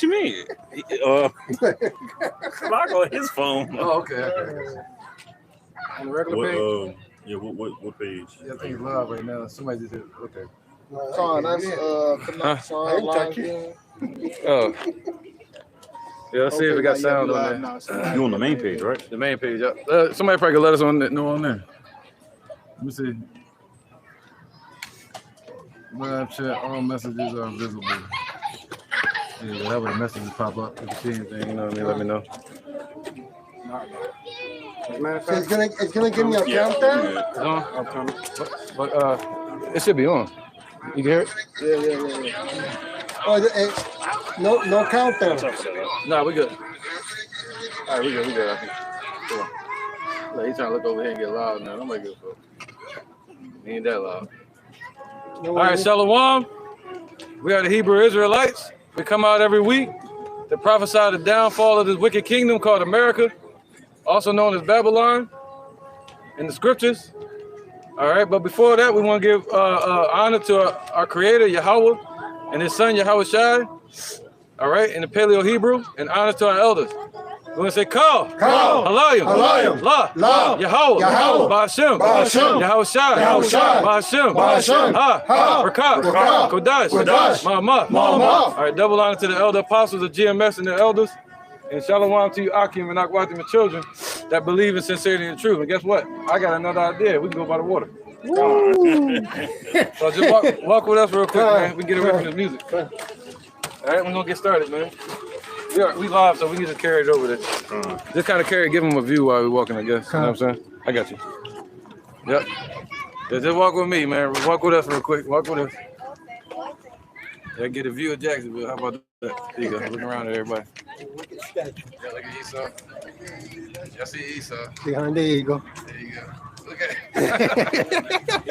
you mean? Log on his phone. Oh, okay. On the regular page? Yeah, what page? Yeah, I think it's live right now. Somebody just hit. Okay. Son, that's Oh. Yeah, let's see if we got sound on there. You on the main page, right? The main page. Somebody probably could let us know on there. Let me see. Live chat, all messages are visible. Yeah, whatever the messages pop up. If you see anything, you know what I mean, let me know. So it's gonna give me a countdown? It's on? But it should be on. You can hear it? Yeah. Oh, no countdown. Nah, we good. All right, we good. I think. Come on. Like, he's trying to look over here and get loud now. Don't make it for. He ain't that loud. No, all right, Shalom. We are the Hebrew Israelites. We come out every week to prophesy the downfall of this wicked kingdom called America, also known as Babylon, in the scriptures. All right, but before that, we want to give honor to our Creator, Yahweh, and His Son, Yahweh Shai. All right, in the Paleo Hebrew, and honor to our elders. We're going to say, Kal, Halayim, La, Yahweh, Ba'ashem, Yahweh Shai, Ba'ashem, Ha, Rakat, Kodash, Ma'amah. All right, double honor to the elder apostles of GMS and the elders. And shalom to you, Akim and Akwatim and children that believe in sincerity and truth. And guess what? I got another idea. We can go by the water. So just walk with us real quick, man. We can get away from this music. All right, we're going to get started, man. We live, so we need to carry it over there. Just kind of give them a view while we're walking, I guess. You know what I'm saying? I got you. Yep. Yeah, just walk with me, man. Walk with us real quick. Walk with us. Yeah, get a view of Jacksonville. How about that? There you go. Look around at everybody. Yeah, look at Esau. Y'all see Esau? Behind there you go. There you go. Look at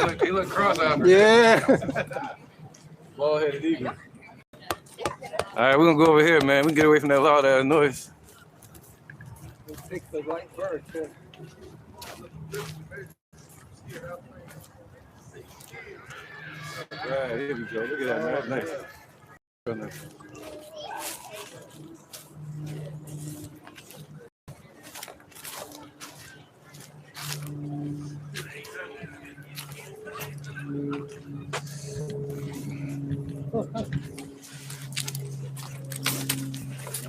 it. He look cross-eyed. Yeah. Bald-headed eagle. All right, we're going to go over here, man. We can get away from that loud ass noise. We'll pick the right bird, too. Right, here we go. Look at that, man. That's nice. Real nice.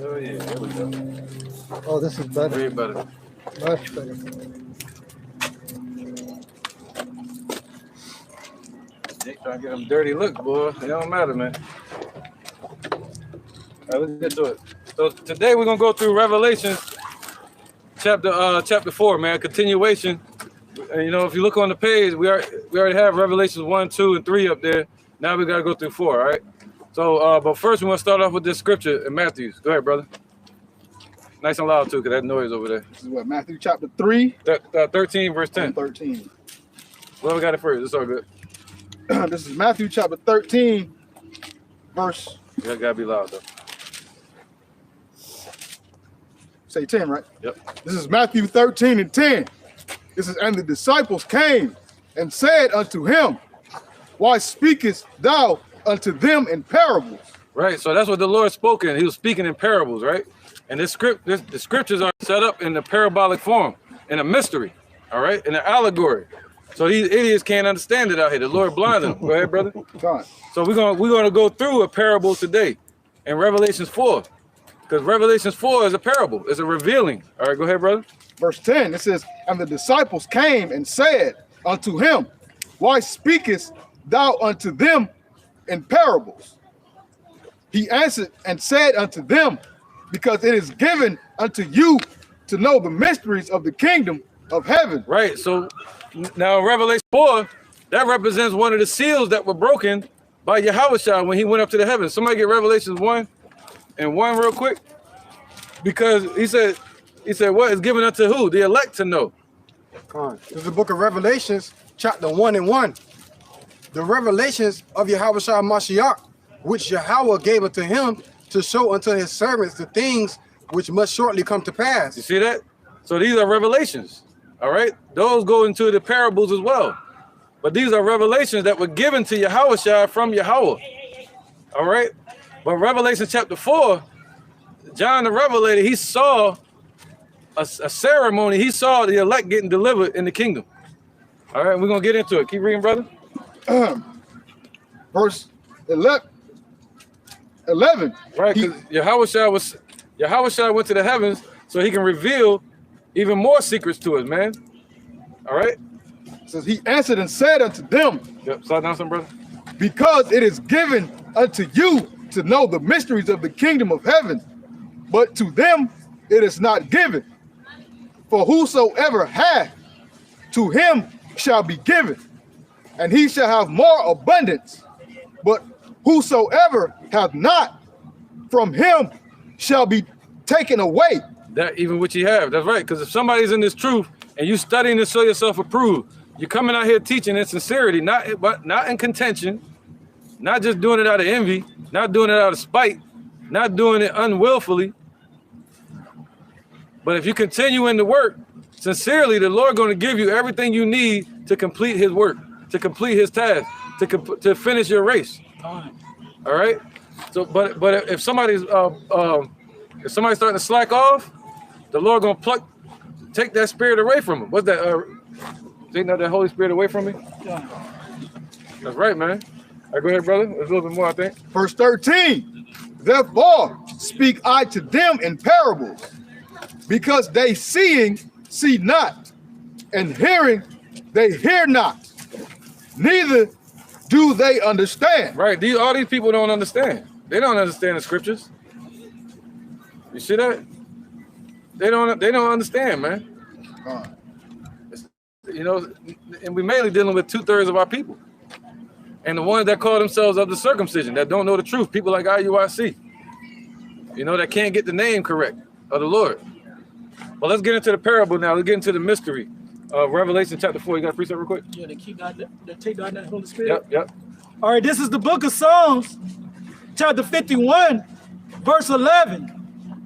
Oh yeah, there we go. Oh, this is better. Way better. Much better. Jake trying to get them dirty looks, boy. It don't matter, man. All right, let's get to it. So today we're gonna go through Revelation chapter 4, man. Continuation. And, you know, if you look on the page, we already have Revelations 1, 2, and 3 up there. Now we gotta go through 4. All right. So, but first we want to start off with this scripture in Matthew. Go ahead, brother. Nice and loud too, cause that noise over there. This is what, Matthew chapter 3? 13, verse 10. 13. Whoever got it first, it's all good. This is Matthew chapter 13, verse. You gotta be loud though. Say 10, right? Yep. This is Matthew 13 and 10. This is, and the disciples came and said unto him, why speakest thou unto them in parables? Right, so that's what the Lord spoke in. He was speaking in parables, right? And the scriptures are set up in the parabolic form, in a mystery, all right, in an allegory. So these idiots can't understand it out here. The Lord blinded them. Go ahead, brother. So we're gonna go through a parable today in Revelations 4, because Revelations 4 is a parable. It's a revealing. All right, go ahead, brother. Verse 10. It says, and the disciples came and said unto him, why speakest thou unto them in parables? He answered and said unto them, because it is given unto you to know the mysteries of the kingdom of heaven. Right. So now Revelation 4, that represents one of the seals that were broken by Yahweh when he went up to the heavens. Somebody get Revelations 1 and 1 real quick. Because he said, what is given unto who? The elect to know. This is the book of Revelations, chapter 1 and 1. The revelations of Yahweh Shai Mashiach, which Yahweh gave unto him to show unto his servants the things which must shortly come to pass. You see that? So these are revelations, all right? Those go into the parables as well. But these are revelations that were given to Yahweh Shai from Yahweh, all right? But Revelation chapter 4 John the Revelator, he saw a ceremony. He saw the elect getting delivered in the kingdom. All right, we're going to get into it. Keep reading, brother. Verse 11. Right, because Yahushua went to the heavens so he can reveal even more secrets to us, man. All right. Says he answered and said unto them, Yep, slide down some, brother. because it is given unto you to know the mysteries of the kingdom of heaven, but to them it is not given. For whosoever hath, to him shall be given, and he shall have more abundance. But whosoever hath not, from him shall be taken away. That even what you have, that's right. Because if somebody's in this truth and you studying to show yourself approved, you're coming out here teaching in sincerity, not in contention, not just doing it out of envy, not doing it out of spite, not doing it unwillfully. But if you continue in the work sincerely, the Lord going to give you everything you need to complete his work, to complete his task, to finish your race. All right. So, but if somebody's starting to slack off, the Lord going to take that spirit away from him. What's that? Take that Holy Spirit away from me. That's right, man. All right, go ahead, brother. There's a little bit more, I think. Verse 13. Therefore speak I to them in parables, because they seeing see not, and hearing they hear not, neither do they understand. Right. All these people don't understand. They don't understand the scriptures. You see that? They don't understand, man. You know, and we're mainly dealing with 2/3 of our people. And the ones that call themselves of the circumcision, that don't know the truth, people like IUIC, you know, that can't get the name correct of the Lord. Well, let's get into the parable now. Let's get into the mystery of Revelation chapter 4. You got a precept real quick? Yeah, they take down that Holy Spirit. Yep. All right, this is the book of Psalms, chapter 51, verse 11.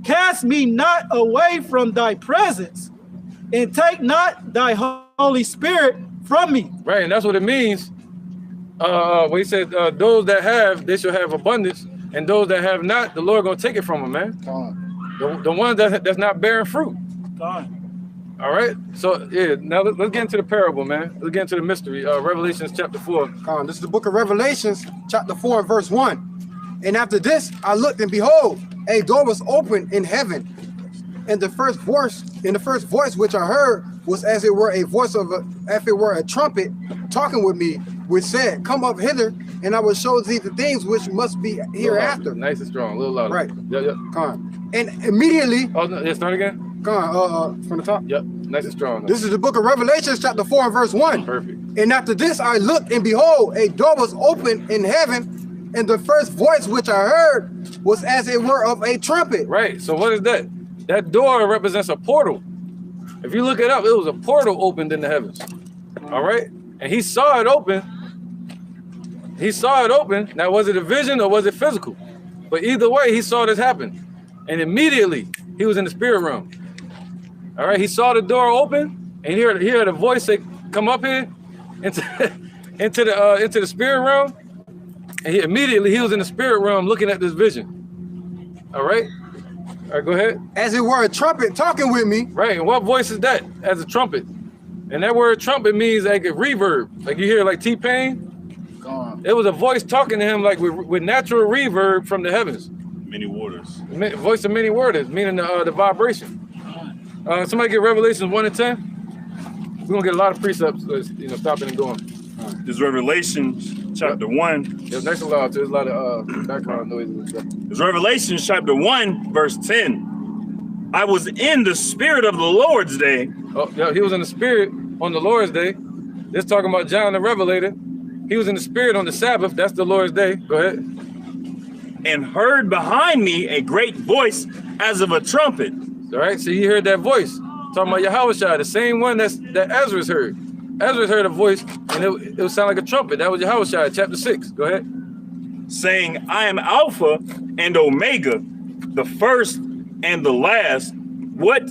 Cast me not away from thy presence, and take not thy Holy Spirit from me. Right, and that's what it means. When he said, those that have, they shall have abundance, and those that have not, the Lord gonna take it from them, man. The one that's not bearing fruit. All right, so yeah, now let's get into the parable, man. Let's get into the mystery. Revelation chapter 4. This is the book of Revelations, chapter 4, and verse 1. And after this, I looked, and behold, a door was opened in heaven. And the first voice which I heard was as it were a voice of a trumpet talking with me, which said, come up hither, and I will show thee the things which must be hereafter. Nice and strong, a little louder. Right. Yep. And immediately. Oh, no, yeah, start again. From the top. Yep, nice and strong. This is the book of Revelation, chapter 4, and verse 1. Perfect. And after this I looked, and behold, a door was opened in heaven, and the first voice which I heard was as it were of a trumpet. Right, so what is that? That door represents a portal. If you look it up, it was a portal opened in the heavens. All right, and he saw it open. Now, was it a vision or was it physical? But either way, he saw this happen. And immediately, he was in the spirit realm. All right, he saw the door open, and he heard a voice say, come up here into the spirit realm. And he was in the spirit realm looking at this vision. All right, go ahead. As it were a trumpet talking with me. Right, and what voice is that? As a trumpet. And that word trumpet means like a reverb. Like you hear like T-Pain. It was a voice talking to him like with natural reverb from the heavens. Many waters. Voice of many waters, meaning the vibration. Somebody get Revelations 1 and 10. We're gonna get a lot of precepts, stopping and going. This is Revelation chapter 1. Yeah, next to loud too. There's a lot of background noise and stuff. It's Revelation chapter 1, verse 10. I was in the spirit of the Lord's day. Oh, yeah, he was in the spirit on the Lord's day. This talking about John the Revelator. He was in the spirit on the Sabbath. That's the Lord's day. Go ahead. And heard behind me a great voice as of a trumpet. All right, so you heard that voice. Talking about Yahushua, the same one that Ezra's heard. Ezra's heard a voice, and it would sound like a trumpet. That was Yahushua, chapter 6. Go ahead. Saying, I am Alpha and Omega, the first and the last. What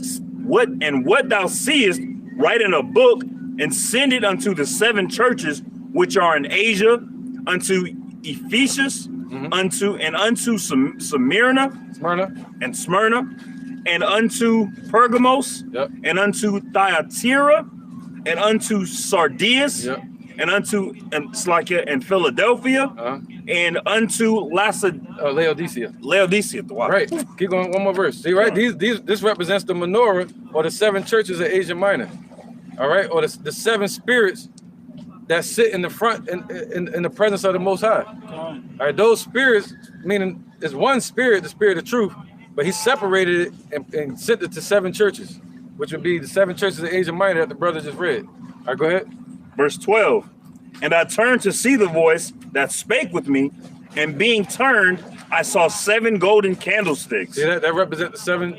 thou seest, write in a book, and send it unto the 7 churches which are in Asia, unto Ephesus, unto Smyrna and unto Pergamos, and unto Thyatira, and unto Sardis, and unto Slakia and Philadelphia, and unto Laodicea. Wow. Right. Keep going. One more verse. See, right? This represents the menorah, or the 7 churches of Asia Minor. All right, or the 7 spirits that sit in the front in the presence of the Most High. All right, those spirits, meaning there's one spirit, the spirit of truth, but he separated it and sent it to 7 churches, which would be the 7 churches of Asia Minor that the brother just read. All right, go ahead. Verse 12. And I turned to see the voice that spake with me, and being turned, I saw 7 golden candlesticks. See that represents the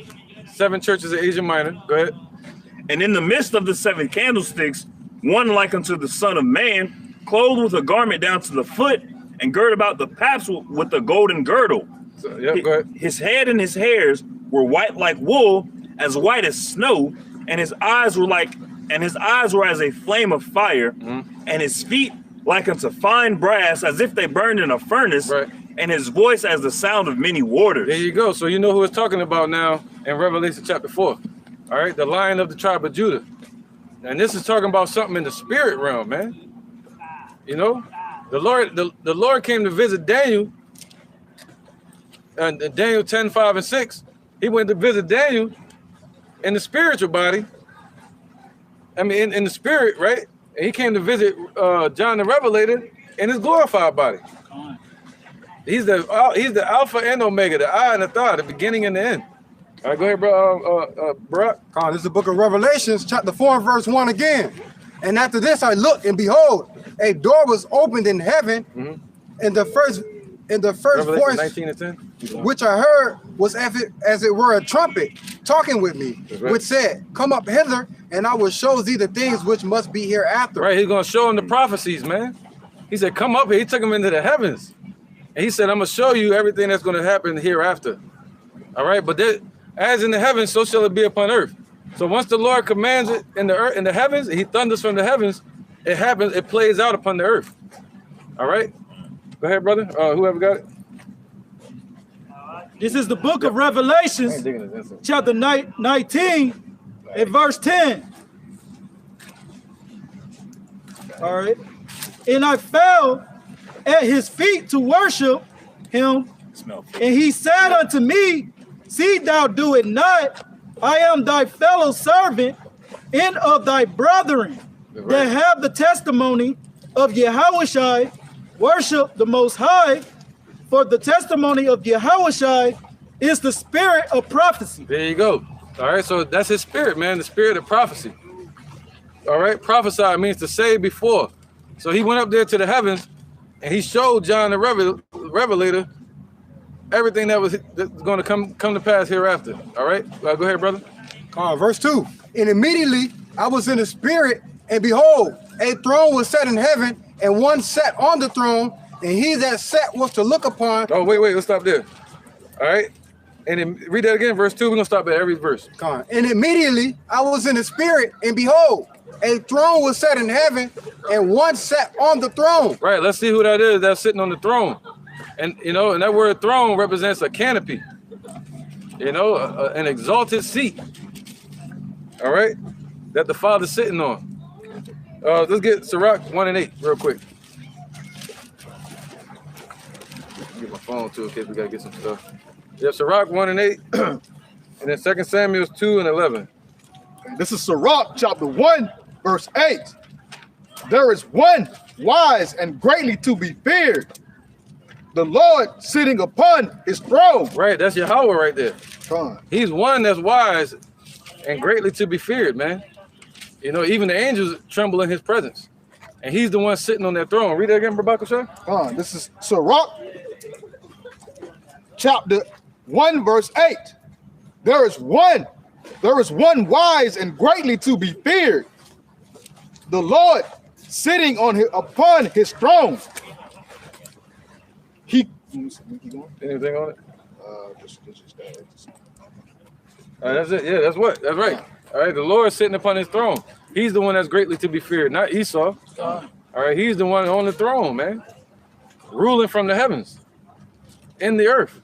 7 churches of Asia Minor. Go ahead. And in the midst of the 7 candlesticks, one like unto the Son of Man, clothed with a garment down to the foot, and girt about the paps with a golden girdle. So, go ahead. His head and his hairs were white like wool, as white as snow, and his eyes were as a flame of fire, and his feet like unto fine brass, as if they burned in a furnace, and his voice as the sound of many waters. There you go. So you know who it's talking about now in Revelation chapter 4. All right, the Lion of the tribe of Judah. And this is talking about something in the spirit realm, man. You know, the Lord came to visit Daniel, and Daniel 10, 5, and 6. He went to visit Daniel in the spiritual body. I mean, in the spirit, right? And he came to visit John the Revelator in his glorified body. He's the Alpha and Omega, the I and the Thah, the beginning and the end. All right, go ahead, bro. Brock. This is the book of Revelations, chapter 4, and verse 1 again. And after this I looked, and behold, a door was opened in heaven, and the first voice 19 and 10. which I heard was as it were a trumpet talking with me, which said, "Come up hither, and I will show thee the things which must be hereafter." Right, he's gonna show him the prophecies, man. He said, "Come up here." He took him into the heavens, and he said, "I'm gonna show you everything that's gonna happen hereafter." All right, but as in the heavens, so shall it be upon earth. So once the Lord commands it in the earth, in the heavens, he thunders from the heavens. It happens. It plays out upon the earth. All right, go ahead, brother. Whoever got it. This is the book of Revelations, chapter 19, and verse 10. All right. And I fell at his feet to worship him. And he said unto me, "See thou do it not. I am thy fellow servant and of thy brethren that have the testimony of Yahushai. Worship the Most High, for the testimony of Yahushai is the spirit of prophecy." There you go. All right, so that's his spirit, man, the spirit of prophecy. All right, prophesy means to say before. So he went up there to the heavens, and he showed John the Revelator everything that's going to come to pass hereafter. All right, go ahead, brother. Verse 2. And immediately I was in the spirit, and behold, a throne was set in heaven, and one sat on the throne, and he that sat was to look upon. Oh, wait, let's stop there. All right, and then read that again, verse 2. We're gonna stop at every verse. And immediately I was in the spirit, and behold, a throne was set in heaven, and one sat on the throne. Right, let's see who that is that's sitting on the throne. And you know, and that word throne represents a canopy, you know, an exalted seat. All right, that the Father's sitting on. Let's get Sirach 1 and 8 real quick. Get my phone too in case we gotta get some stuff. Yeah, Sirach 1 and 8, and then 2 Samuel 2 and 11. This is Sirach chapter 1, verse 8. There is one wise and greatly to be feared, the Lord sitting upon his throne. Right, that's Yahweh right there. He's one that's wise and greatly to be feared, man. You know, even the angels tremble in his presence. And he's the one sitting on that throne. Read that again, Babakasha. This is Sirach chapter 1, verse 8. There is one wise and greatly to be feared, the Lord sitting upon his throne. Anything on it? That's it. Yeah, that's right. All right, the Lord sitting upon his throne. He's the one that's greatly to be feared, not Esau. All right, he's the one on the throne, man, ruling from the heavens. in the earth.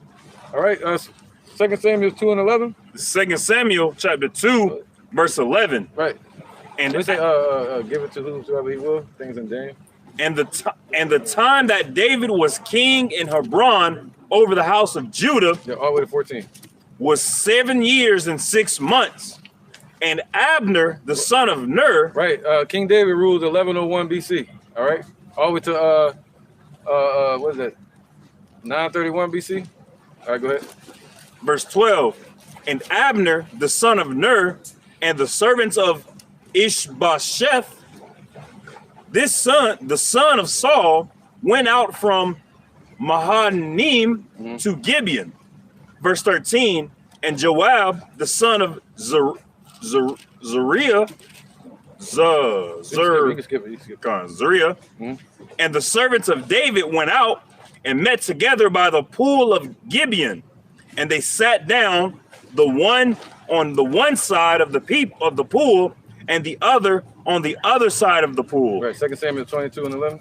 All right. 2 Samuel 2 and 11. 2 Samuel chapter 2, verse 11. Right. And They say, give it to whosoever he will. Things in James. and the time that David was king in Hebron over the house of Judah, Yeah, all the way to 14. was 7 years and 6 months. And Abner, the son of Ner, Right. King David ruled 1101 BC. All right. All the way to what is that? 931 BC. All right, go ahead. verse 12. And Abner, the son of Ner, and the servants of Ishbosheth, the son of Saul, went out from Mahanaim to Gibeon. Verse 13. And Joab, the son of Zeruiah, You can skip it. You can skip it. Zeruiah, and the servants of David went out and met together by the pool of Gibeon, and they sat down, the one on the one side of the pool, and the other on the other side of the pool. Right. 2 Samuel 22 and 11.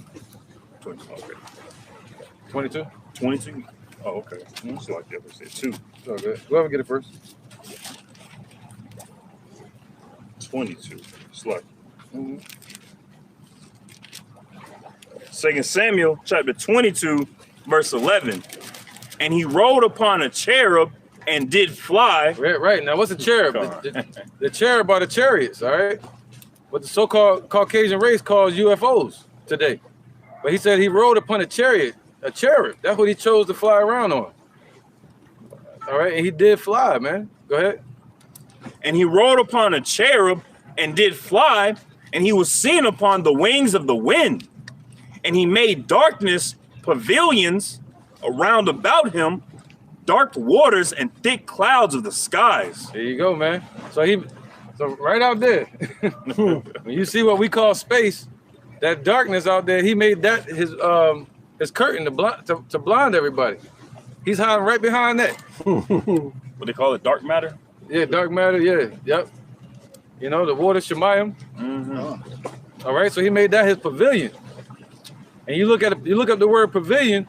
22. 22. Oh, okay. It's like that. It's 2. It's all good. Whoever get it first. 22. It's like 2 Samuel chapter 22, verse 11. And he rode upon a cherub and did fly. Right. Now, what's a cherub? The cherub are the chariots, all right? What the so-called Caucasian race calls UFOs today. But he said he rode upon a cherub. That's what he chose to fly around on. All right, and he did fly, man. Go ahead. And he rode upon a cherub and did fly, and he was seen upon the wings of the wind. And he made darkness pavilions around about him, dark waters and thick clouds of the skies. There you go, man. So right out there, when you see what we call space, that darkness out there, he made that his curtain to blind everybody. He's hiding right behind that. What they call it, dark matter? Yeah, dark matter. Yeah, yep. You know, the water Shemayim. All right, so he made that his pavilion. And you look up the word pavilion.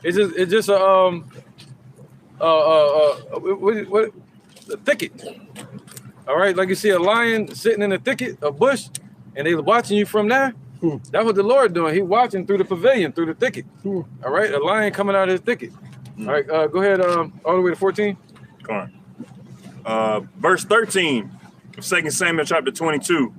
It's just a thicket. All right, like you see a lion sitting in a thicket, a bush, and they watching you from there. That's what the Lord doing. He watching through the pavilion, through the thicket. All right, a lion coming out of the thicket. All right, go ahead. All the way to 14. Come on. Verse 13 of 2 Samuel chapter 22.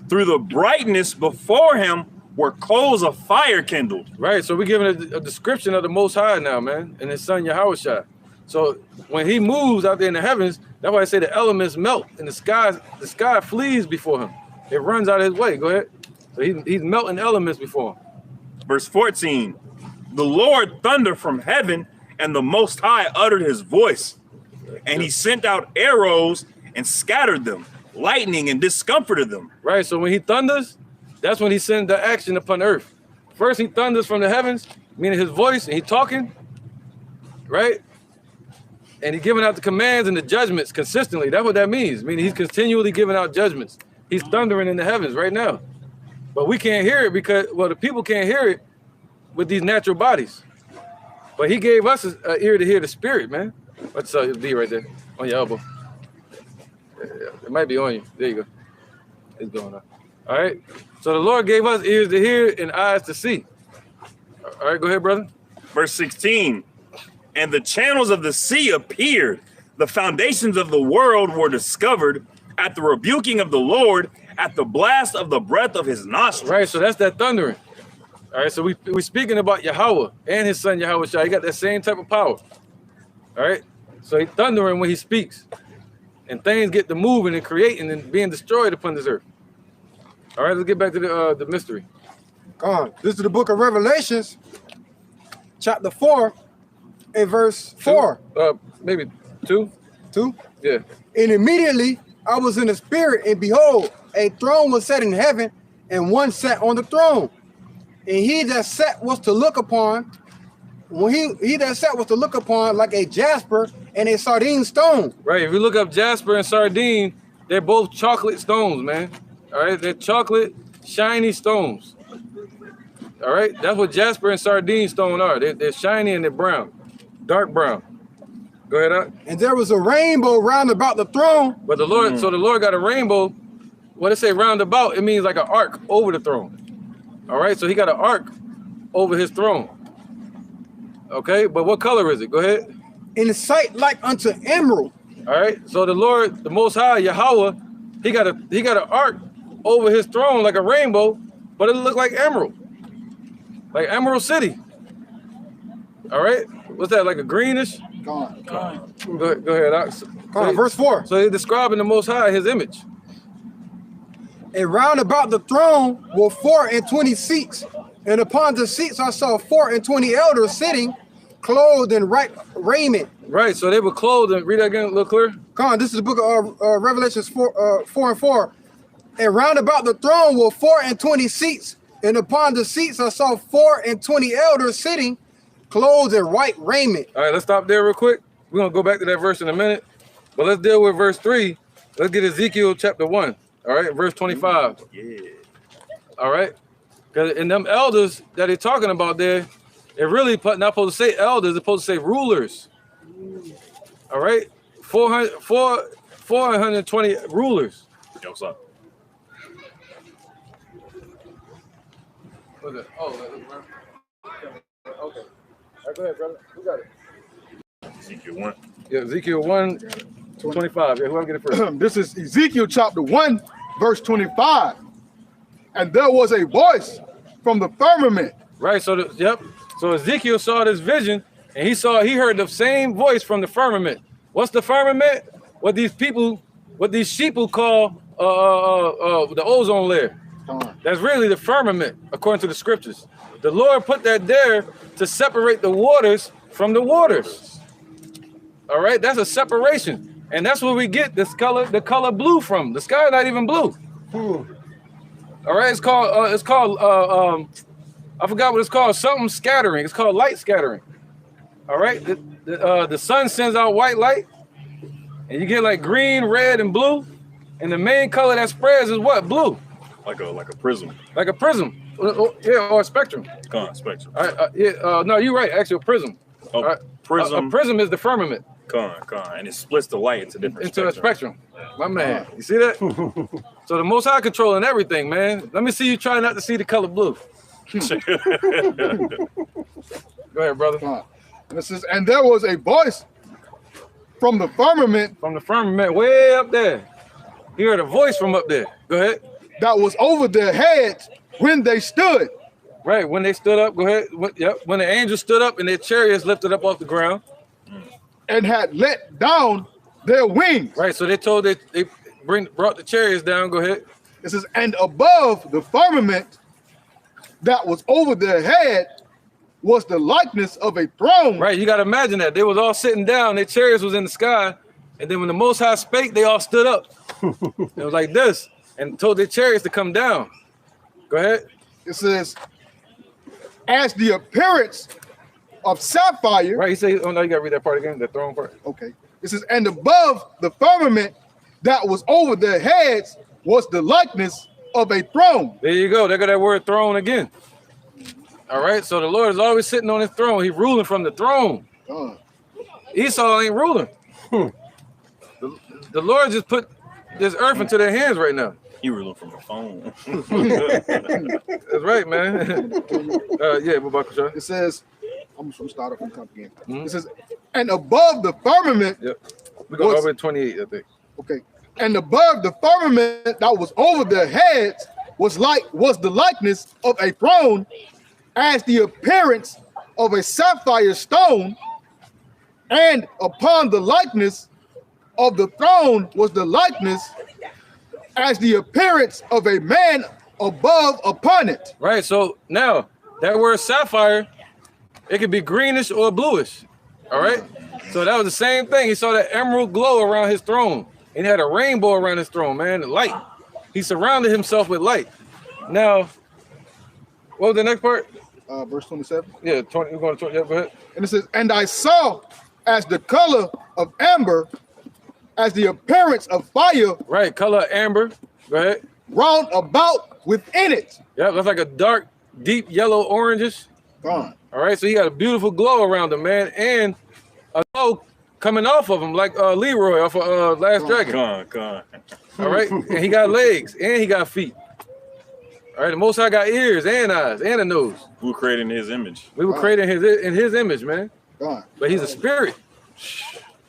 Through the brightness before him were coals of fire kindled. Right, so we're giving a description of the Most High now, man, and his son Yahushua. So when he moves out there in the heavens, that's why I say the elements melt and the sky flees before him. It runs out of his way. Go ahead. So he's melting elements before him. Verse 14. The Lord thundered from heaven, and the Most High uttered his voice. And he sent out arrows and scattered them, lightning and discomforted them. Right, so when he thunders, that's when he sends the action upon earth. First he thunders from the heavens, meaning his voice, and he talking, right? And he's giving out the commands and the judgments consistently. That's what that means, meaning he's continually giving out judgments. He's thundering in the heavens right now. But we can't hear it because, well, the people can't hear it with these natural bodies. But he gave us an ear to hear the spirit, man. What's D right there on your elbow? It might be on you. There you go. It's going on. All right. So the Lord gave us ears to hear and eyes to see. All right, go ahead, brother. Verse 16. And the channels of the sea appeared. The foundations of the world were discovered at the rebuking of the Lord, at the blast of the breath of his nostrils. Right, so that's that thundering. All right, so we're speaking about Yahweh and his son Yahushua. He got that same type of power. All right, so he's thundering when he speaks. And things get to moving and creating and being destroyed upon this earth. All right, let's get back to the mystery. Come on. This is the book of Revelations, chapter 4, and verse 4. Maybe 2. 2. Yeah. And immediately I was in the spirit, and behold, a throne was set in heaven, and one sat on the throne. And he that sat was to look upon, he that sat was to look upon like a jasper and a sardine stone. Right. If you look up jasper and sardine, they're both chocolate stones, man. All right, they're chocolate, shiny stones. All right, that's what jasper and sardine stone are. They're shiny and they're brown, dark brown. Go ahead, Doc. And there was a rainbow round about the throne. But the Lord, so the Lord got a rainbow. What it say round about? It means like an arc over the throne. All right, so he got an arc over his throne. Okay, but what color is it? Go ahead. In sight like unto emerald. All right, so the Lord, the Most High, Yahweh, he got an arc over his throne like a rainbow, but it looked like emerald, like Emerald City. All right, what's that, like a greenish? Go Go ahead, Ox. Verse 4. So he's describing the Most High, his image. And round about the throne were 24 seats, and upon the seats I saw 24 elders sitting, clothed in right raiment. Right, so they were clothed. And read that again a little clearer. Come on, this is the book of Revelations 4:4. And round about the throne were 24 seats, and upon the seats I saw 24 elders sitting, clothed in white raiment. All right, let's stop there real quick. We're gonna go back to that verse in a minute, but let's deal with verse 3. Let's get Ezekiel chapter 1. All right, verse 25. Yeah. All right, because in them elders that they're talking about there, it really not supposed to say elders, it's supposed to say rulers. All right, 420 rulers. Yo, what's up? What's that? Oh, okay. All right, go ahead, brother. Who got it? Ezekiel 1. Yeah, Ezekiel 1:25. Yeah, who want to get it first? This is Ezekiel chapter 1, verse 25. And there was a voice from the firmament. Right. So So Ezekiel saw this vision, and he heard the same voice from the firmament. What's the firmament? What these sheeple call the ozone layer. That's really the firmament, according to the scriptures. The Lord put that there to separate the waters from the waters. All right, that's a separation, and that's where we get this color, the color blue from. The sky not even blue. All right, it's called I forgot what it's called. Something scattering. It's called light scattering. All right, the sun sends out white light, and you get like green, red, and blue, and the main color that spreads is what? Blue. Like a prism. Like a prism. Yeah, or a spectrum. Spectrum. All right, no, you're right. Actually, a prism. Oh, right. prism. A prism is the firmament. And it splits the light into different a spectrum. My man, you see that? So the Most High controlling everything, man. Let me see you try not to see the color blue. Go ahead, brother. And there was a voice from the firmament. From the firmament, way up there. He heard a voice from up there. Go ahead. That was over their heads when they stood. Right, when they stood up, go ahead. When the angels stood up and their chariots lifted up off the ground. And had let down their wings. Right, so they told they brought the chariots down. Go ahead. It says, and above the firmament that was over their head was the likeness of a throne. Right, you got to imagine that. They was all sitting down, their chariots was in the sky, and then when the Most High spake, they all stood up. It was like this, and told their chariots to come down. Go ahead. It says, as the appearance of sapphire. Right, he said, oh no, you got to read that part again, the throne part. Okay. It says, and above the firmament that was over their heads was the likeness of a throne. There you go. There go that word throne again. All right. So the Lord is always sitting on his throne. He's ruling from the throne. Esau ain't ruling. The Lord just put this earth into their hands right now. He ruling from the phone. That's right, man. Yeah, Babakasha. It says, I'm just start off and come again. It says, and above the firmament. Yep. We go over 28, I think. Okay. And above the firmament that was over their heads was the likeness of a throne, as the appearance of a sapphire stone, and upon the likeness of the throne was the likeness as the appearance of a man above upon it. Right. So now that word sapphire, it could be greenish or bluish. All right. So that was the same thing. He saw that emerald glow around his throne. And he had a rainbow around his throne, man, the light. He surrounded himself with light. Now, what was the next part? Verse 27. Yeah, 20. We're going to 20. Yeah, go ahead. And it says, and I saw as the color of amber, as the appearance of fire. Right, color amber. Go ahead. Round about within it. Yeah, that's like a dark deep yellow oranges. Gone. All right, so he got a beautiful glow around him, man, and a glow coming off of him like Leroy off of Last Dragon. Come on. All right, and he got legs and he got feet. All right, the Most High got ears and eyes and a nose. We were created in his image. We were created in his image, man. Gone. But he's a spirit.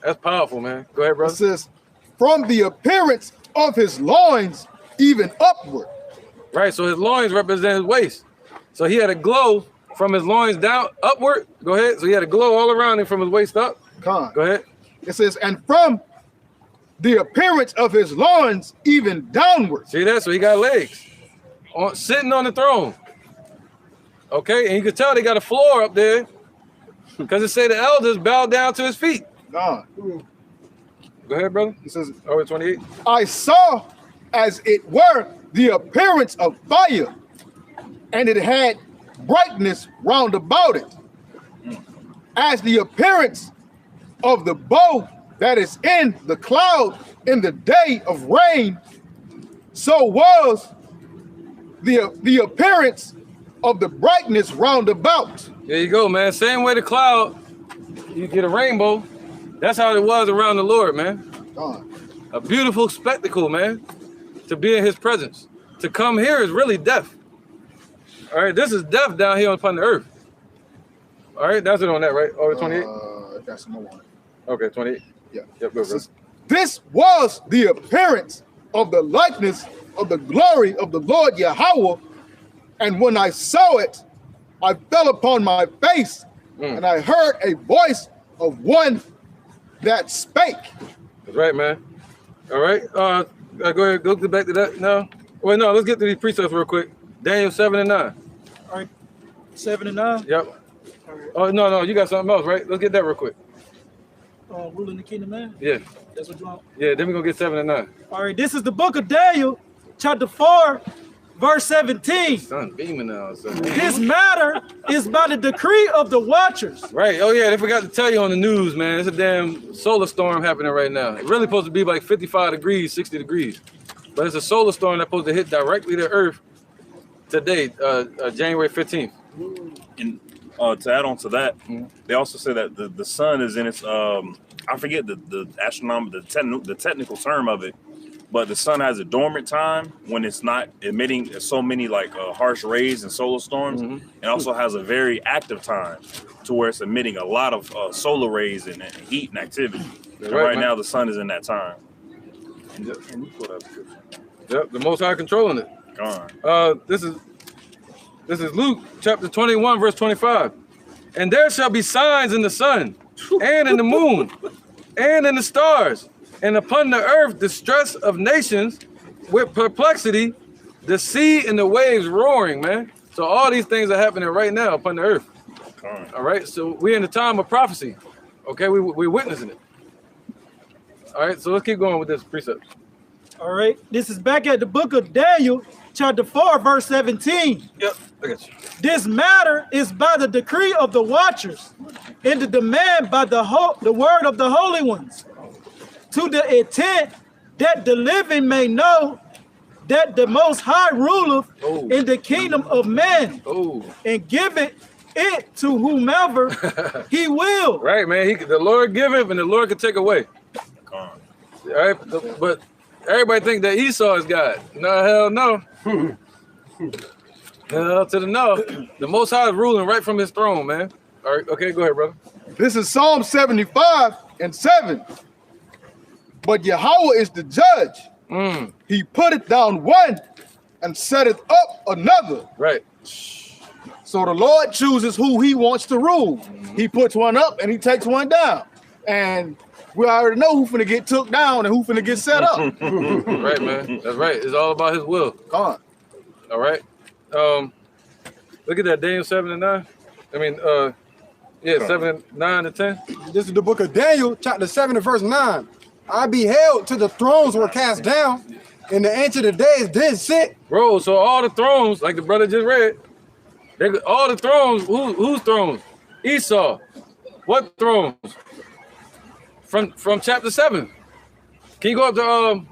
That's powerful, man. Go ahead, It brother. says, from the appearance of his loins, even upward. Right, so his loins represent his waist. So he had a glow from his loins down, upward. Go ahead. So he had a glow all around him from his waist up. Gone. Go ahead. It says, and from the appearance of his loins, even downward. See that? So he got legs. Sitting on the throne. Okay, and you can tell they got a floor up there because it say the elders bow down to his feet. Gone. Go ahead, brother. It says, Over 28. I saw as it were the appearance of fire, and it had brightness round about it, as the appearance of the bow that is in the cloud in the day of rain, so was the appearance of the brightness round about. There you go, man. Same way the cloud, you get a rainbow. That's how it was around the Lord, man. Gone. A beautiful spectacle, man, to be in his presence. To come here is really death. All right, this is death down here upon the earth. All right, that's it on that, right? Over 28? That's some more on it. Okay, 28. Yeah. Yep, go, bro. This was the appearance of the likeness of the glory of the Lord Yahweh. And when I saw it, I fell upon my face, and I heard a voice of one that spake. That's right, man. All right, go ahead, go back to that now. Wait, no, let's get to these precepts real quick. Daniel 7 and 9. All right, 7 and 9. Yep. Oh, no, you got something else, right? Let's get that real quick. Ruling the kingdom, man. Yeah, That's what you want. yeah, then we're going to get 7 and 9. All right, this is the book of Daniel, chapter 4, verse 17. Sun beaming now. So. This matter is by the decree of the watchers. Right. Oh, yeah, they forgot to tell you on the news, man. It's a damn solar storm happening right now. It's really supposed to be like 55 degrees, 60 degrees. But it's a solar storm that's supposed to hit directly to Earth today, January 15th. And to add on to that, they also say that the sun is in its I forget the astronomical the technical term of it, but the sun has a dormant time when it's not emitting so many like harsh rays and solar storms. It also has a very active time to where it's emitting a lot of solar rays and heat and activity. And right now the sun is in that time. Yep, the Most High controlling it. Gone. This is Luke chapter 21, verse 25. And there shall be signs in the sun, and in the moon, and in the stars, and upon the earth distress of nations with perplexity, the sea and the waves roaring, man. So all these things are happening right now upon the earth. All right, so we're in the time of prophecy. Okay, we're witnessing it. All right, so let's keep going with this precept. All right, this is back at the book of Daniel, chapter 4, verse 17. Yep, I got you. This matter is by the decree of the watchers, and the demand by the word of the holy ones, to the intent that the living may know that the Most High ruleth in the kingdom of men, and giveth it to whomever he will. Right, man. The Lord giveth, and the Lord can take away. All right, but everybody think that Esau is God. No, hell no. Hell to the no. The Most High is ruling right from his throne, man. All right, okay, go ahead, brother. This is Psalm 75 and 7. But Yahweh is the judge. He putteth down one and setteth up another. Right. So the Lord chooses who he wants to rule. He puts one up and he takes one down. And we already know who finna get took down and who finna get set up. Right, man. That's right. It's all about his will. Come on. All right. Look at that, Daniel 7 and 9. I mean, 7, 9 and 10. This is the book of Daniel, chapter 7 and verse 9. I beheld till the thrones were cast down, and the Ancient of Days did sit. Bro, so all the thrones, like the brother just read, all the thrones, whose thrones? Esau. What thrones? From chapter 7. Can you go up to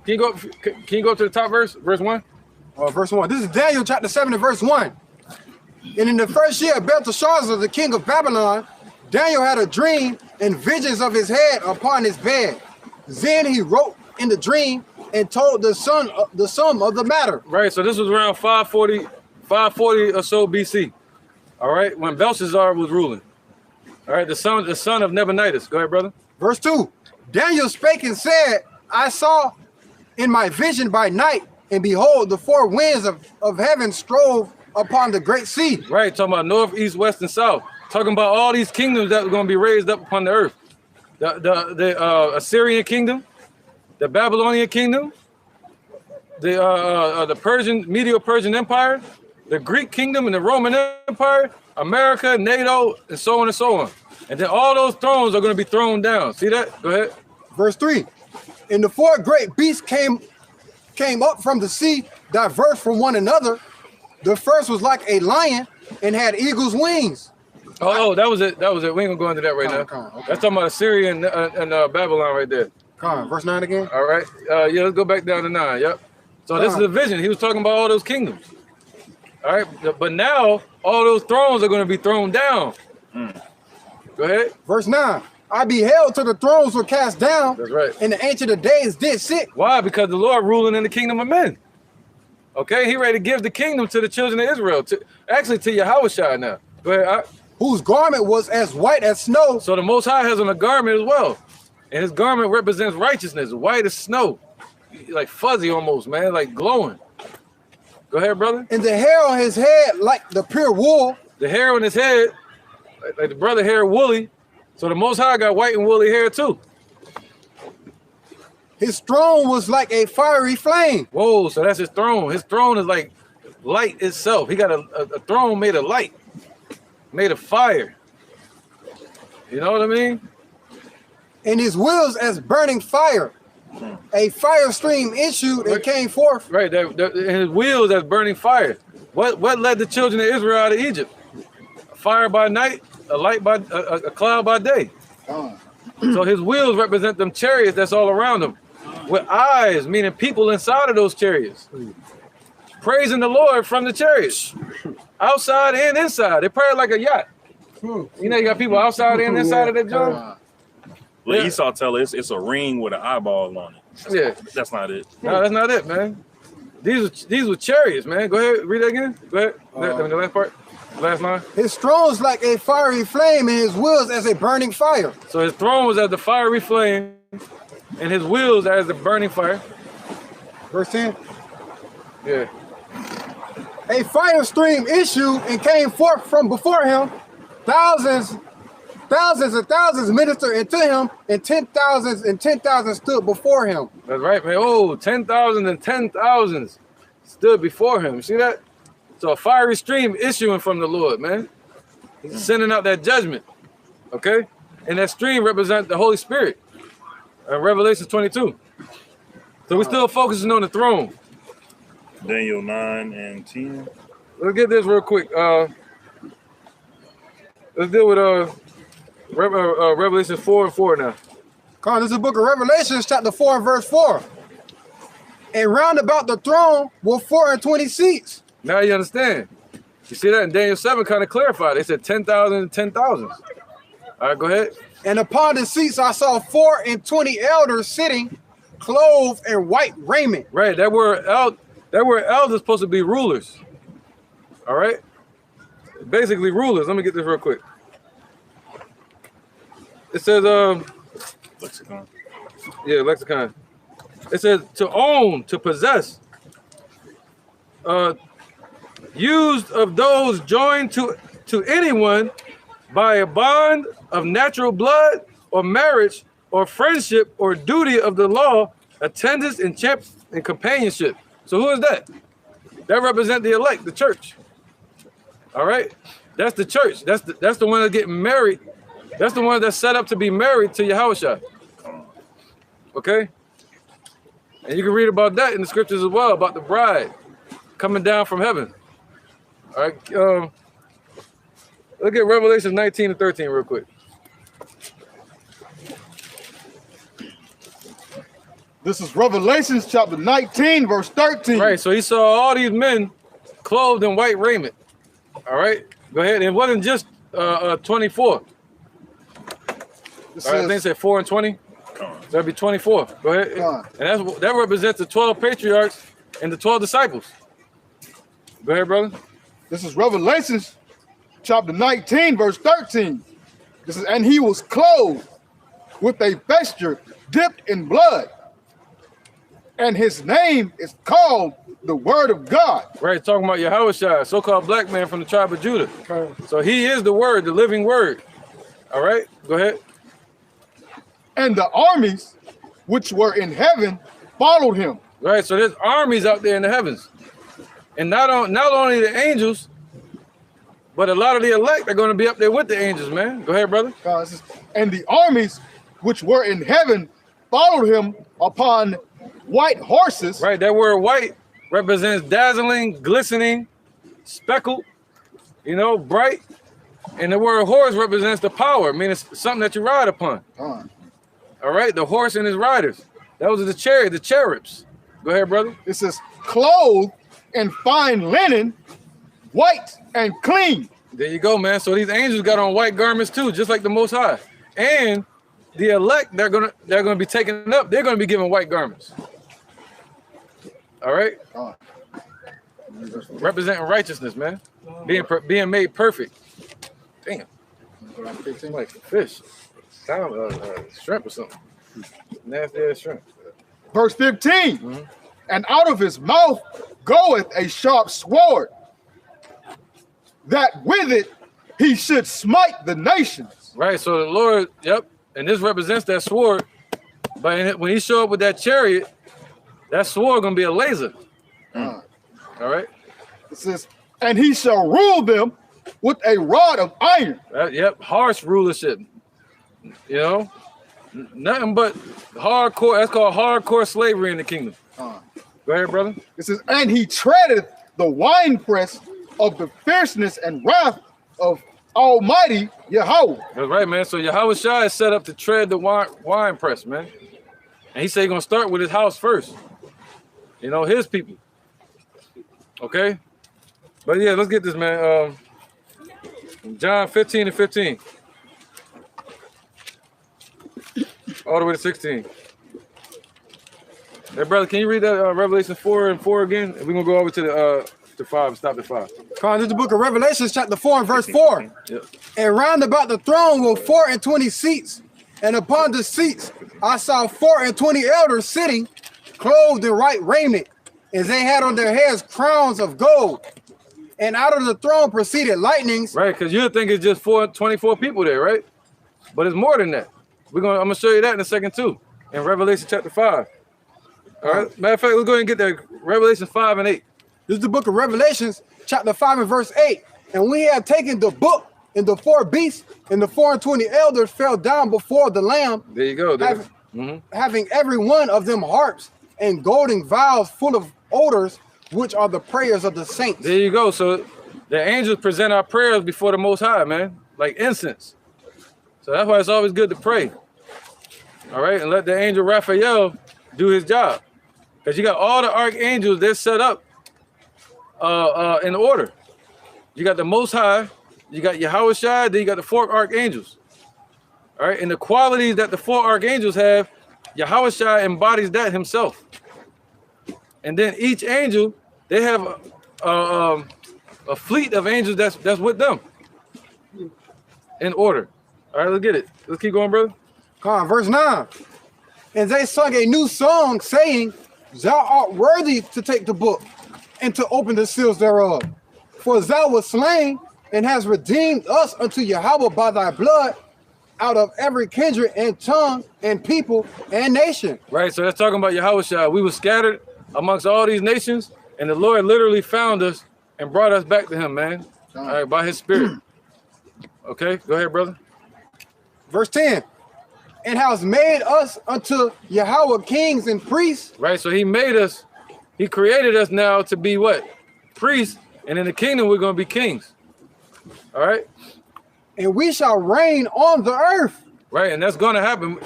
can you go up to the top verse 1? Verse 1. This is Daniel chapter 7 and verse 1. And in the first year of Belteshazzar, the king of Babylon, Daniel had a dream and visions of his head upon his bed. Then he wrote in the dream and told the sum of the matter. Right, so this was around 540 or so BC. All right, when Belshazzar was ruling. All right, the son of Nabonidus. Go ahead, brother. Verse 2. Daniel spake and said, I saw in my vision by night, and behold, the four winds of heaven strove upon the great sea. Right, talking about north, east, west, and south. Talking about all these kingdoms that were going to be raised up upon the earth. The Assyrian kingdom, the Babylonian kingdom, the Persian, Medo-Persian Empire, the Greek kingdom and the Roman Empire, America, NATO, and so on and so on. And then all those thrones are going to be thrown down. See that? Go ahead. Verse 3. And the four great beasts came up from the sea, diverse from one another. The first was like a lion and had eagle's wings. Oh, that was it. That was it. We ain't gonna go into that right now. Okay. That's talking about Assyria and Babylon right there. Come on, verse 9 again. All right. Yeah, let's go back down to 9. Yep. So this is a vision. He was talking about all those kingdoms. All right. But now all those thrones are going to be thrown down. Go ahead. Verse 9. I beheld till the thrones were cast down. That's right. And the Ancient of Days did sit. Why? Because the Lord ruling in the kingdom of men. Okay. He ready to give the kingdom to the children of Israel. Actually to Yahushua now. Go ahead. Whose garment was as white as snow. So the Most High has on a garment as well. And his garment represents righteousness, white as snow. Like fuzzy almost, man, like glowing. Go ahead, brother. And the hair on his head like the pure wool. The hair on his head, like the brother hair woolly. So the Most High got white and woolly hair too. His throne was like a fiery flame. Whoa, so that's his throne. His throne is like light itself. He got a throne made of light, made of fire. You know what I mean? And his wheels as burning fire. A fire stream issued and came forth. Right, and his wheels as burning fire. What led the children of Israel out of Egypt? A fire by night, a cloud by day. So his wheels represent them chariots that's all around him. With eyes, meaning people inside of those chariots. Praising the Lord from the chariots. Outside and inside. They pray like a yacht. You know you got people outside and inside of that joint. Let Esau tell us it's a ring with an eyeball on it. Yeah. That's not it. No, that's not it, man. These were chariots, man. Go ahead, read that again. Go ahead. The last part. Last line. His throne is like a fiery flame, and his wheels as a burning fire. So his throne was as the fiery flame, and his wheels as the burning fire. Verse 10. Yeah. A fire stream issued and came forth from before him. Thousands and thousands ministered unto him, and 10,000s and 10,000s stood before him. That's right, man. Oh, 10,000 and 10,000s stood before him. See that? So a fiery stream issuing from the Lord, man. He's sending out that judgment. Okay? And that stream represents the Holy Spirit. Revelation 22. So we're still focusing on the throne. Daniel 9 and 10. Let's get this real quick. Let's deal with Revelation 4 and 4 now. Come on, this is the book of Revelation, chapter 4 and verse 4. And round about the throne were 24 seats. Now you understand. You see that in Daniel 7 kind of clarified. They said 10,000 and 10,000s. All right, go ahead. And upon the seats I saw 24 elders sitting, clothed in white raiment. Right, that word elders supposed to be rulers. All right? Basically rulers. Let me get this real quick. It says, Lexicon. Yeah, lexicon. It says to own, to possess. Used of those joined to anyone by a bond of natural blood or marriage or friendship or duty of the law, attendance and companionship. So who is that? That represents the elect, the church. All right? That's the church. That's the one that's getting married. That's the one that's set up to be married to Yahushua. Okay? And you can read about that in the scriptures as well, about the bride coming down from heaven. All right. Look at Revelation 19 and 13 real quick. This is Revelation chapter 19, verse 13. Right. So he saw all these men clothed in white raiment. All All right, go ahead. It wasn't just 24. All right, I think it said 4 and 20. So that'd be 24. Go ahead. And that represents the 12 patriarchs and the 12 disciples. Go ahead, brother. This is Revelation chapter 19, verse 13. This is, and he was clothed with a vesture dipped in blood, and his name is called the Word of God. Right, talking about Yahushua, so-called black man from the tribe of Judah. So he is the Word, the living Word. All right, go ahead. And the armies which were in heaven followed him. Right, so there's armies out there in the heavens. And not only the angels, but a lot of the elect are going to be up there with the angels, man. Go ahead, brother. And the armies which were in heaven followed him upon white horses. Right, that word white represents dazzling, glistening, speckled, you know, bright. And the word horse represents the power, meaning it's something that you ride upon. All right, the horse and his riders. That was the chariot, the cherubs. Go ahead, brother. It says, clothed in fine linen, white and clean. There you go, man. So these angels got on white garments too, just like the Most High. And the elect, they're gonna be taken up. They're gonna be given white garments. All right. Representing righteousness, man. Being made perfect. Damn. Like fish. Sound shrimp or something. Nasty ass shrimp. Verse 15. And out of his mouth goeth a sharp sword, that with it he should smite the nations. Right, so the Lord, yep, and this represents that sword. But when he show up with that chariot, that sword gonna be a laser. All right. It says, and he shall rule them with a rod of iron. Yep, harsh rulership. You know, nothing but hardcore. That's called hardcore slavery in the kingdom. Go ahead, brother. It says, and he treadeth the winepress of the fierceness and wrath of Almighty Yahweh. That's right, man. So Yahushua is set up to tread the wine press, man. And he said he's gonna start with his house first. You know, his people. Okay? But yeah, let's get this, man. John 15 and 15. All the way to 16. Hey, brother, can you read that Revelation 4 and 4 again? We're gonna go over to 5 and stop at 5. This is the book of Revelation, chapter 4 and verse 4. Yep. And round about the throne were 24 seats, and upon the seats I saw 24 elders sitting, clothed in white raiment, as they had on their heads crowns of gold. And out of the throne proceeded lightnings. Right, because you think it's just 24 people there, right? But it's more than that. I'm gonna show you that in a second too, in Revelation chapter 5. All right. Matter of fact, let's go ahead and get there. Revelation 5 and 8. This is the book of Revelations, chapter 5 and verse 8. And we have taken the book, and the 4 beasts and the 24 elders fell down before the Lamb. There you go. Having every one of them harps and golden vials full of odors, which are the prayers of the saints. There you go. So the angels present our prayers before the Most High, man, like incense. So that's why it's always good to pray. All right, and let the angel Raphael do his job. Because you got all the archangels, they're set up in order. You got the Most High, you got Yahushua, then you got the 4 archangels. All right, and the qualities that the 4 archangels have, Yahushua embodies that himself. And then each angel, they have a fleet of angels that's with them in order. All right, let's get it. Let's keep going, brother. Verse 9. And they sung a new song, saying, Thou art worthy to take the book and to open the seals thereof. For thou wast slain and hast redeemed us unto Yahweh by thy blood out of every kindred and tongue and people and nation. Right, so that's talking about Yahushua. We were scattered amongst all these nations, and the Lord literally found us and brought us back to him, man. All right, by his spirit. Okay, go ahead, brother. Verse 10. And has made us unto Yahweh kings and priests. Right, so he made us, he created us now to be what? Priests, and in the kingdom we're going to be kings. All right? And we shall reign on the earth. Right, and that's going to happen.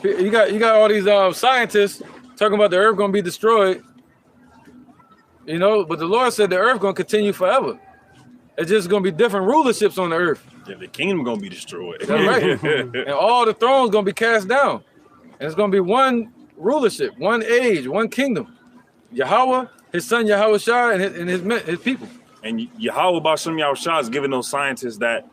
You got all these scientists talking about the earth going to be destroyed. You know, but the Lord said the earth going to continue forever. It's just gonna be different rulerships on the earth. Yeah, the kingdom gonna be destroyed. That's right. And all the thrones gonna be cast down. And it's gonna be one rulership, one age, one kingdom. Yahweh, his son Yahushua, and his people. And Yahweh Bashem Yahushua is giving those scientists that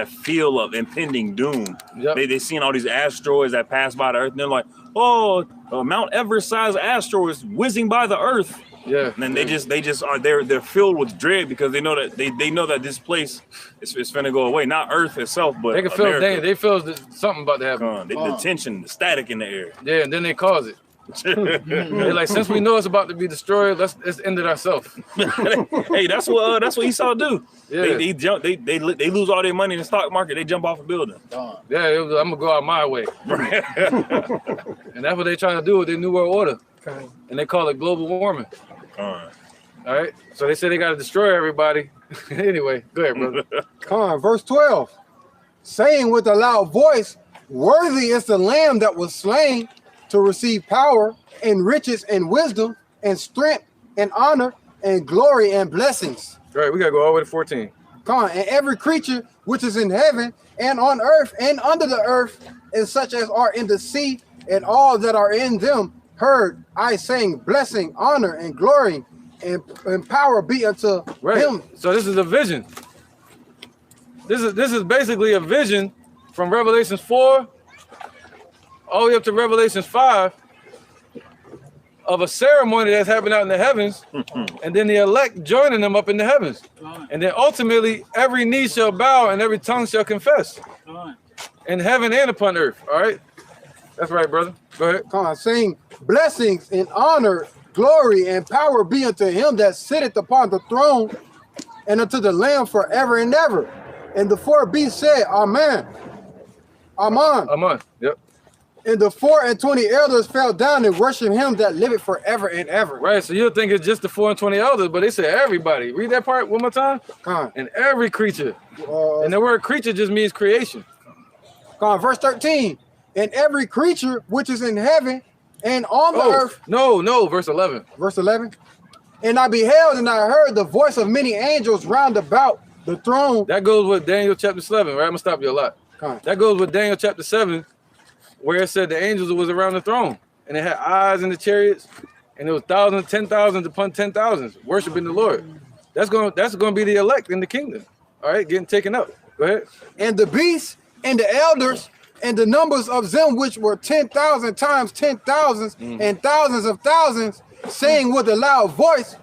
feel of impending doom. Yep. They seen all these asteroids that pass by the earth, and they're like, oh, Mount Everest-sized asteroids whizzing by the earth. Yeah. And then they just are they're filled with dread because they know that they know that this place is finna go away. Not Earth itself, but they can feel America. they feel something about to happen. The tension, the static in the air. Yeah, and then they cause it. They're like, since we know it's about to be destroyed, let's end it ourselves. Hey, that's what Esau do. Yeah. They lose all their money in the stock market. They jump off a building. Yeah, I'm gonna go out my way. And that's what they trying to do with their New World Order. And they call it global warming. All right. So they say they got to destroy everybody. Anyway, go ahead, brother. Come on, verse 12. Saying with a loud voice, worthy is the Lamb that was slain to receive power and riches and wisdom and strength and honor and glory and blessings. All right, we got to go all the way to 14. Come on, and every creature which is in heaven and on earth and under the earth, and such as are in the sea, and all that are in them, heard I saying, blessing, honor, and glory, and power be unto him. So this is a vision. This is basically a vision from Revelation 4 all the way up to Revelation 5 of a ceremony that's happening out in the heavens, and then the elect joining them up in the heavens. And then ultimately every knee shall bow and every tongue shall confess in heaven and upon earth. All right. That's right, brother. Go ahead. Come on, saying blessings and honor, glory, and power be unto him that sitteth upon the throne and unto the Lamb forever and ever. And the four beasts said, Amen. Amen. Amen. Yep. And the 24 elders fell down and worshiped him that liveth forever and ever. Right. So you'll think it's just the 24 elders, but they said everybody. Read that part one more time. Come on. And every creature. And the word creature just means creation. Come on, verse 13. And every creature which is in heaven and on the earth. No, verse 11. Verse 11. And I beheld and I heard the voice of many angels round about the throne. That goes with Daniel chapter 7, right? I'm going to stop you a lot. That goes with Daniel chapter 7, where it said the angels was around the throne. And it had eyes in the chariots. And there was thousands, 10,000s upon 10,000s worshiping the Lord. That's going to be the elect in the kingdom. All right, getting taken up. Go ahead. And the beasts and the elders and the numbers of them which were 10,000 times 10,000s and thousands of thousands, saying with a loud voice,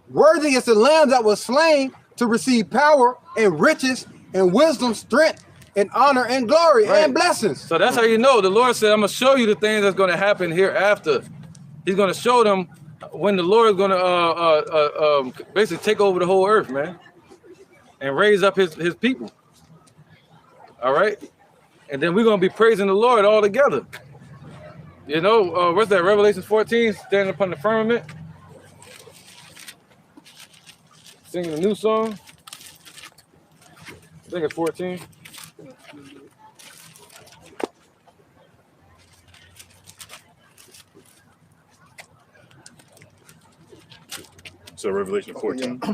worthy is the Lamb that was slain to receive power and riches and wisdom, strength and honor and glory and blessings. So that's how you know. The Lord said, I'm going to show you the things that's going to happen hereafter. He's going to show them when the Lord is going to basically take over the whole earth, man, and raise up his people. All right? And then we're going to be praising the Lord all together. You know, what's that? Revelation 14, standing upon the firmament. Singing a new song. I think it's 14. So Revelation 14. You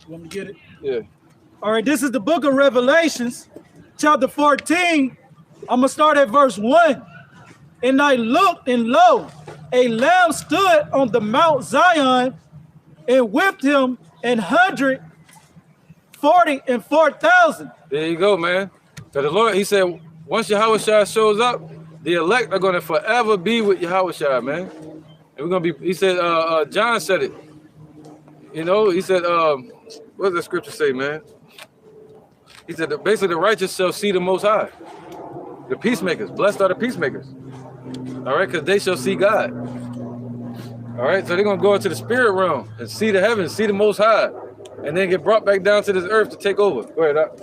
want me to get it? Yeah. All right, this is the book of Revelations, chapter 14. I'm going to start at verse 1. And I looked, and lo, a lamb stood on the Mount Zion, and with him 144,000. There you go, man. So the Lord, he said, once Yahushua shows up, the elect are going to forever be with Yahushua, man. And we're going to be, he said, John said it. You know, he said, what does the scripture say, man? He said, that basically the righteous shall see the Most High. The peacemakers, blessed are the peacemakers. All right, because they shall see God. All right, so they're going to go into the spirit realm and see the heavens, see the Most High, and then get brought back down to this earth to take over. Go ahead, Doc.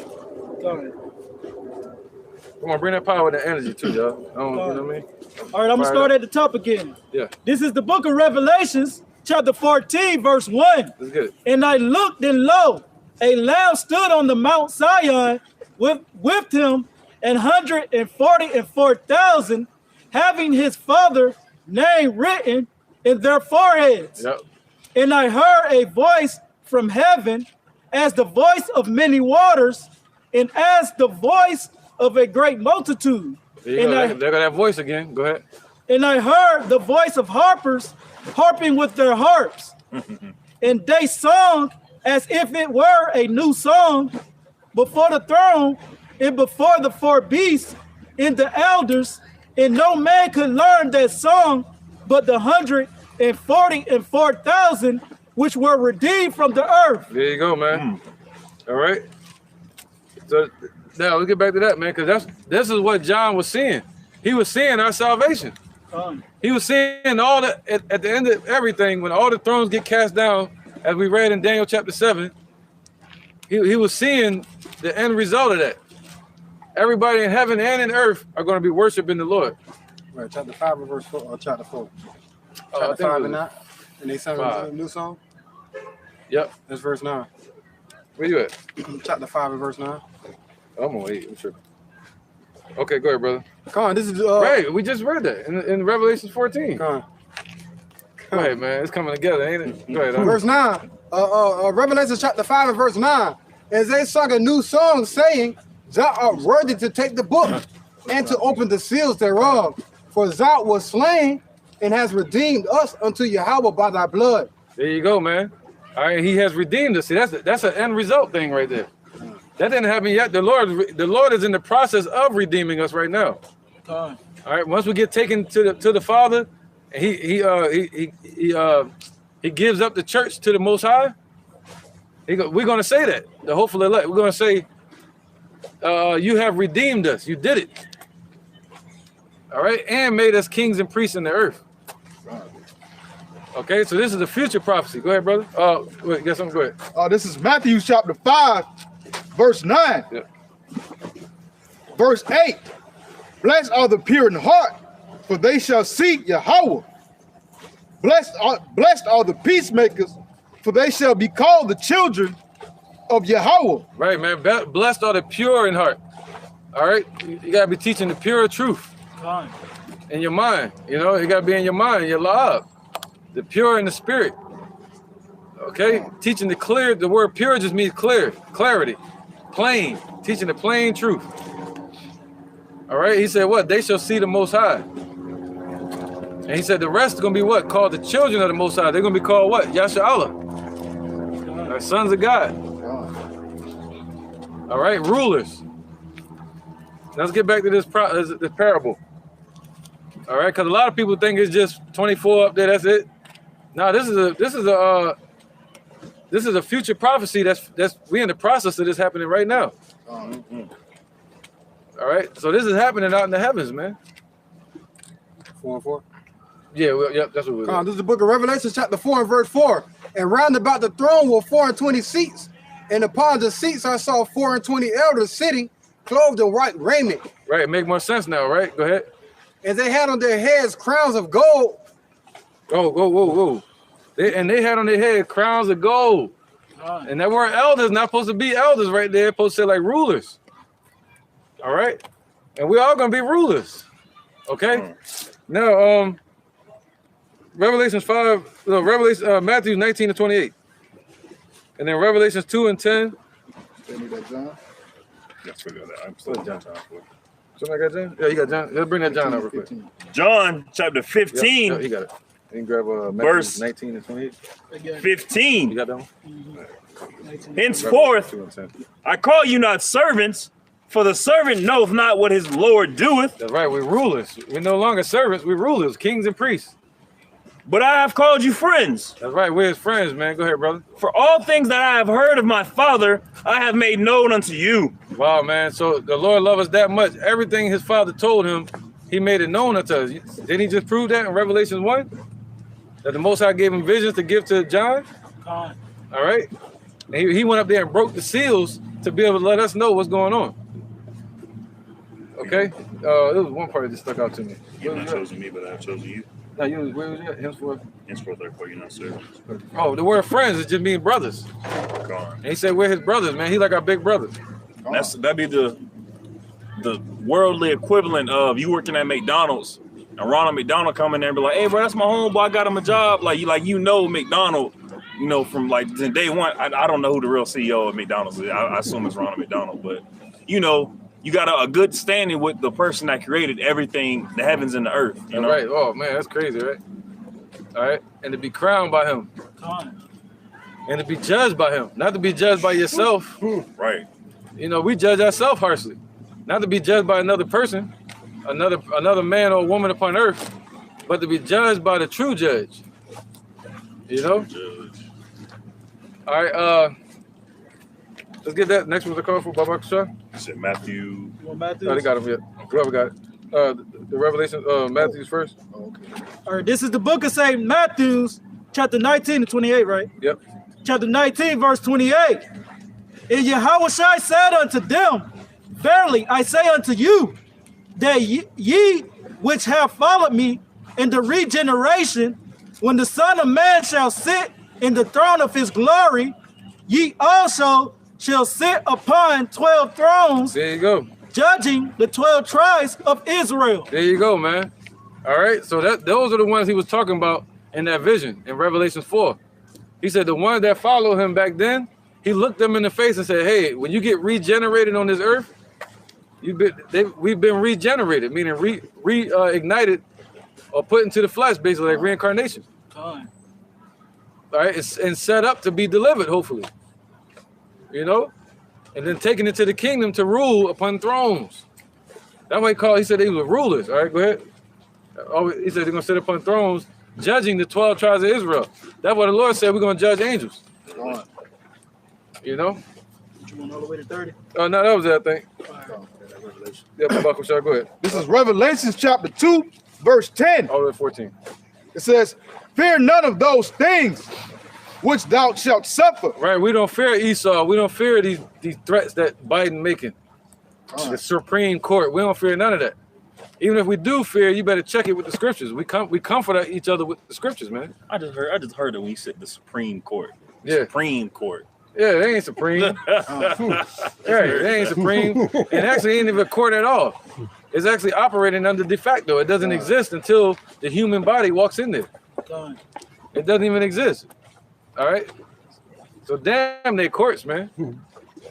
Come on, bring that power with the energy too, y'all. You know what I mean? All right, I'm going to start at the top again. Yeah. This is the book of Revelations, chapter 14, verse 1. That's good. And I looked, and lo, a lamb stood on the Mount Zion with him 144,000, having his father's name written in their foreheads. Yep. And I heard a voice from heaven as the voice of many waters, and as the voice of a great multitude. There you go. There got that voice again. Go ahead. And I heard the voice of harpers harping with their harps. And they sung as if it were a new song before the throne and before the four beasts and the elders. And no man could learn that song but the 144,000 which were redeemed from the earth. There you go, man. All right. So now let's get back to that, man, because this is what John was seeing. He was seeing our salvation. He was seeing all the at the end of everything, when all the thrones get cast down, as we read in Daniel chapter 7. He was seeing the end result of that. Everybody in heaven and in earth are going to be worshiping the Lord. Right, chapter 5 and verse 4, or chapter 4. I Chapter think 5 it and was 9. And they sung a new song. Yep. That's verse 9. Where you at? Chapter 5 and verse 9. I'm on 8. I'm tripping. Okay, go ahead, brother. Come on, this is right. We just read that in Revelation 14. Come on. Go ahead, man. It's coming together, ain't it? Go ahead. Verse 9. Revelation chapter 5 and verse 9. As they sung a new song, saying, Thou art worthy to take the book and to open the seals thereof. For thou was slain and has redeemed us unto Yahweh by thy blood. There you go, man. All right, he has redeemed us. See, that's an end result thing right there. That didn't happen yet. The Lord is in the process of redeeming us right now. All right, once we get taken to the Father, and he gives up the church to the Most High. We're going to say that, the hopeful elect. We're going to say, you have redeemed us. You did it. All right, and made us kings and priests in the earth. Okay, so this is a future prophecy. Go ahead, brother. Wait, get something. Go ahead. This is Matthew chapter 5, verse 9. Yeah. Verse 8. Blessed are the pure in heart, for they shall see Yahweh. Blessed are the peacemakers, for they shall be called the children of Yahweh. Right, man. Blessed are the pure in heart. All right, you gotta be teaching the pure truth in your mind. You know, it gotta be in your mind, your love. The pure in the spirit. Okay, teaching the word pure just means clear, clarity, plain. Teaching the plain truth. All right, he said what? They shall see the Most High. And he said the rest is gonna be what? Called the children of the Most High. They're gonna be called what? Yasha'Allah. Our sons of God. All right, rulers. Let's get back to this parable. All right, because a lot of people think it's just 24 up there. That's it. Now this is a future prophecy. That's we in the process of this happening right now. All right, so this is happening out in the heavens, man. 4 and 4. Yeah, yep, that's what we're doing. This is the book of Revelation, chapter 4 and verse 4. And round about the throne were 24 seats, and upon the seats I saw 24 elders sitting, clothed in white raiment. Right, it make more sense now, right? Go ahead. And they had on their heads crowns of gold. Oh, whoa. They had on their head crowns of gold. And that word elders not supposed to be elders right there. It's supposed to say like rulers. All right? And we're all going to be rulers. Okay? Now, Matthew 19 and 28. And then Revelations 2 and 10. Let's forget that. I'm still John. Somebody got John? Yeah, you got John. Let's bring that John over quick. John chapter 15. Yep, he got it. You can grab Verse 19 and 28. 15. You got that one? Henceforth, I call you not servants, for the servant knoweth not what his Lord doeth. That's right, we're rulers. We're no longer servants, we're rulers, kings and priests. But I have called you friends. That's right, we're his friends, man. Go ahead, brother. For all things that I have heard of my Father, I have made known unto you. Wow, man. So the Lord loved us that much. Everything his Father told him, he made it known unto us. Didn't he just prove that in Revelation 1? That the Most High gave him visions to give to John? All right. And he went up there and broke the seals to be able to let us know what's going on. Okay? There was one part that just stuck out to me. You have not chosen me, but I have chosen you. Now, where was that? Henceforth, therefore, you're not servants. Oh, the word friends is just mean brothers. And he said we're his brothers, man. He like our big brothers. That'd be the worldly equivalent of you working at McDonald's and Ronald McDonald come in there and be like, hey, bro, that's my homeboy. I got him a job. Like you know McDonald you know, from like day one. I don't know who the real CEO of McDonald's is. I assume it's Ronald McDonald, but you know, you got a good standing with the person that created everything, the heavens and the earth. You know? Right. Oh man, that's crazy, right? All right, and to be crowned by him, and to be judged by him, not to be judged by yourself. Right. You know, we judge ourselves harshly, not to be judged by another person, another man or woman upon earth, but to be judged by the true judge. You know. All right. Let's get that. Next one's a call for Baba Shah. You said Matthew. Well, Matthew. Oh, they got him yet. Whoever got it. The Revelation, Matthew's first. Oh, okay. All right, this is the book of St. Matthew's, chapter 19 and 28, right? Yep. Chapter 19, verse 28. And Yahushua said unto them, verily I say unto you, that ye which have followed me in the regeneration, when the Son of Man shall sit in the throne of his glory, ye also shall sit upon 12 thrones, There you go. judging the 12 tribes of Israel. There you go, man. All right. So those are the ones he was talking about in that vision in Revelation 4. He said the ones that followed him back then, he looked them in the face and said, hey, when you get regenerated on this earth, we've been regenerated, meaning reignited or put into the flesh, basically like reincarnation. All right. And set up to be delivered, hopefully. You know? And then taken into the kingdom to rule upon thrones. That's what he said they were rulers. All right, go ahead. He said they're going to sit upon thrones, judging the 12 tribes of Israel. That's what the Lord said, we're going to judge angels. You know? You want all the way to 30? Oh, no, that was it, I think. Yeah, Baba Shah, go ahead. This is Revelation chapter 2, verse 10. All the way to 14. It says, fear none of those things which thou shalt suffer. Right, we don't fear Esau. We don't fear these threats that Biden making. The Supreme Court. We don't fear none of that. Even if we do fear, you better check it with the scriptures. We comfort each other with the scriptures, man. I just heard it when you said the Supreme Court. Yeah. Supreme Court. Yeah, they ain't supreme. Right, they ain't supreme. And actually ain't even a court at all. It's actually operating under de facto. It doesn't exist until the human body walks in there. It doesn't even exist. All right. So damn they courts, man.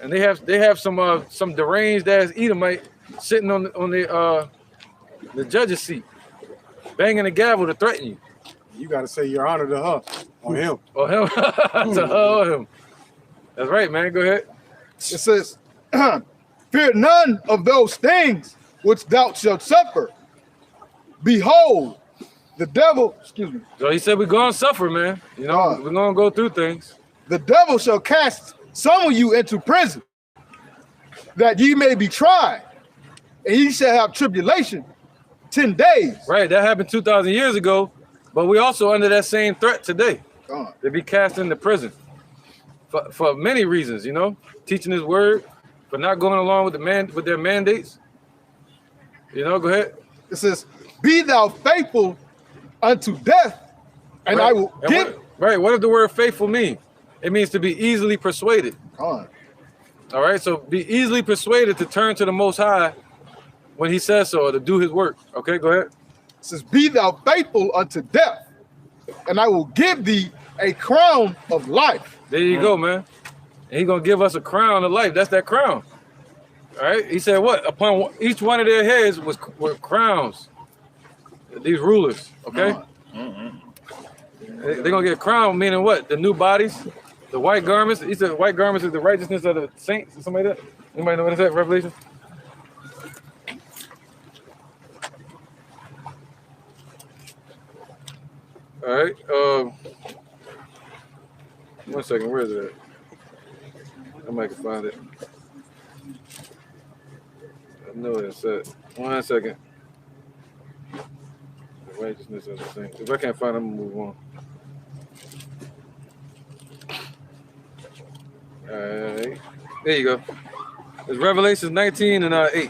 And they have some deranged ass Edomite sitting on the judge's seat, banging the gavel to threaten you. You got to say your honor to her or him. Or him. To her or him. That's right, man. Go ahead. It says, fear none of those things which thou shalt suffer. Behold, the devil, excuse me. So he said we're going to suffer, man. You know, we're going to go through things. The devil shall cast some of you into prison, that ye may be tried, and ye shall have tribulation 10 days. Right, that happened 2,000 years ago, but we also under that same threat today. To be cast into prison for many reasons, you know, teaching his word, for not going along with their mandates. You know, go ahead. It says, be thou faithful unto death, and I will give. What does the word faithful mean? It means to be easily persuaded. All right, so be easily persuaded to turn to the Most High when he says so, or to do his work. Okay, go ahead. It says, be thou faithful unto death, and I will give thee a crown of life. There you go, man. And he's going to give us a crown of life. That's that crown. All right, he said what? Upon each one of their heads were crowns. These rulers, okay? They're going to get a crown, meaning what? The new bodies, the white garments. He said white garments is the righteousness of the saints. Or something like that. Anybody know what is that? Revelation? All right. 1 second. Where is it at? I might can find it. I know it's at. 1 second. The righteousness of the saints. If I can't find it, I'm going to move on. All right. There you go. It's Revelation 19 and 8.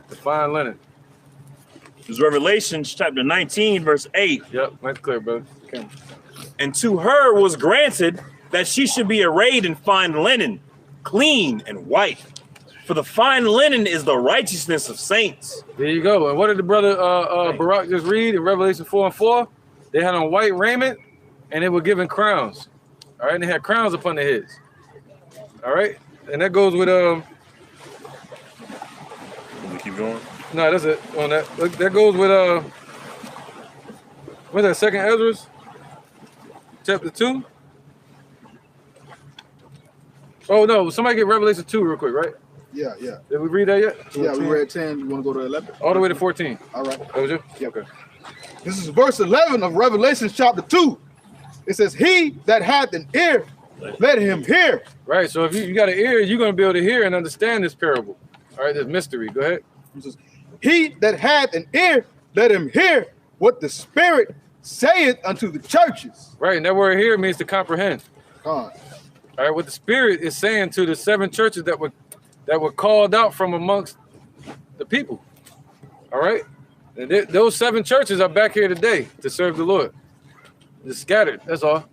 The fine linen. It's Revelation chapter 19, verse 8. Yep, that's clear, brother. Okay. And to her was granted that she should be arrayed in fine linen, clean and white. For the fine linen is the righteousness of saints. There you go. And what did the brother Barak just read in Revelation 4 and 4? They had on white raiment, and they were given crowns. All right, and they had crowns upon their heads. All right, and that goes with Keep going. No, that's it on that. That goes with what's that? Second Ezra, chapter 2. Oh no, somebody get Revelation 2 real quick, right? Yeah, yeah. Did we read that yet? Yeah, we read 10. You want to go to 11? All the way to 14. All right. That was you? Yeah. Okay. This is verse 11 of Revelation chapter 2. It says, he that hath an ear, let him hear. Right, so if you got an ear, you're going to be able to hear and understand this parable. All right, this mystery. Go ahead. It says, he that hath an ear, let him hear what the Spirit saith unto the churches. Right, and that word here means to comprehend. All right, what the Spirit is saying to the 7 churches that were called out from amongst the people. All right, and those 7 churches are back here today to serve the Lord. They're scattered. That's all. All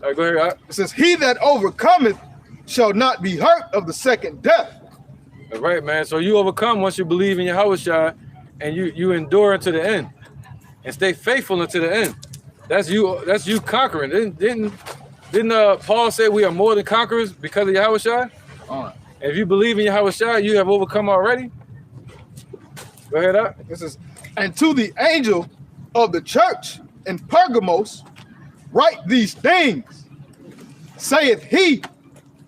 right, go ahead. It says, he that overcometh shall not be hurt of the second death. All right, man. So you overcome once you believe in Yahushua, and you endure unto the end, and stay faithful unto the end. That's you conquering. Didn't Paul say we are more than conquerors because of Yahushua? All right. And if you believe in Yahushua, you have overcome already. Go ahead up. This is, and to the angel of the church in Pergamos, write these things, saith he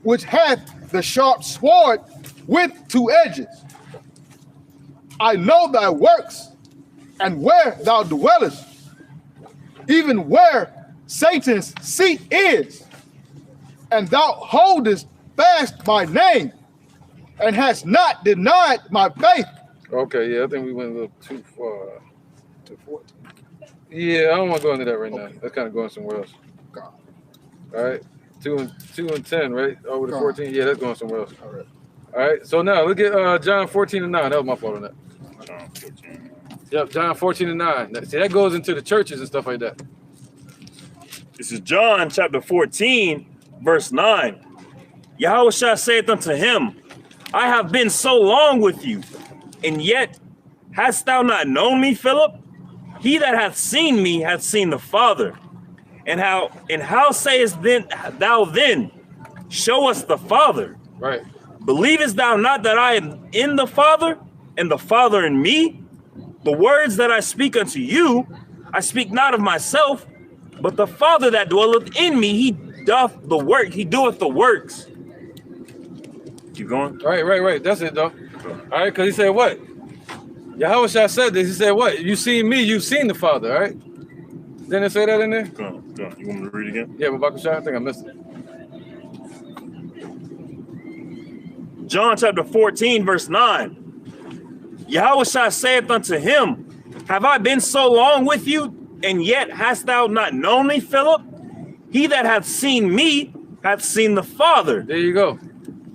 which hath the sharp sword with 2 edges. I know thy works, and where thou dwellest, even where Satan's seat is, and thou holdest fast my name, and hast not denied my faith. Okay, yeah, I think we went a little too far. To 14. Yeah, I don't want to go into that right now. That's kind of going somewhere else. God. All right, 2 and 10, right? Over to 14. Yeah, that's going somewhere else. All right. All right, so now look at John 14 and 9. That was my fault on that. John 14. Yep, John 14 and 9. See, that goes into the churches and stuff like that. This is John chapter 14, verse 9. Yahushua saith unto him, I have been so long with you, and yet hast thou not known me, Philip? He that hath seen me hath seen the Father. And how sayest thou then, show us the Father? Right. Believest thou not that I am in the Father, and the Father in me? The words that I speak unto you, I speak not of myself, but the Father that dwelleth in me, he doth the work, he doeth the works. Keep going. Right. That's it, though. All right, because he said what? Yahushua said this. He said what? You seen me, you've seen the Father, all right? Didn't it say that in there? Go on. You want me to read it again? Yeah, but I think I missed it. John chapter 14, verse 9. Yahushua saith unto him, have I been so long with you, and yet hast thou not known me, Philip? He that hath seen me hath seen the Father. There you go.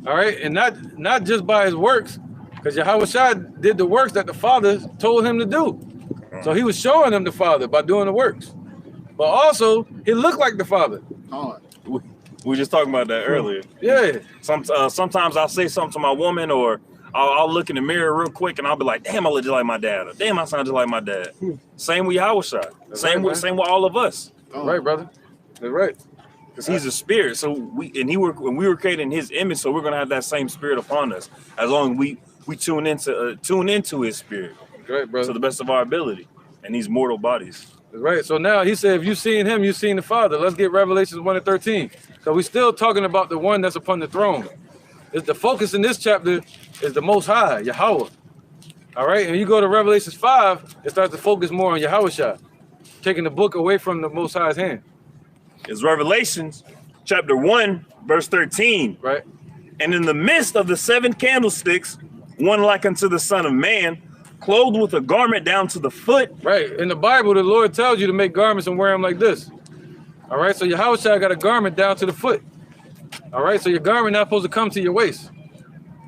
All right, and not just by his works, because Yahushua did the works that the Father told him to do. So he was showing them the Father by doing the works. But also, he looked like the Father. We were just talking about that earlier. Yeah. Sometimes I'll say something to my woman, or I'll look in the mirror real quick, and I'll be like, damn, I look just like my dad. Or, damn, I sound just like my dad. Same with Yahushua. Same with all of us. Right, brother. That's right. Because he's a spirit. So we were created in his image, so we're gonna have that same spirit upon us as long as we tune into his spirit. Right, brother. To the best of our ability in these mortal bodies. That's right. So now he said, if you've seen him, you've seen the Father. Let's get Revelations 1 and 13. So we're still talking about the one that's upon the throne. The focus in this chapter is the Most High, Yahweh. All right, and you go to Revelations 5, it starts to focus more on Yahushua, taking the book away from the Most High's hand. It's Revelations chapter 1, verse 13. Right. And in the midst of the 7 candlesticks, one like unto the Son of Man, clothed with a garment down to the foot. Right. In the Bible, the Lord tells you to make garments and wear them like this. All right, so Yahushua got a garment down to the foot. All right, so your garment not supposed to come to your waist.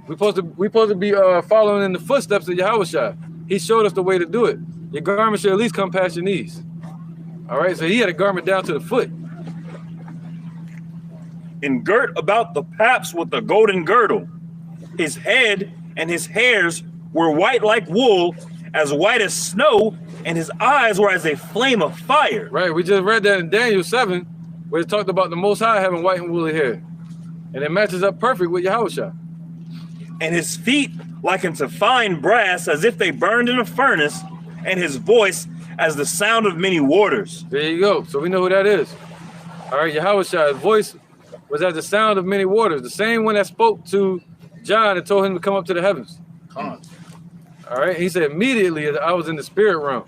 We're supposed to be following in the footsteps of Yahushua. He showed us the way to do it. Your garment should at least come past your knees. All right, so he had a garment down to the foot. And girt about the paps with a golden girdle. His head and his hairs were white like wool, as white as snow, and his eyes were as a flame of fire. Right, we just read that in Daniel 7, where it talked about the Most High having white and woolly hair. And it matches up perfect with Yahushua. And his feet like unto fine brass, as if they burned in a furnace, and his voice as the sound of many waters. There you go. So we know who that is. All right, Yahushua's voice was as the sound of many waters, the same one that spoke to John and told him to come up to the heavens. All right, he said immediately I was in the spirit realm.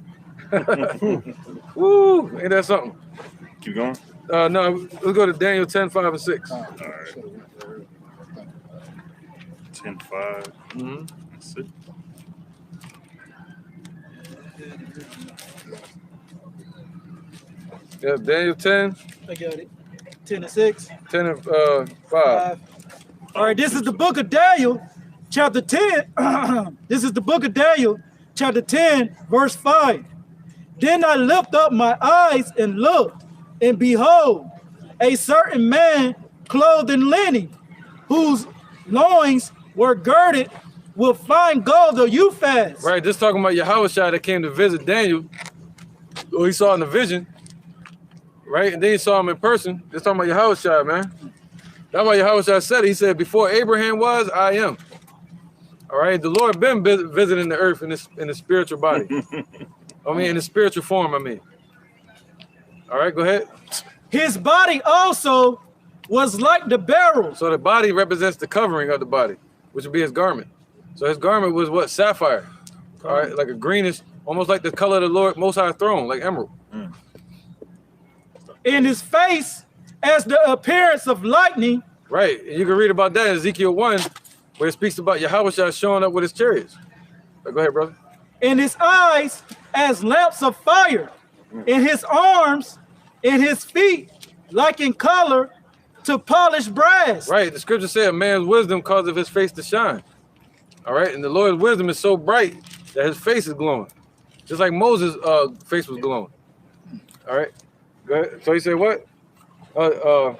Woo, ain't that something? Keep going. No, let's go to Daniel 10, 5, and 6. All right. 10, 5. That's it. Yeah, Daniel 10. I got it. 10 and 6. 10 and 5. All right, this is the book of Daniel, chapter 10. This is the book of Daniel, chapter 10, verse 5. Then I lifted up my eyes and looked, and behold, a certain man clothed in linen, whose loins were girded with fine gold or Uphaz. Right, this talking about Yahushua that came to visit Daniel, who he saw in the vision. Right, and then he saw him in person. This talking about Yahushua, man. That's why Yahushua said it. He said, before Abraham was, I am. All right, the Lord been visiting the earth in the spiritual body. I mean, in the spiritual form, I mean. All right, go ahead. His body also was like the beryl. So the body represents the covering of the body, which would be his garment. So his garment was what? Sapphire. All right, like a greenish, almost like the color of the Lord Most High throne, like emerald. In his face as the appearance of lightning. Right, and you can read about that in Ezekiel 1, where it speaks about Yahushua showing up with his chariots. Go ahead, brother. In his eyes as lamps of fire. In his arms, in his feet, like in color to polished brass. Right, the scripture said a man's wisdom causes his face to shine. All right, and the Lord's wisdom is so bright that his face is glowing. Just like Moses' face was glowing. All right, go ahead. So he said what? Go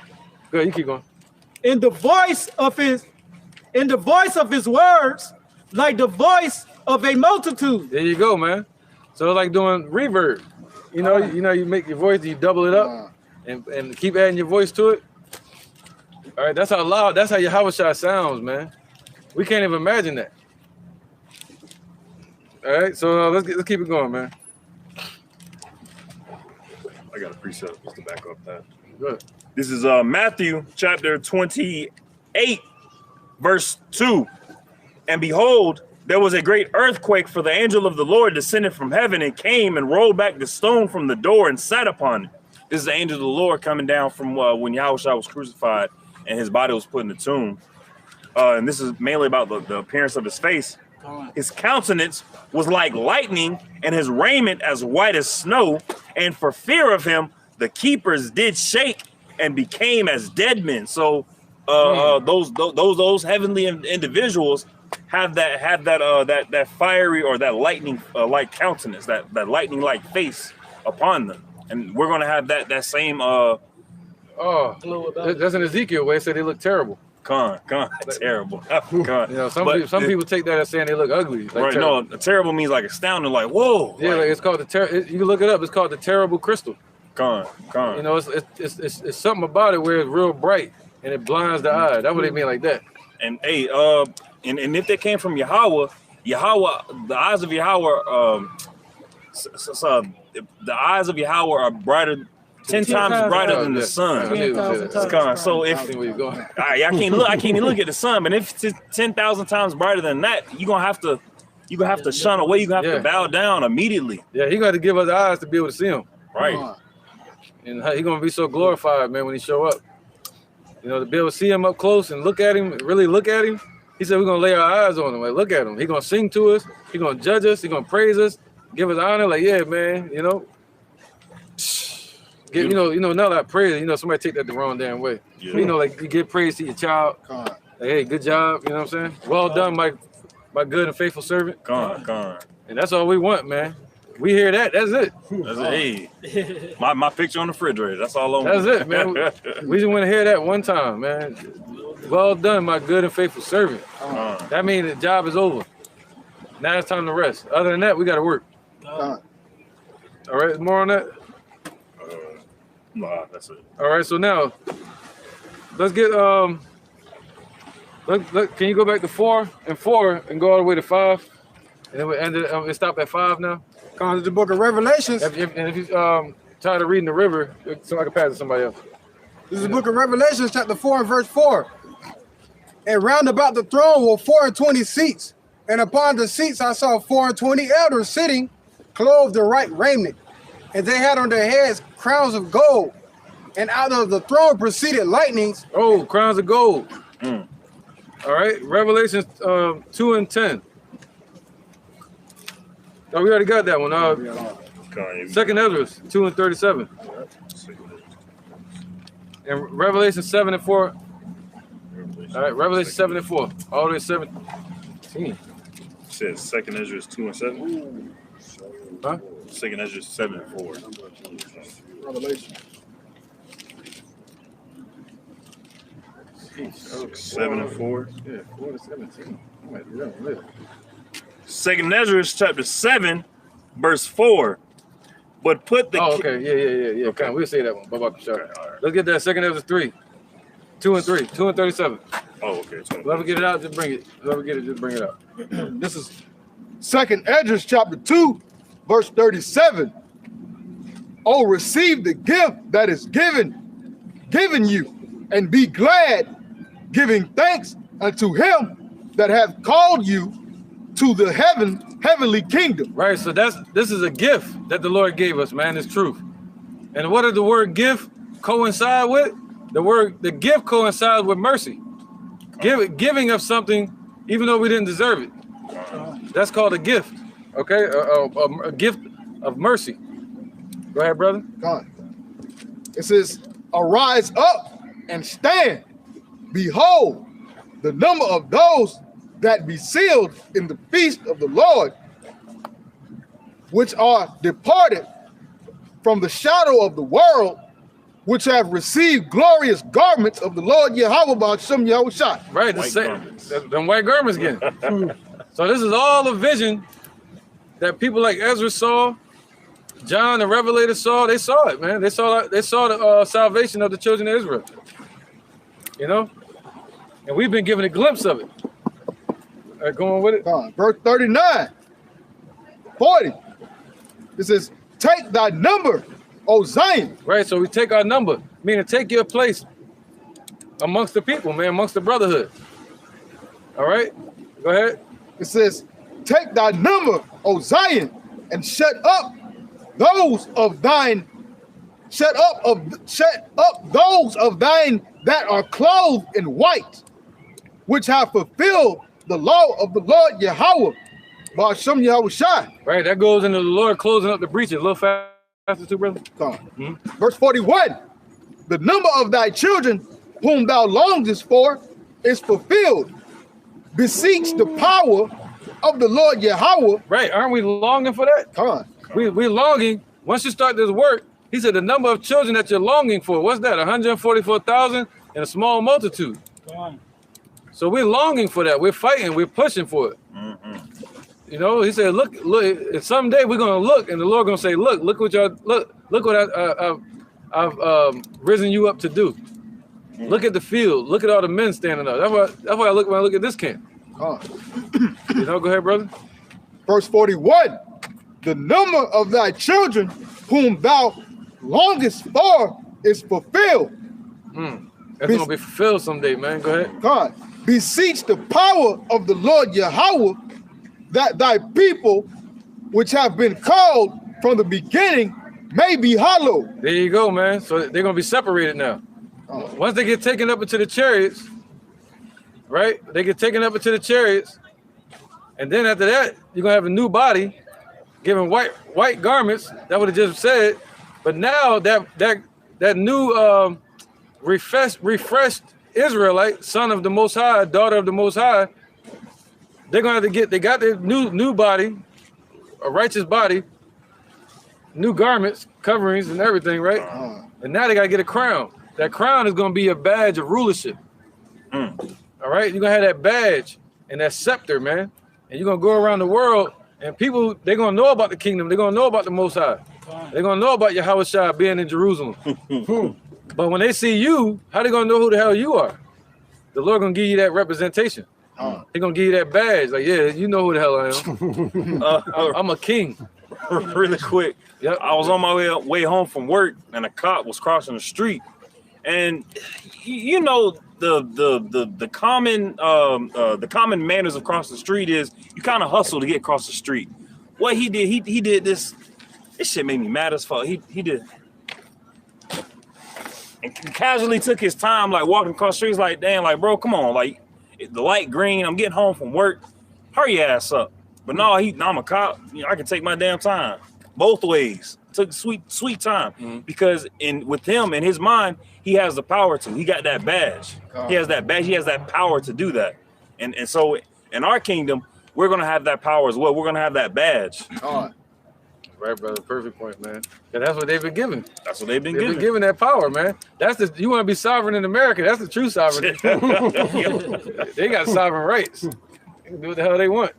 ahead, you keep going. In the voice of his words, like the voice of a multitude. There you go, man. So it's like doing reverb. You know, you make your voice, you double it up, and keep adding your voice to it. All right, that's how loud. That's how Yahushua sounds, man. We can't even imagine that. All right, so let's keep it going, man. I got a precept just to back up that. Good. This is Matthew chapter 28, verse 2. And behold, there was a great earthquake, for the angel of the Lord descended from heaven and came and rolled back the stone from the door and sat upon it. This is the angel of the Lord coming down from when Yahushua was crucified and his body was put in the tomb. And this is mainly about the appearance of his face. His countenance was like lightning, and his raiment as white as snow. And for fear of him, the keepers did shake and became as dead men. So those heavenly individuals have that fiery or that lightning like countenance, that lightning like face upon them, and we're gonna have that same that's in Ezekiel where it said they look terrible. Terrible. You know, some people take that as saying they look ugly. Like right? terrible. No, terrible means like astounding, like whoa. Yeah, like it's called you can look it up. It's called the terrible crystal. You know, it's something about it where it's real bright and it blinds the eye. That's what they mean like that. And hey, and if they came from Yahweh, the eyes of Yahweh, the eyes of Yahweh are brighter. 10 times brighter than the sun. So if I can't even look at the sun, but if it's 10,000 times brighter than that, you're gonna have to shun away. You're gonna have to bow down immediately. Yeah, he got to give us eyes to be able to see him. Right. And he's gonna be so glorified, man, when he show up. You know, to be able to see him up close and look at him, really look at him. He said we're gonna lay our eyes on him. Like, look at him. He's gonna sing to us. He's gonna judge us. He's gonna praise us, give us honor. Like, yeah, man, you know. You know, not like praise. You know, somebody take that the wrong damn way. Yeah. You know, like you give praise to your child. Like, hey, good job. You know what I'm saying? Well done, my good and faithful servant. And that's all we want, man. We hear that. That's it. That's it. Hey, my picture on the refrigerator. That's all I want. That's it, man. We just want to hear that one time, man. Well done, my good and faithful servant. That means the job is over. Now it's time to rest. Other than that, we got to work. All right, more on that. Nah, that's it. All right, so now let's get can you go back to 4 and 4 and go all the way to 5, and then we ended it stop at 5 now. Come to the book of Revelations. And if you tired of reading the river, so I can pass it to somebody else. This is the book of Revelations, chapter 4 and verse 4. And round about the throne were 24 seats, and upon the seats I saw 24 elders sitting, clothed in white raiment, and they had on their heads crowns of gold, and out of the throne proceeded lightnings. Oh, crowns of gold. All right, Revelation 2 and 10. Oh, we already got that one. Second Ezra 2 and 37. And Revelation 7 and 4. All right, Revelation 7 and 4. All the way to 17. It says Second Ezra 2 and 7. Huh? Second Ezra 7 and 4. Revelation. 7 and 4. Yeah, 4 to 17. I might be wrong later. Second Ezra chapter 7, verse 4. But put the okay, yeah. Okay, we'll say that one. Bye-bye. Okay, all right. Let's get that Second Ezra 3. 2 and 3. 2 and 37. Oh, okay. Whoever get it out, just bring it. Whoever get it, just bring it out. This is Second Ezra chapter 2, verse 37. Oh, receive the gift that is given you, and be glad, giving thanks unto him that hath called you to the heavenly kingdom. Right, so this is a gift that the Lord gave us, man. It's truth. And what does the word gift coincide with? The gift coincides with mercy. Giving of something even though we didn't deserve it. That's called a gift. Okay, a gift of mercy. Go ahead, brother. God. It says, arise up and stand. Behold, the number of those that be sealed in the feast of the Lord, which are departed from the shadow of the world, which have received glorious garments of the Lord Yahweh Ba'ashem Yahushua. Right, them white garments again. So this is all a vision that people like Ezra saw, John the Revelator saw. They saw it, man. They saw the salvation of the children of Israel. You know, and we've been given a glimpse of it. All right, go on with it. Verse 39, 40. It says, take thy number, O Zion. Right, so we take our number, meaning take your place amongst the people, man, amongst the brotherhood. All right, go ahead. It says, take thy number, O Zion, and shut up those of thine that are clothed in white, which have fulfilled the law of the Lord Yahweh, Ba'ashem Yahushua. Right, that goes into the Lord closing up the breaches. A little faster too, brother. Verse 41, the number of thy children whom thou longest for is fulfilled. Beseech the power of the Lord Yahweh. Right, aren't we longing for that? Come on. We're longing. Once you start this work, he said the number of children that you're longing for, what's that? 144,000 in a small multitude. Come on. So we're longing for that. We're fighting. We're pushing for it. You know, he said, look, someday we're going to look, and the Lord going to say, look what y'all, look what I've risen you up to do. Look at the field. Look at all the men standing up. That's why I look when I look at this camp. You know, go ahead, brother. Verse 41, the number of thy children whom thou longest for is fulfilled. That's going to be fulfilled someday, man. Go ahead. God, beseech the power of the Lord Yahweh, that thy people, which have been called from the beginning, may be hallowed. There you go, man. So they're going to be separated now. Once they get taken up into the chariots, right? They get taken up into the chariots, and then after that, you're going to have a new body, given white garments. That would have just said. But now that new refreshed Israelite, son of the Most High, daughter of the Most High, they're gonna have to they got their new body, a righteous body, new garments, coverings, and everything, right? And now they gotta get a crown. That crown is gonna be a badge of rulership. All right, you're gonna have that badge and that scepter, man, and you're gonna go around the world And people, they're going to know about the kingdom. They're going to know about the Most High. They're going to know about Yahweh Shai being in Jerusalem. But when they see you, how they going to know who the hell you are? The Lord going to give you that representation. He going to give you that badge. Like, yeah, you know who the hell I am. I'm a king. Really quick. Yep. I was on my way home from work, and a cop was crossing the street, and you know the common manners across the street is you kind of hustle to get across the street. What he did, he did this. This shit made me mad as fuck. He did, and casually took his time, like walking across the streets. Like, damn, like bro, come on, like the light green. I'm getting home from work. Hurry your ass up. But no, I'm a cop. You know, I can take my damn time both ways. Took sweet time because with him in his mind, he has the power to. He got that badge. He has that badge. He has that power to do that. And so in our kingdom, we're gonna have that power as well. We're gonna have that badge. Right, brother. Perfect point, man. And that's what they've been given. That's what they've been They've given. been given that power, man. You want to be sovereign in America? That's the true sovereignty. They got sovereign rights. They can do what the hell they want.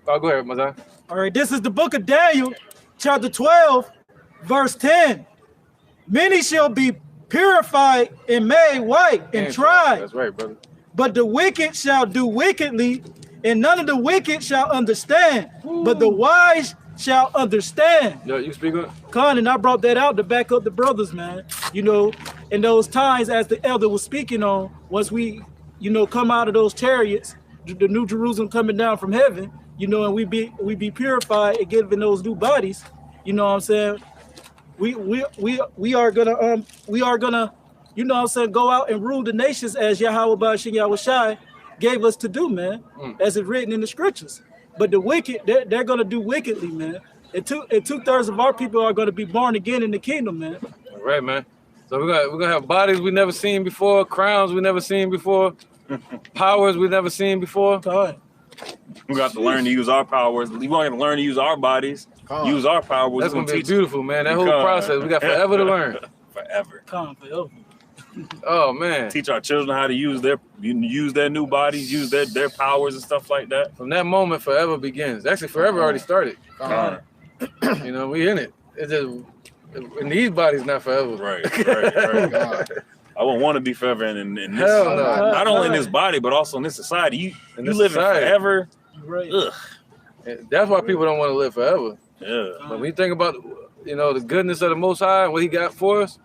Oh, go ahead, Mazan. All right, this is the book of Daniel, chapter 12, verse 10. Many shall be purified and made white and tried. That's right, brother. But the wicked shall do wickedly, and none of the wicked shall understand. But the wise shall understand. Yo, you speak on? Con, and I brought that out to back up the brothers, man. You know, in those times, as the elder was speaking on, once we, you know, come out of those chariots, the new Jerusalem coming down from heaven, you know, and we be purified and given those new bodies. You know what I'm saying? We are gonna, you know what I'm saying, go out and rule the nations as Yahweh Ba'ashim Yahweh Shai gave us to do, man, as it's written in the scriptures. But the wicked, they're gonna do wickedly, man. And two-thirds of our people are gonna be born again in the kingdom, man. All right, man. So we're gonna have bodies we never seen before, crowns we never seen before, powers we never seen before. We got to learn to use our powers. We want to learn to use our bodies, use our powers. That's gonna be beautiful, man. That whole process, we got forever to learn. Forever. Forever. Oh man. Teach our children how to use their new bodies, use their powers and stuff like that. From that moment, forever begins. Actually, forever already started. You know, we in it. It's just in these bodies, not forever. Right. I wouldn't want to be forever in this. Hell no. Not only in this body, but also in this society. You live forever. Right. Ugh. That's why people don't want to live forever. Yeah. But when you think about, you know, the goodness of the Most High and what He got for us,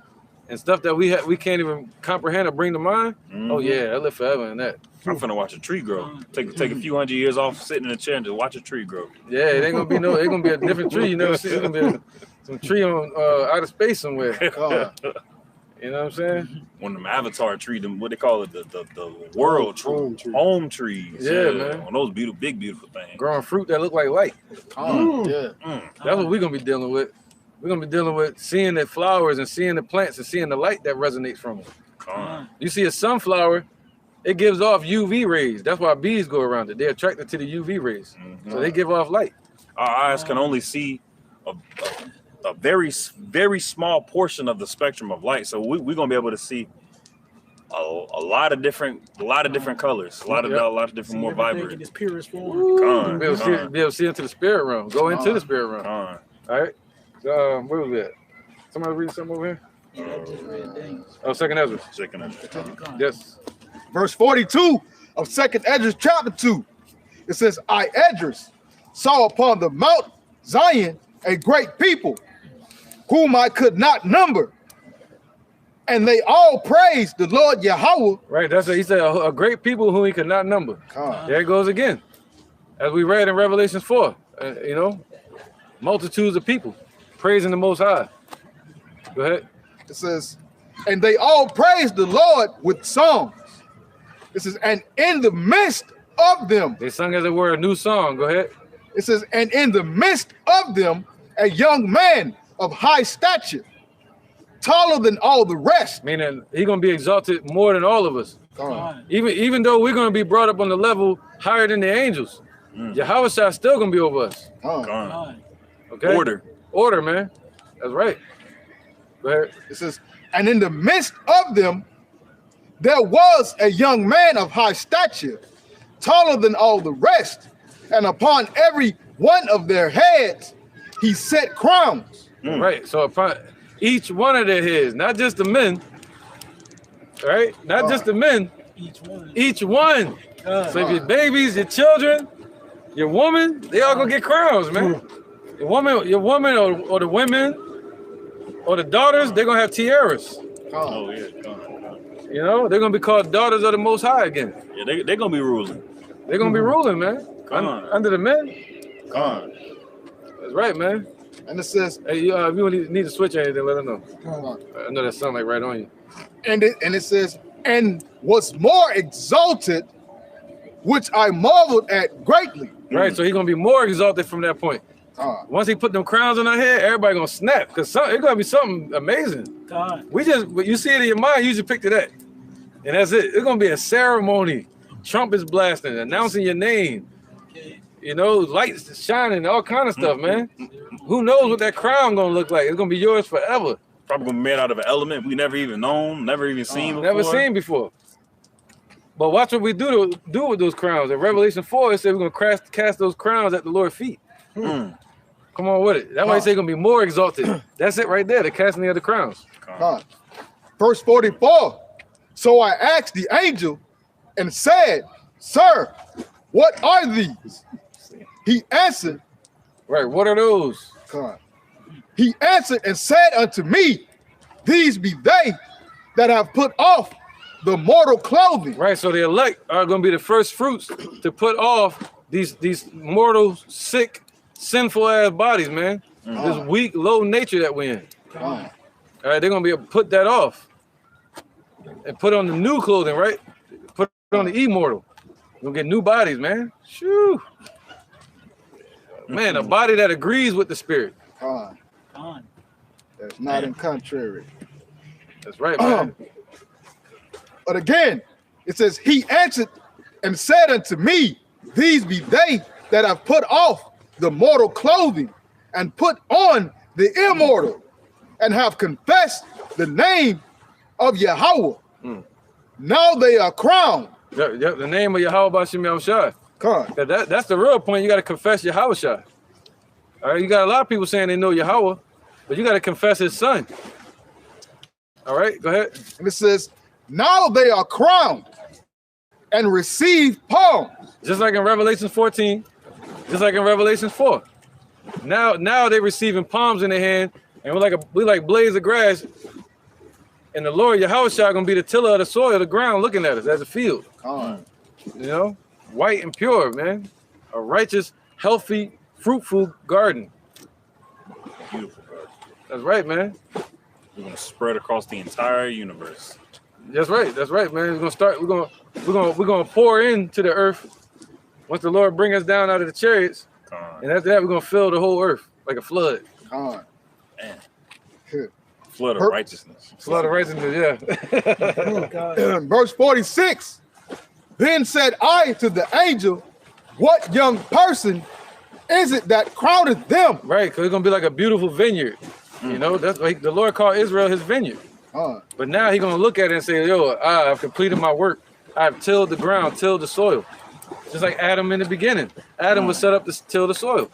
and stuff that we can't even comprehend or bring to mind. Oh yeah, I live forever in that. I'm finna watch a tree grow. Take a few hundred years off sitting in a chair and just watch a tree grow. Yeah, it ain't gonna be it's gonna be a different tree. You never see. It's gonna be some tree on outer space somewhere. You know what I'm saying? One of them avatar trees, what they call it, the world tree, home trees. Yeah, man. One of those beautiful, big, beautiful things. Growing fruit that look like light. That's what we're gonna be dealing with. We're gonna be dealing with seeing the flowers and seeing the plants and seeing the light that resonates from them. You see a sunflower, it gives off UV rays. That's why bees go around it. They're attracted to the UV rays, so they give off light. Our eyes can only see a very, very small portion of the spectrum of light. So we're gonna be able to see a lot of different colors, a lot of different, more vibrant. In its purest form. Be able to see into the spirit realm. Go into the spirit realm. All right. Where was that? Somebody read something over here? Oh, Second Ezra. Yes. Verse 42 of Second Ezra chapter 2. It says, I, Esdras, saw upon the Mount Zion a great people, whom I could not number. And they all praised the Lord Yahweh. Right, that's what he said, a great people whom he could not number. There it goes again. As we read in Revelations 4, you know, multitudes of people praising the Most High. Go ahead. It says, and they all praised the Lord with songs. It says, and in the midst of them. They sung, as it were, a new song. Go ahead. It says, and in the midst of them, a young man of high stature, taller than all the rest. Meaning he's going to be exalted more than all of us. Even though we're going to be brought up on the level higher than the angels, Yahweh Shai is still going to be over us. Okay? Order, man. That's right. Go ahead. It says, and in the midst of them, there was a young man of high stature, taller than all the rest, and upon every one of their heads he set crowns. Right. So upon each one of their heads, not just the men, right? Not just the men. Each one. So if your babies, your children, your woman, they all gonna get crowns, man. Your woman, or the women, or the daughters, they're gonna have tiaras. Oh yeah. You know, they're gonna be called daughters of the Most High again. Yeah, they're gonna be ruling. They're gonna be ruling, man. Under the men. That's right, man. And it says, hey, if you need to switch or anything, let us know. I know that sound like right on you. And it says, and was more exalted, which I marveled at greatly. Right, so he's gonna be more exalted from that point. Once he put them crowns on our head, everybody gonna snap because it's gonna be something amazing. You see it in your mind, you just picture that, and that's it. It's gonna be a ceremony, trumpets blasting, announcing your name. You know, lights shining, all kind of stuff, man. Who knows what that crown gonna look like? It's gonna be yours forever. Probably gonna be made out of an element we never even known, never even seen before. Never seen before. But watch what we do with those crowns. In Revelation 4, it said we're gonna cast those crowns at the Lord's feet. Come on with it. That's why he said it's gonna be more exalted. That's it right there, the casting of the crowns. Verse 44. So I asked the angel and said, Sir, what are these? He answered. Right, what are those? He answered and said unto me, These be they that have put off the mortal clothing. Right, so the elect are going to be the first fruits to put off these mortal, sick, sinful ass bodies, man. This weak, low nature that we're in. All right, they're going to be able to put that off and put on the new clothing, right? Put on the immortal. We're going to get new bodies, man. Shoo. Man, a body that agrees with the spirit. That's not in contrary. That's right, man. But again, it says, He answered and said unto me, These be they that have put off the mortal clothing and put on the immortal and have confessed the name of Yahweh. Now they are crowned. Yep, the name of Yahweh Bashim Yahushua. That's the real point. You got to confess Yahushua. All right, you got a lot of people saying they know Yahweh, but you got to confess his son. All right, go ahead. And it says, now they are crowned and receive palms. Just like in Revelation 14, just like in Revelation 4. Now they're receiving palms in their hand, and we like blades of grass. And the Lord Yahushua gonna be the tiller of the soil, the ground, looking at us as a field. You know, white and pure, man. A righteous, healthy, fruitful garden. Beautiful garden. That's right, man. We're gonna spread across the entire universe. That's right, man. We're gonna start. We're gonna pour into the earth once the Lord bring us down out of the chariots, and after that we're gonna fill the whole earth like a flood. Man. Flood of righteousness. Flood of righteousness, yeah. Verse 46. Then said I to the angel, What young person is it that crowneth them? Right, because it's gonna be like a beautiful vineyard. You know, that's like the Lord called Israel his vineyard. But now he's gonna look at it and say, Yo, I've completed my work. I've tilled the ground, tilled the soil. Just like Adam in the beginning. Adam was set up to till the soil.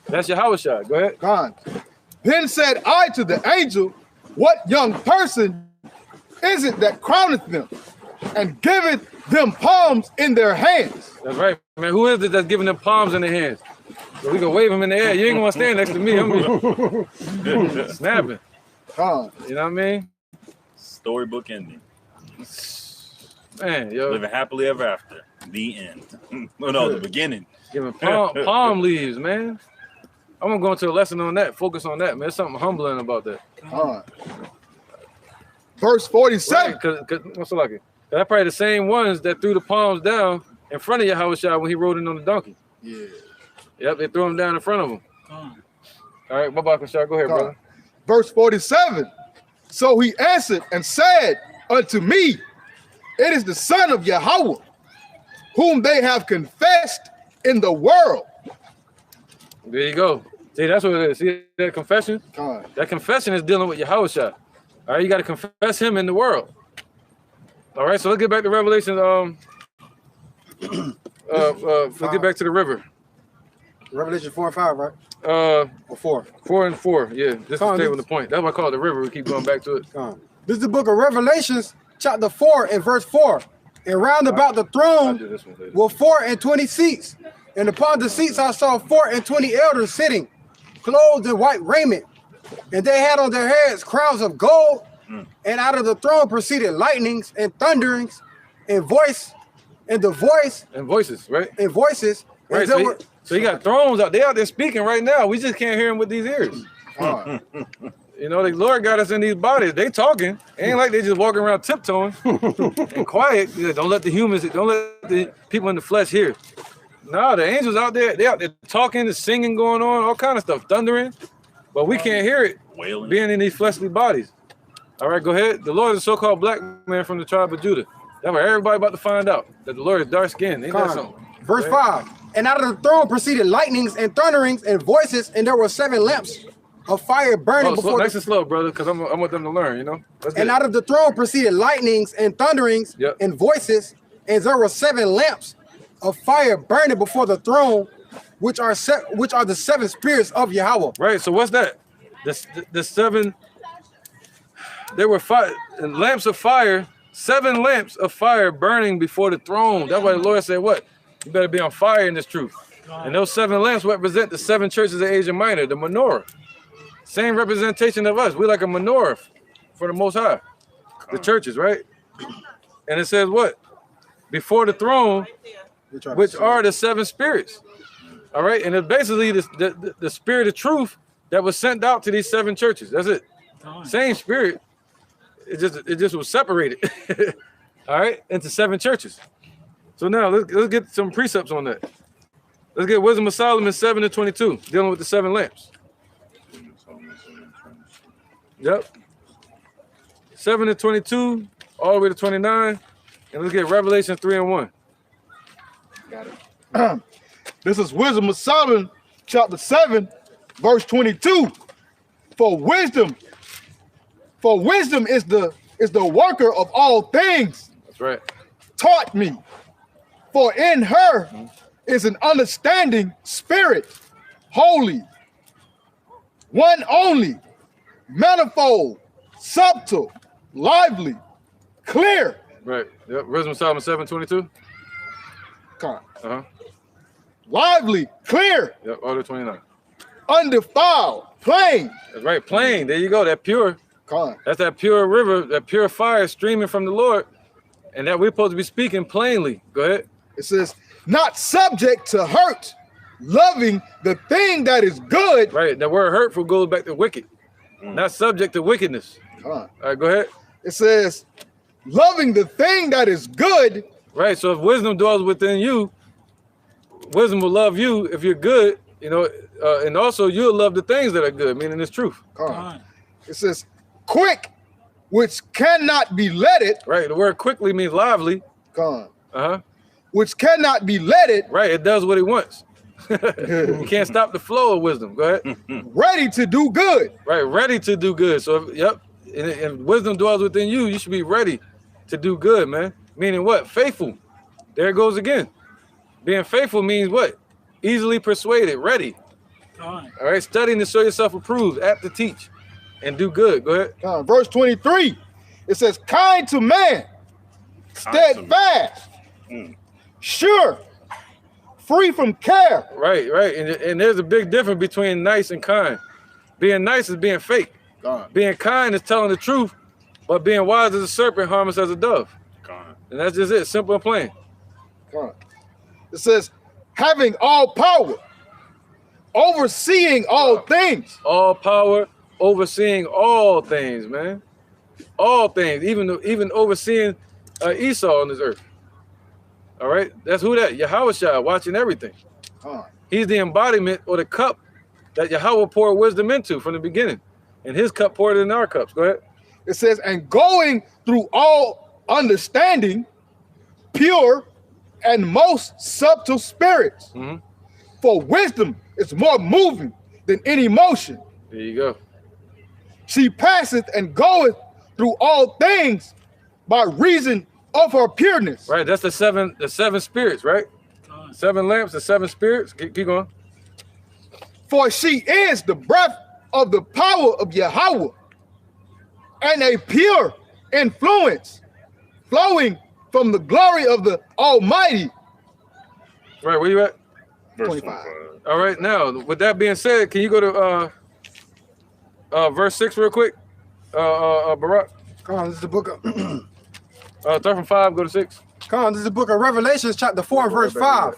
That's Yahushua. Go ahead. Then said I to the angel, What young person is it that crowneth them and giveth them palms in their hands? That's right, man. Who is it that's giving them palms in their hands? So we can wave them in the air. You ain't gonna stand next to me. I'm snapping. You know what I mean? Storybook ending. Man, yo. Living happily ever after. The end. No, the beginning. Giving palm leaves, man. I'm gonna go into a lesson on that. Focus on that, man. There's something humbling about that. Verse 47. Right, what's it like? That's probably the same ones that threw the palms down in front of Yahushua when he rode in on the donkey. Yeah. Yep, they threw him down in front of him. All right, bye-bye, Kashar. Go ahead, brother. Verse 47. So he answered and said unto me, It is the Son of Yahweh, whom they have confessed in the world. There you go. See, that's what it is. See that confession? That confession is dealing with Yahushua. All right, you got to confess him in the world. All right, so let's get back to Revelation. Let's get back to the river. Revelation 4 and 5, right? Or Or 4. 4 and 4. Yeah, just to Come on, stay this- with the point. That's why I call it the river. We keep going back to it. This is the book of Revelations, chapter 4 and verse 4. And round about the I'll throne do this one later. were 24 seats. And upon the seats I saw 24 elders sitting, clothed in white raiment. And they had on their heads crowns of gold. And out of the throne proceeded lightnings and thunderings and voice and the voice And voices, right? and voices. Right. And So there you, were, so you got thrones out. They out there speaking right now. We just can't hear them with these ears. Con. You know, the Lord got us in these bodies. They talking. Ain't like they just walking around tiptoeing and quiet. Yeah, don't let the humans, don't let the people in the flesh hear. No, the angels out there, they out there talking, the singing going on, all kind of stuff, thundering. But we can't hear it Wailing. being in these fleshly bodies. All right, go ahead. The Lord is a so-called black man from the tribe of Judah. That's what everybody about to find out, that the Lord is dark skinned. Ain't that Con. something? Verse Go ahead. 5. And out of the throne proceeded lightnings and thunderings and voices, and there were 7 lamps of fire burning Oh, slow, before nice the, and slow, brother, because I want them to learn, you know? Let's get and it. out of the throne proceeded lightnings and thunderings Yep. and voices, and there were 7 lamps of fire burning before the throne, which are the 7 spirits of Yahweh. Right, so what's that? The 7, there were 5 lamps of fire, 7 lamps of fire burning before the throne. That's why the Lord said, what? You better be on fire in this truth. And those 7 lamps represent the 7 churches of Asia Minor, the menorah. Same representation of us. We're like a menorah for the Most High. The churches, right? And it says what? Before the throne, which are the 7 spirits. All right, and it's basically the spirit of truth that was sent out to these 7 churches. That's it. Same spirit. It just was separated. All right, into 7 churches. So now let's get some precepts on that. Let's get Wisdom of Solomon 7 and 22, dealing with the 7 lamps. Yep. 7 and 22, all the way to 29, and let's get Revelation 3 and 1. This is Wisdom of Solomon, chapter 7, verse 22. For wisdom is the worker of all things, That's right. taught me. For in her is an understanding spirit, holy, one only, manifold, subtle, lively, clear. Right. Yep. Wisdom of Solomon 7, 22. Con. Uh-huh. Lively, clear, Yep. All the 29. undefiled, plain. That's right. Plain. There you go. That pure. Con. That's that pure river, that pure fire streaming from the Lord. And that we're supposed to be speaking plainly. Go ahead. It says, not subject to hurt, loving the thing that is good. Right. That word hurtful goes back to wicked. Not subject to wickedness. Con. All right, go ahead. It says, loving the thing that is good. Right. So if wisdom dwells within you, wisdom will love you if you're good, you know, and also you'll love the things that are good, meaning it's truth. Con. It says, quick, which cannot be leaded. Right. The word quickly means lively. Con. Uh-huh. Which cannot be leaded. Right. It does what it wants. You can't stop the flow of wisdom. Go ahead. Ready to do good. Right. Ready to do good. So, yep. And wisdom dwells within you. You should be ready to do good, man. Meaning what? Faithful. There it goes again. Being faithful means what? Easily persuaded, ready. All right. Studying to show yourself approved, apt to teach, and do good. Go ahead. Verse 23. It says, kind to man, steadfast, sure, free from care. Right, right. And there's a big difference between nice and kind. Being nice is being fake. Being kind is telling the truth, but being wise as a serpent, harmless as a dove. And that's just it, simple and plain. It says, having all power, overseeing all things. All power, overseeing all things, man. All things, even overseeing Esau on this earth. All right, that's who that? Yahushua, watching everything. He's the embodiment or the cup that Yahweh poured wisdom into from the beginning. And his cup poured in our cups. Go ahead. It says, and going through all understanding, pure and most subtle spirits. For wisdom is more moving than any motion. There you go. She passeth and goeth through all things by reason of her pureness. Right, that's the seven spirits, right? 7 lamps, the 7 spirits. Keep going. For she is the breath of the power of Yahweh, and a pure influence flowing from the glory of the Almighty. Right, where you at? Verse 25. All right, now, with that being said, can you go to verse 6 real quick? Barak? Come on, this is the book of Start from 5, go to 6. Come on, this is the book of Revelations, chapter 4, and verse 5.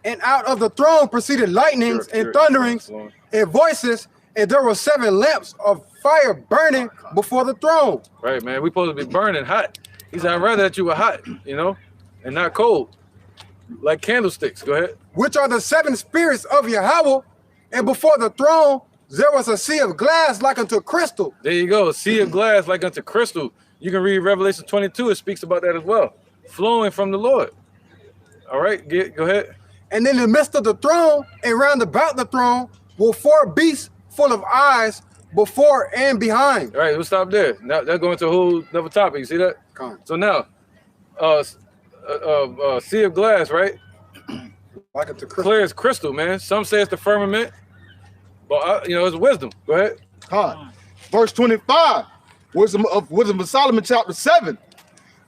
And out of the throne proceeded lightnings and thunderings and voices, and there were 7 lamps of fire burning before the throne. Right, man, we supposed to be burning hot. He said, I'd rather that you were hot, you know, and not cold. Like candlesticks. Go ahead. Which are the 7 spirits of Yahweh, and before the throne there was a sea of glass like unto crystal. There you go. A sea of glass like unto crystal. You can read Revelation 22. It speaks about that as well. Flowing from the Lord. All right, go ahead. And in the midst of the throne and round about the throne were 4 beasts full of eyes before and behind. All right, we'll stop there. Now that's going to a whole another topic. You see that? Come on. So now, sea of glass, right? Like unto crystal. Clear as crystal, man. Some say it's the firmament, but you know, it's wisdom. Go ahead. Verse 25, Wisdom of Solomon, chapter 7.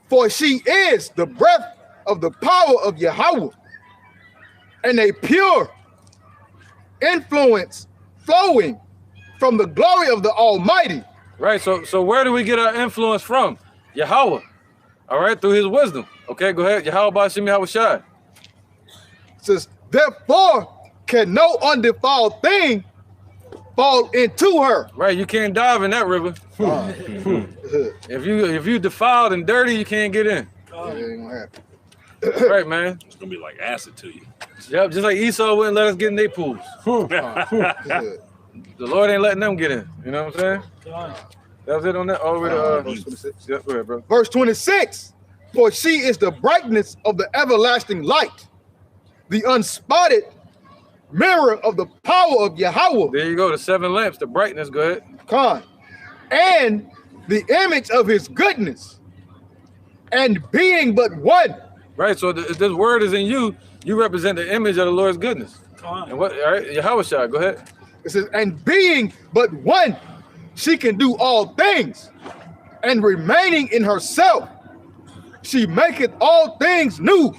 For she is the breath of the power of Yahweh, and a pure influence flowing from the glory of the Almighty. Right. So where do we get our influence from? Yahweh. All right, through His wisdom. Okay, go ahead. Yahweh Bashim Yahweh Shai. Says, therefore can no undefiled thing fall into her. Right, you can't dive in that river. If you defiled and dirty, you can't get in. Right, man. It's gonna be like acid to you. Yep, just like Esau wouldn't let us get in their pools. The Lord ain't letting them get in. You know what I'm saying? That was it on that. All the way to verse 26. Yep, go ahead, bro. Verse 26. For she is the brightness of the everlasting light, the unspotted mirror of the power of Yahweh. There you go, the 7 lamps, the brightness. Go ahead. And the image of His goodness, and being but one. Right, so if this word is in you, you represent the image of the Lord's goodness. And what? All right, Yahweh Shai, go ahead. It says, and being but one, she can do all things, and remaining in herself, she maketh all things new.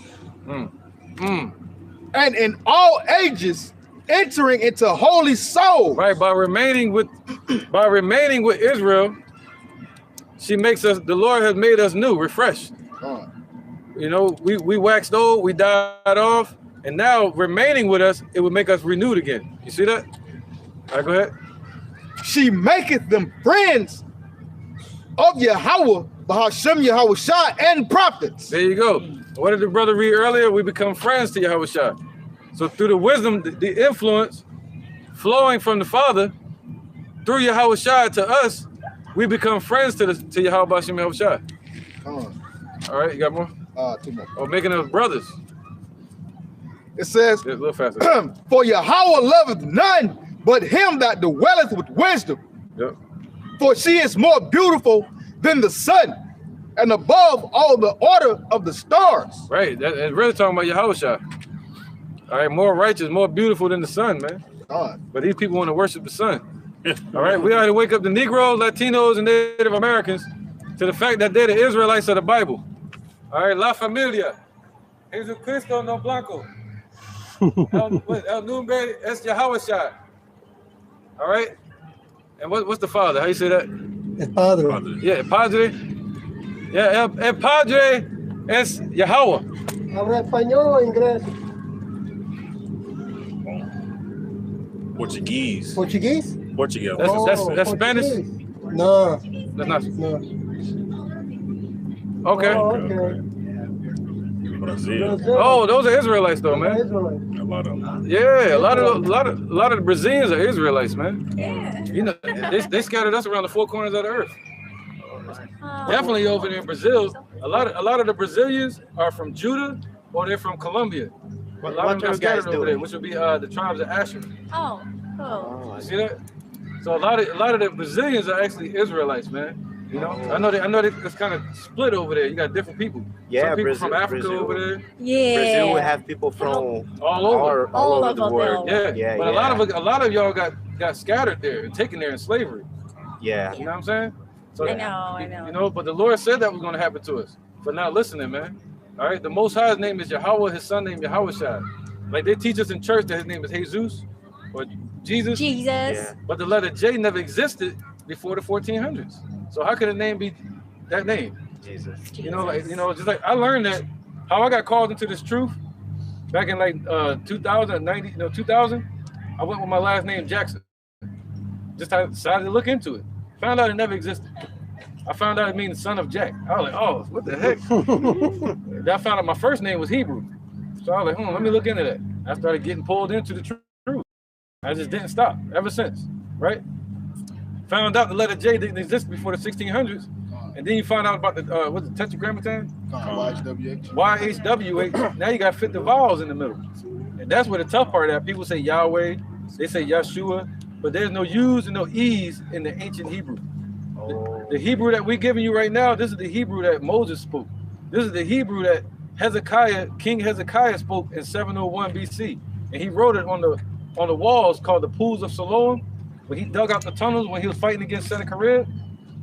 And in all ages, entering into holy soul. Right, by remaining with Israel, she makes us. The Lord has made us new, refreshed. You know, we waxed old, we died off, and now remaining with us, it would make us renewed again. You see that? All right, go ahead. She maketh them friends of Yahweh, Bahashem Yahweh Shai, and prophets. There you go. What did the brother read earlier? We become friends to Yahweh Shai. So through the wisdom, the influence flowing from the Father, through Yahweh Shai to us, we become friends to Yahweh Bashim Yahweh Shai. All right, you got more? 2 more. Oh, making us brothers. It says, Yeah, a little faster. for Yahweh loveth none but him that dwelleth with wisdom. Yep. For she is more beautiful than the sun, and above all the order of the stars. Right, that's really talking about Yahweh Shai. All right, more righteous, more beautiful than the sun, man. But these people want to worship the sun. All right, we ought to wake up the Negroes, Latinos, and Native Americans to the fact that they're the Israelites of the Bible. All right, La Familia. Jesucristo no Blanco. El Nombre es Yahweh Shai. All right? And what's the Father? How you say that? El Padre. Yeah, Padre. Yeah, el Padre es Yahweh. ¿Habla español o inglés? Portuguese. Portuguese? Portuguese. That's Spanish? No. That's not. No. Okay. Oh, okay. Brazil. Oh, those are Israelites though, man. Israelite. A lot of them. Yeah, a lot of the Brazilians are Israelites, man. Yeah. You know, they scattered us around the 4 corners of the earth. Definitely over there in Brazil. A lot of the Brazilians are from Judah or they're from Colombia. But a lot of them got scattered over there, which would be the tribes of Asher. Oh, cool. You see that? So a lot of the Brazilians are actually Israelites, man. You know, I know it's kind of split over there. You got different people. Yeah, some people Brazil, from Africa Brazil. over there. Yeah. Brazil, we have people from all over, All over the over world. the Yeah, Yeah, but yeah. a lot of y'all got scattered there and taken there in slavery. Yeah. You know what I'm saying? So I know. You know, but the Lord said that was going to happen to us for not listening, man. All right, the Most High's name is Yahweh. His son name Yahushua. Like they teach us in church that his name is Jesus or Jesus. Jesus. Yeah. But the letter J never existed before the 1400s. So how could a name be that name? Jesus. You know, like just like I learned that how I got called into this truth back in like 2000. I went with my last name Jackson. Just I decided to look into it. Found out it never existed. I found out it means son of Jack. I was like, oh, what the heck? Then I found out my first name was Hebrew. So I was like, let me look into that. I started getting pulled into the truth. I just didn't stop ever since, right? Found out the letter J didn't exist before the 1600s. And then you find out about the, what's the tetragrammaton? YHWH. YHWH. Now you got to fit the vowels in the middle. And that's where the tough part is. People say Yahweh, they say Yeshua, but there's no U's and no E's in the ancient Hebrew. The Hebrew that we're giving you right now, this is the Hebrew that Moses spoke. This is the Hebrew that King Hezekiah spoke in 701 BC. And he wrote it on the walls called the Pools of Siloam. When he dug out the tunnels when he was fighting against Sennacherib,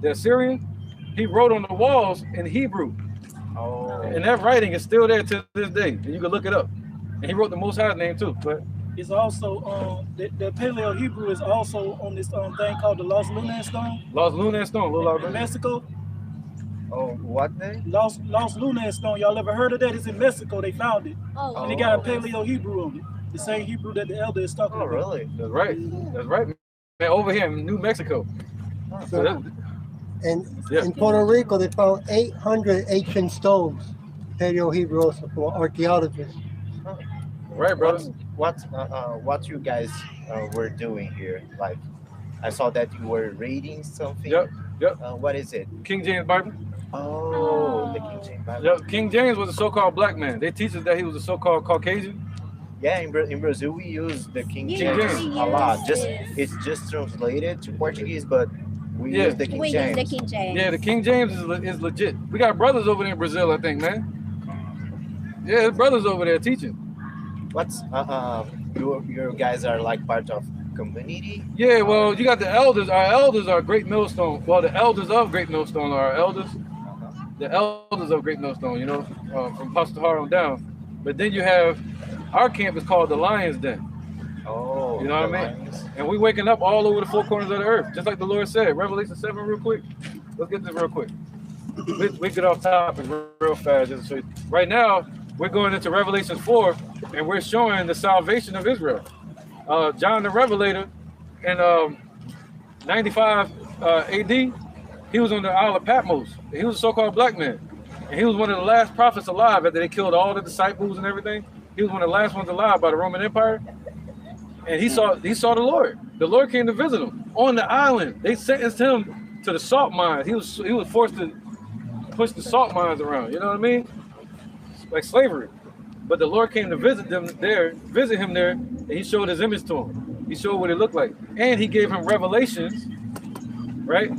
the Assyrian, he wrote on the walls in Hebrew. And that writing is still there to this day. And you can look it up. And he wrote the Most High's name too. But It's also the Paleo Hebrew is also on this thing called the Lost Lunar Stone. Lost Lunar Stone, little In Mexico. Oh, what name? Lost Lunar Stone. Y'all ever heard of that? It's in Mexico. They found it. Oh. And they got a Paleo Hebrew on it. The same Hebrew that the elder is talking Oh, about. really? that's right. That's right. Man, over here in New Mexico. So that, In Puerto Rico, they found 800 ancient stones, Paleo Hebrew, also for archaeologists. right, brother. What you guys were doing here? Like, I saw that you were reading something. Yep. What is it? King James Bible. Oh, the King James Bible. Yep. King James was a so-called black man. They teach us that he was a so-called Caucasian. Yeah, in Brazil we use the King Yeah, James James. a lot. yes. It's just translated to Portuguese, but we Yeah. use the King We use James. the King James. Yeah, the King James is legit. We got brothers over there in Brazil, I think, man. Yeah, there's brothers over there teaching. What's your guys are like part of community? Yeah, well, you got the elders. Our elders are Great Millstone. Well, the elders of Great Millstone are our elders. The elders of Great Millstone, you know, from Pastor Har on down. But then you have our camp is called the Lion's Den. Oh, You know what the I mean? Lions. And we waking up all over the four corners of the earth, just like the Lord said. Revelation 7 real quick. Let's get this real quick. We get off topic real fast. Just to show you. Right now, we're going into Revelation 4, and we're showing the salvation of Israel. John the Revelator in 95 AD, he was on the Isle of Patmos. He was a so-called black man. And he was one of the last prophets alive after they killed all the disciples and everything. He was one of the last ones alive by the Roman Empire. And he saw the Lord. The Lord came to visit him on the island. They sentenced him to the salt mines. He was forced to push the salt mines around. You know what I mean? Like slavery. But the Lord came to visit him there, and he showed his image to him. He showed what it looked like. And he gave him revelations, right?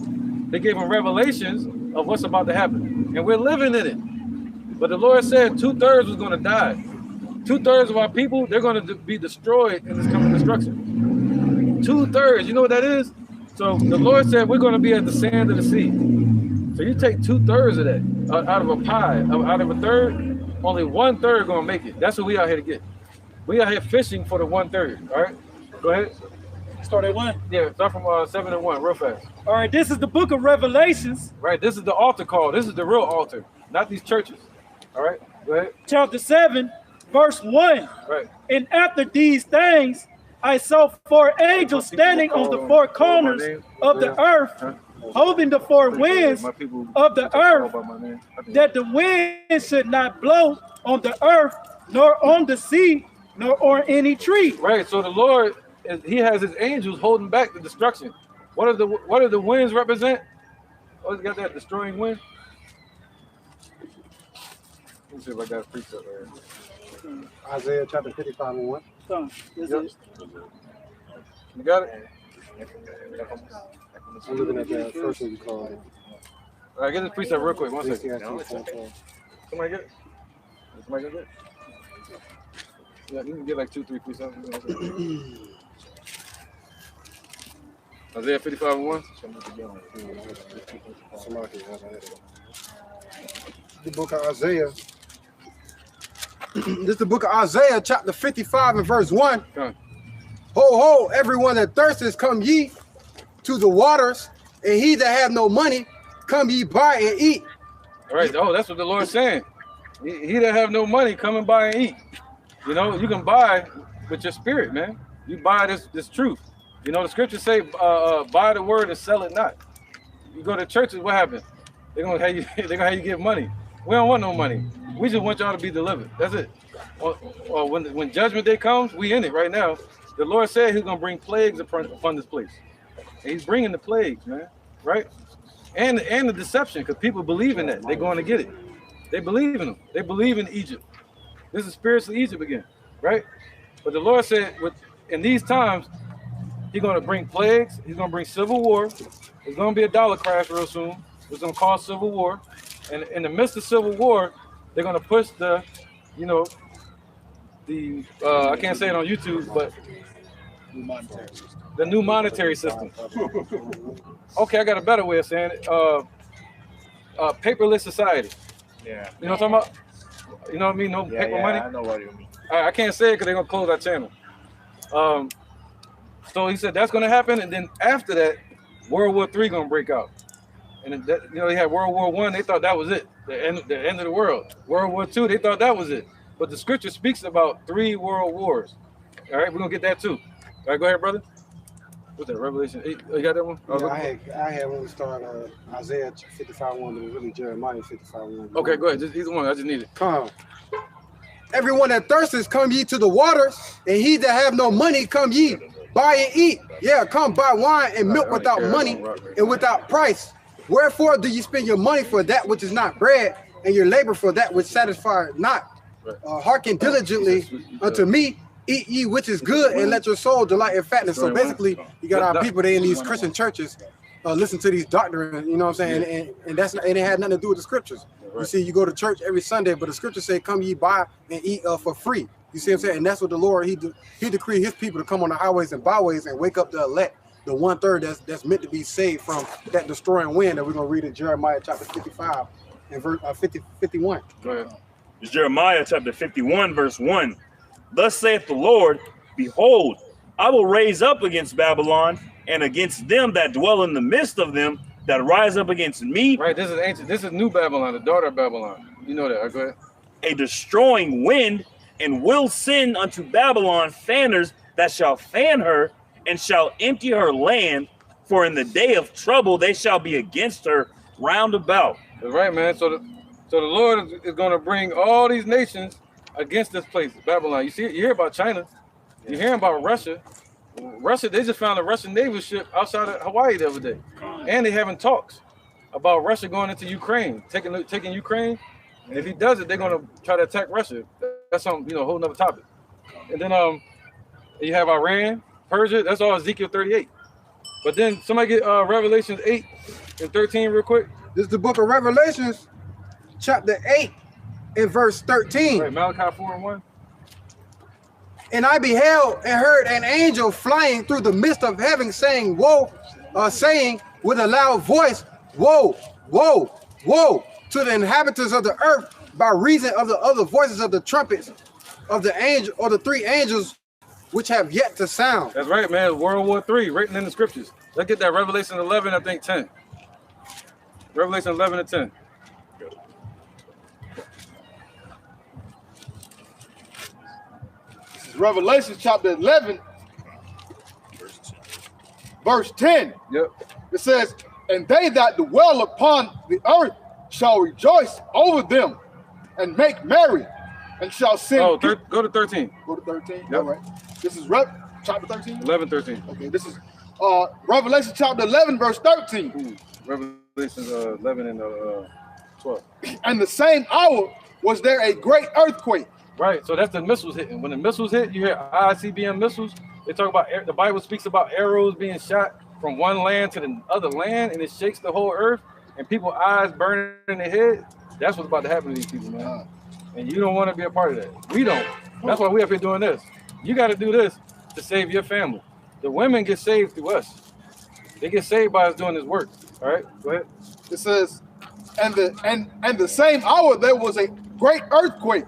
They gave him revelations of what's about to happen. And we're living in it. But the Lord said 2/3 was going to die. 2/3 of our people, they're going to be destroyed in this coming destruction. 2/3, you know what that is? So the Lord said we're going to be at the sand of the sea. So you take 2/3 of that out of a pie, out of a third, only 1/3 going to make it. That's what we out here to get. We out here fishing for the 1/3. All right, go ahead. Start at 1. Yeah, start from 7 and 1, real fast. All right, this is the book of Revelations, Right, this is the altar call. This is the real altar, not these churches. All right, go ahead. chapter 7, verse 1. Right. And after these things, I saw 4 angels standing on the 4 corners of the earth, holding the 4 winds of the earth, that the wind should not blow on the earth, nor on the sea, nor on any tree. Right. So the Lord, He has His angels holding back the destruction. What do the winds represent? Oh, it's got that destroying wind. Let me see if I got a precept right here. Isaiah chapter 55 and 1. Yep. You got it? I'm looking at the first one you called it. All right, get this precept real quick. 1 second. Ecclesiastes. Somebody get it? Somebody get it? Yeah, you can get like 2, 3 precepts. Isaiah 55:1. The book of Isaiah. This is the book of Isaiah, chapter 55 and verse 1. Come on. Ho, ho, everyone that thirsteth, come ye to the waters, and he that have no money, come ye buy and eat. All right. Oh, that's what the Lord's saying. He that have no money, come and buy and eat. You know, you can buy with your spirit, man. You buy this truth. You know, the scriptures say, buy the word and sell it not. You go to churches, what happens? They're gonna have you give money. We don't want no money. We just want y'all to be delivered. That's it. Or when judgment day comes, we in it right now. The Lord said he's gonna bring plagues upon this place. And he's bringing the plagues, man. Right? And the deception, because people believe in that. They're going to get it. They believe in them. They believe in Egypt. This is spiritually Egypt again, right? But the Lord said, in these times, he's going to bring plagues. He's going to bring civil war. There's going to be a dollar crash real soon. It's going to cause civil war. And in the midst of civil war, they're going to push I can't say it on YouTube, but the new monetary system. Okay, I got a better way of saying it. Paperless society. Yeah. You know what I'm talking about? You know what I mean? No paper money. I know what you mean. I can't say it because they're gonna close our channel. So he said that's gonna happen, and then after that, World War III gonna break out. And that, they had World War I. They thought that was it, the end of the world. World War II, they thought that was it. But the scripture speaks about 3 world wars. All right, we're gonna get that too. All right, go ahead, brother. What's that? Revelation 8. Oh, you got that one? Yeah, I had when we started Isaiah 55:1, but it was really Jeremiah 55:1. Okay, go ahead. Just either one. I just need it. Come. Everyone that thirsteth, come ye to the waters, and he that have no money, come ye, buy and eat. Yeah, come buy wine and milk without money and without price. Wherefore do you spend your money for that which is not bread, and your labor for that which satisfieth not? Hearken diligently unto me, eat ye which is good, and let your soul delight in fatness. So basically, you got our people there in these Christian churches listen to these doctrines, you know what I'm saying? And that's it had nothing to do with the scriptures. You see, you go to church every Sunday, but the scriptures say, come ye buy and eat for free. You see what I'm saying? And that's what the Lord, he decreed his people to come on the highways and byways and wake up the elect, the 1/3 that's meant to be saved from that destroying wind that we're going to read in Jeremiah chapter 55 and verse 51. Go ahead. It's Jeremiah chapter 51, verse 1. Thus saith the Lord, behold, I will raise up against Babylon and against them that dwell in the midst of them that rise up against me. Right, this is ancient. This is New Babylon, the daughter of Babylon. You know that. Right, go ahead. A destroying wind, and will send unto Babylon fanners that shall fan her and shall empty her land. For in the day of trouble they shall be against her round about. That's right, man. So the Lord is going to bring all these nations against this place, Babylon. You hear about China. You hear about Russia. Russia, they just found a Russian naval ship outside of Hawaii the other day. And they're having talks about Russia going into Ukraine, taking Ukraine. And if he does it, they're going to try to attack Russia. That's some, a whole nother topic. And then you have Iran, Persia. That's all Ezekiel 38. But then somebody get Revelations 8 and 13 real quick. This is the book of Revelations, chapter 8 and verse 13. Right, Malachi 4 and 1. And I beheld and heard an angel flying through the midst of heaven, saying, woe, saying with a loud voice, woe, woe, woe to the inhabitants of the earth, by reason of the other voices of the trumpets of the angel, or the 3 angels which have yet to sound. That's right, man. World War III, written in the scriptures. Let's get that Revelation 11, I think 10. Revelation 11 and 10. Revelation chapter 11, verse 10. Yep. It says, and they that dwell upon the earth shall rejoice over them and make merry, and shall sing. Oh, go to 13. Go to 13. Yep. All right. This is chapter 13. 11, 13. Okay. This is Revelation chapter 11, verse 13. Ooh, Revelation 11 and 12. And the same hour was there a great earthquake. Right, so that's the missiles hitting. When the missiles hit, you hear ICBM missiles. They talk about, the Bible speaks about arrows being shot from one land to the other land, and it shakes the whole earth. and people eyes burning in their head, that's what's about to happen to these people, man. And you don't want to be a part of that. We don't. That's why we up here doing this. You got to do this to save your family. The women get saved through us. They get saved by us doing this work. All right, go ahead. It says, and the same hour there was a great earthquake,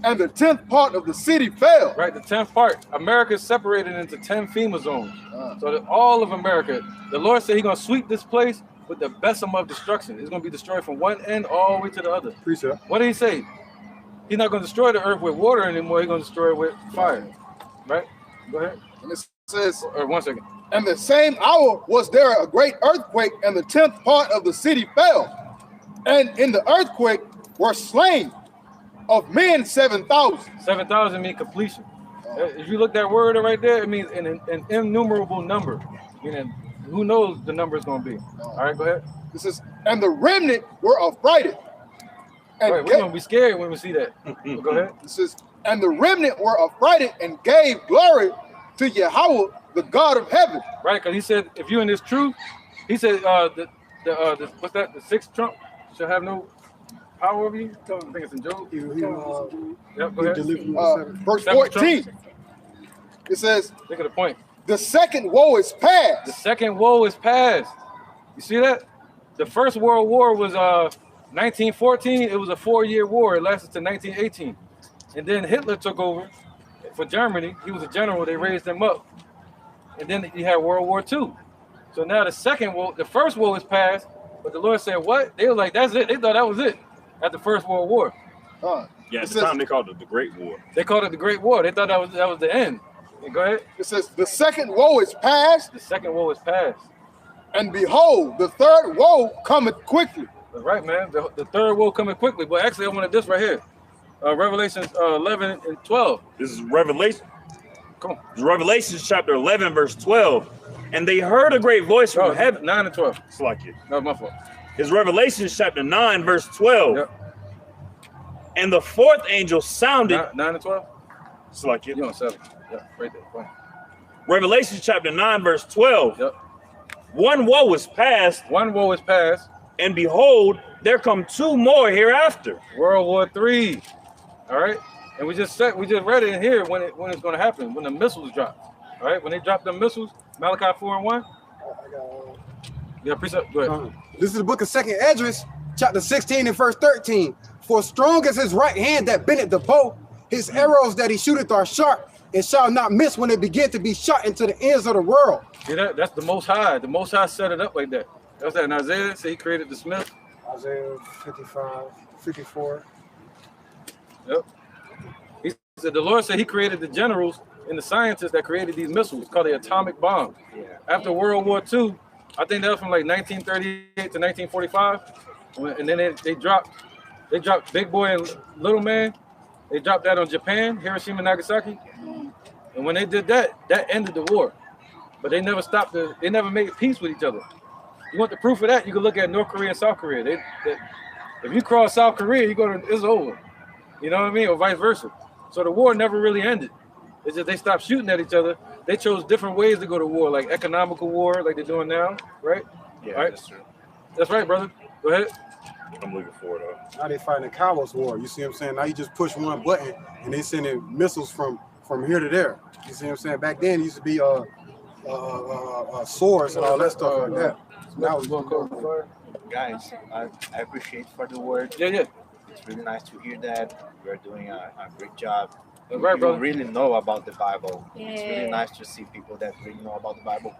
and the 10th part of the city fell. Right, the 10th part. America is separated into 10 FEMA zones. So that all of America, the Lord said He's gonna sweep this place with the besom of destruction. It's gonna be destroyed from one end all the way to the other. Precept. What did He say? He's not gonna destroy the earth with water anymore. He's gonna destroy it with fire. Right? Go ahead. And it says, Or 1 second. and the same hour was there a great earthquake, and the 10th part of the city fell. And in the earthquake were slain of men 7,000. 7,000 mean completion. If you look that word right there, it means an innumerable number. Meaning, who knows the number is going to be. All right, go ahead. This is, and the remnant were affrighted. And Right, we're going to be scared when we see that. Go ahead. This is, and the remnant were affrighted and gave glory to Yahweh, the God of heaven. Right, because He said, if you're in this truth, He said, what's that? The sixth trump shall have no power over you. I think it's in Job. Yep, go ahead. Verse 14. It says, Look at the point. the second woe is past. The second woe is past. You see that? The first World War was 1914. It was a 4-year war. It lasted to 1918. And then Hitler took over for Germany. He was a general. They raised him up. And then you had World War II. So now the second war, the first war is past. But the Lord said, what? They were like, that's it. They thought that was it at the First World War. Yeah, at the time they called it the Great War. They called it the Great War. They thought that was the end. And go ahead. It says, the second woe is past, The second woe is past. and behold, the third woe cometh quickly. That's right, man. The third woe coming quickly. But actually, I wanted this right here. Revelation 11 and 12. This is Revelation. Come on. This is Revelation chapter 11, verse 12. And they heard a great voice from heaven. 9 and 12. It's like it. No, my fault. It's Revelation chapter 9, verse 12. Yep. And the fourth angel sounded. 9 and 12? It's like it. You on 7. Yeah, right there. Fine. Revelation chapter 9, verse 12. Yep. One woe is past, One woe is past. and behold, there come two more hereafter. World War III. All right. And we just read it in here when it's going to happen, when the missiles drop. All right. When they drop the missiles, Malachi 4 and 1. Yeah, precept. Go ahead. This is the book of 2nd Esdras, chapter 16 and verse 13. For strong is his right hand that bendeth the bow, his arrows that he shooteth are sharp, and shall not miss when they begin to be shot into the ends of the world. See that? That's the Most High. The Most High set it up like that. That's that in Isaiah. Say He created the smith. Isaiah 55, 54. Yep. He said the Lord said He created the generals and the scientists that created these missiles called the atomic bomb. Yeah. After World War II, I think that was from like 1938 to 1945, and then they dropped Big Boy and Little Man. They dropped that on Japan, Hiroshima and Nagasaki. And when they did that, that ended the war. But they never stopped. They never made peace with each other. You want the proof of that? You can look at North Korea and South Korea. If you cross South Korea, it's over. You know what I mean? Or vice versa. So the war never really ended. It's just they stopped shooting at each other. They chose different ways to go to war, like economical war, like they're doing now, right? Yeah, right? that's true. That's right, brother. Go ahead. I'm looking for it. Now they fighting a cowboys war. You see what I'm saying? Now you just push one button and they sending missiles from here to there. You see what I'm saying? Back then it used to be swords and all that stuff like that. So now it's Guys, I appreciate for the word. Yeah. It's really nice to hear that. You're doing a great job. That's right, You brother. really know about the Bible. It's really Yeah. nice to see people that really know about the Bible.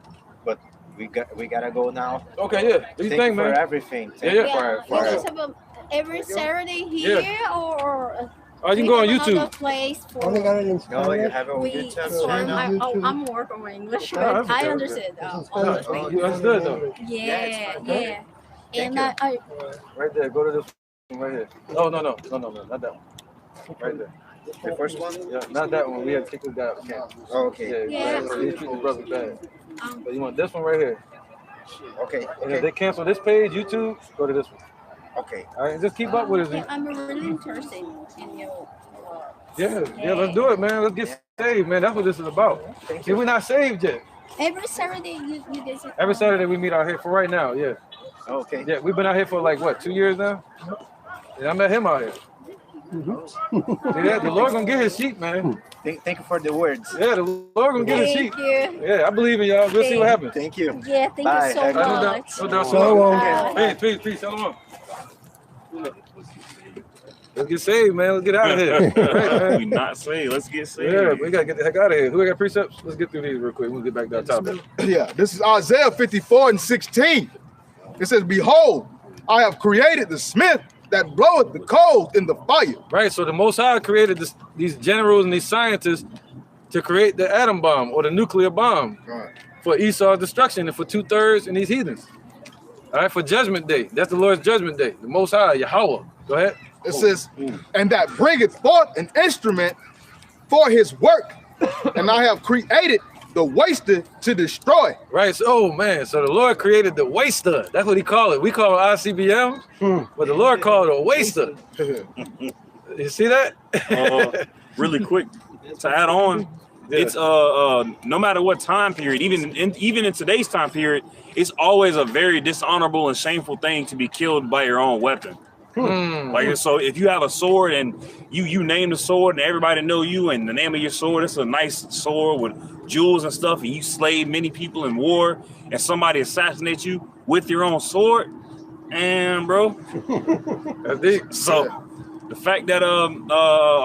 But we gotta go now. Okay, yeah. Do you Thank think, you for man? everything. Yeah, Thank you Yeah, for is this about every Saturday here or Oh, you can go on we have another YouTube. place for Only got it in No, you Spanish. have it on we YouTube so channel. I'm working on English, Oh, but that's I okay. understand This is all the Spanish. things. You understood, though? Yeah. Thank And you. I Right there. Go to this one right here. No, not that one. Right there. The first one? Yeah, not that one. We had to kick this guy out. Okay. Oh, okay. Yeah. He treated his brother bad. But you want this one right here. Okay. And if they cancel this page, YouTube, go to this one. Okay. All right, just keep up with us. I'm really interested in you. Yeah, let's do it, man. Let's get saved, man. That's what this is about. See, we're not saved yet. Every Saturday you guys. Every Saturday we meet out here for right now, yeah. Okay. Yeah, we've been out here for like what, 2 years now? Yeah, I met him out here. See that? The Lord gonna get his sheep, man. Thank you for the words. Yeah, the Lord gonna get his sheep. Thank you. Yeah, I believe in y'all. We'll see what happens. Thank you. Yeah, thank Bye. you so No doubt. much. No doubt. Shalom. Peace. Shalom. Let's get saved, man. Let's get out of here. Right, We not saved. Let's get saved. yeah, we gotta get the heck out of here. Who got precepts? Let's get through these real quick. We'll get back to our topic. Yeah, this is Isaiah 54:16. It says, "Behold, I have created the smith that bloweth the coals in the fire." Right. So the Most High created these generals and these scientists to create the atom bomb or the nuclear bomb Right. for Esau's destruction and for 2/3 and these heathens. All right, for Judgment Day. That's the Lord's Judgment Day. The Most High, Yahweh. Go ahead. It says, "And that bringeth forth an instrument for his work, and I have created the waster to destroy." Right. So, oh man. So the Lord created the waster. That's what He called it. We call it ICBM, but the Lord called it a waster. You see that? Really quick to add on, it's no matter what time period, even in today's time period, it's always a very dishonorable and shameful thing to be killed by your own weapon. Like, so if you have a sword and you name the sword and everybody know you and the name of your sword, it's a nice sword with jewels and stuff, and you slayed many people in war, and somebody assassinates you with your own sword, and bro, That's deep. so the fact that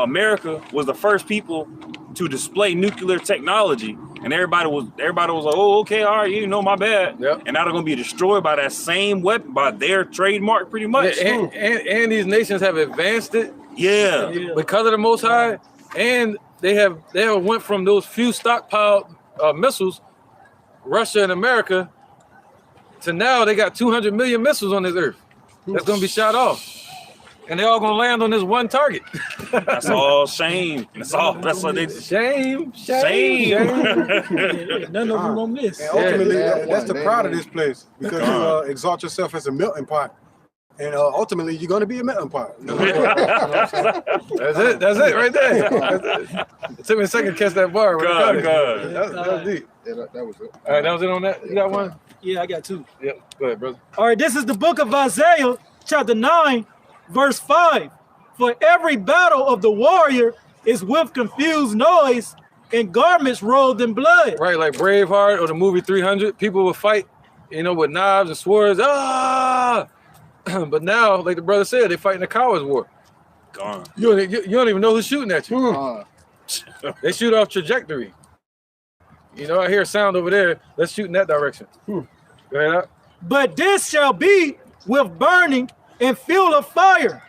America was the first people to display nuclear technology, and everybody was like, oh, okay, all right, you know, my bad. Yep. And now they're gonna be destroyed by that same weapon, by their trademark, pretty much. Yeah, and these nations have advanced it Yeah. because of the Most High, and they have went from those few stockpiled missiles, Russia and America, to now they got 200 million missiles on this earth that's gonna be shot off. And they all gonna land on this one target. That's all shame. That's what they Shame. None of them gonna miss. And ultimately, Yeah. that's the pride of this place, because you exalt yourself as a melting pot, and ultimately you're going to be a melting pot. That's it right there. It took me a second to catch that bar. God. That was deep. Yeah, that was it. All right, that was it on that. You got one? Yeah, I got two. Yep. Go ahead, brother. All right, this is the book of Isaiah, chapter 9, verse 5. For every battle of the warrior is with confused noise and garments rolled in blood. Right, like Braveheart or the movie 300, people would fight, with knives and swords. Ah! But now, like the brother said, they're fighting a coward's war. Gone. You don't even know who's shooting at you. They shoot off trajectory. I hear a sound over there. Let's shoot in that direction. Go ahead out. But this shall be with burning and fuel of fire.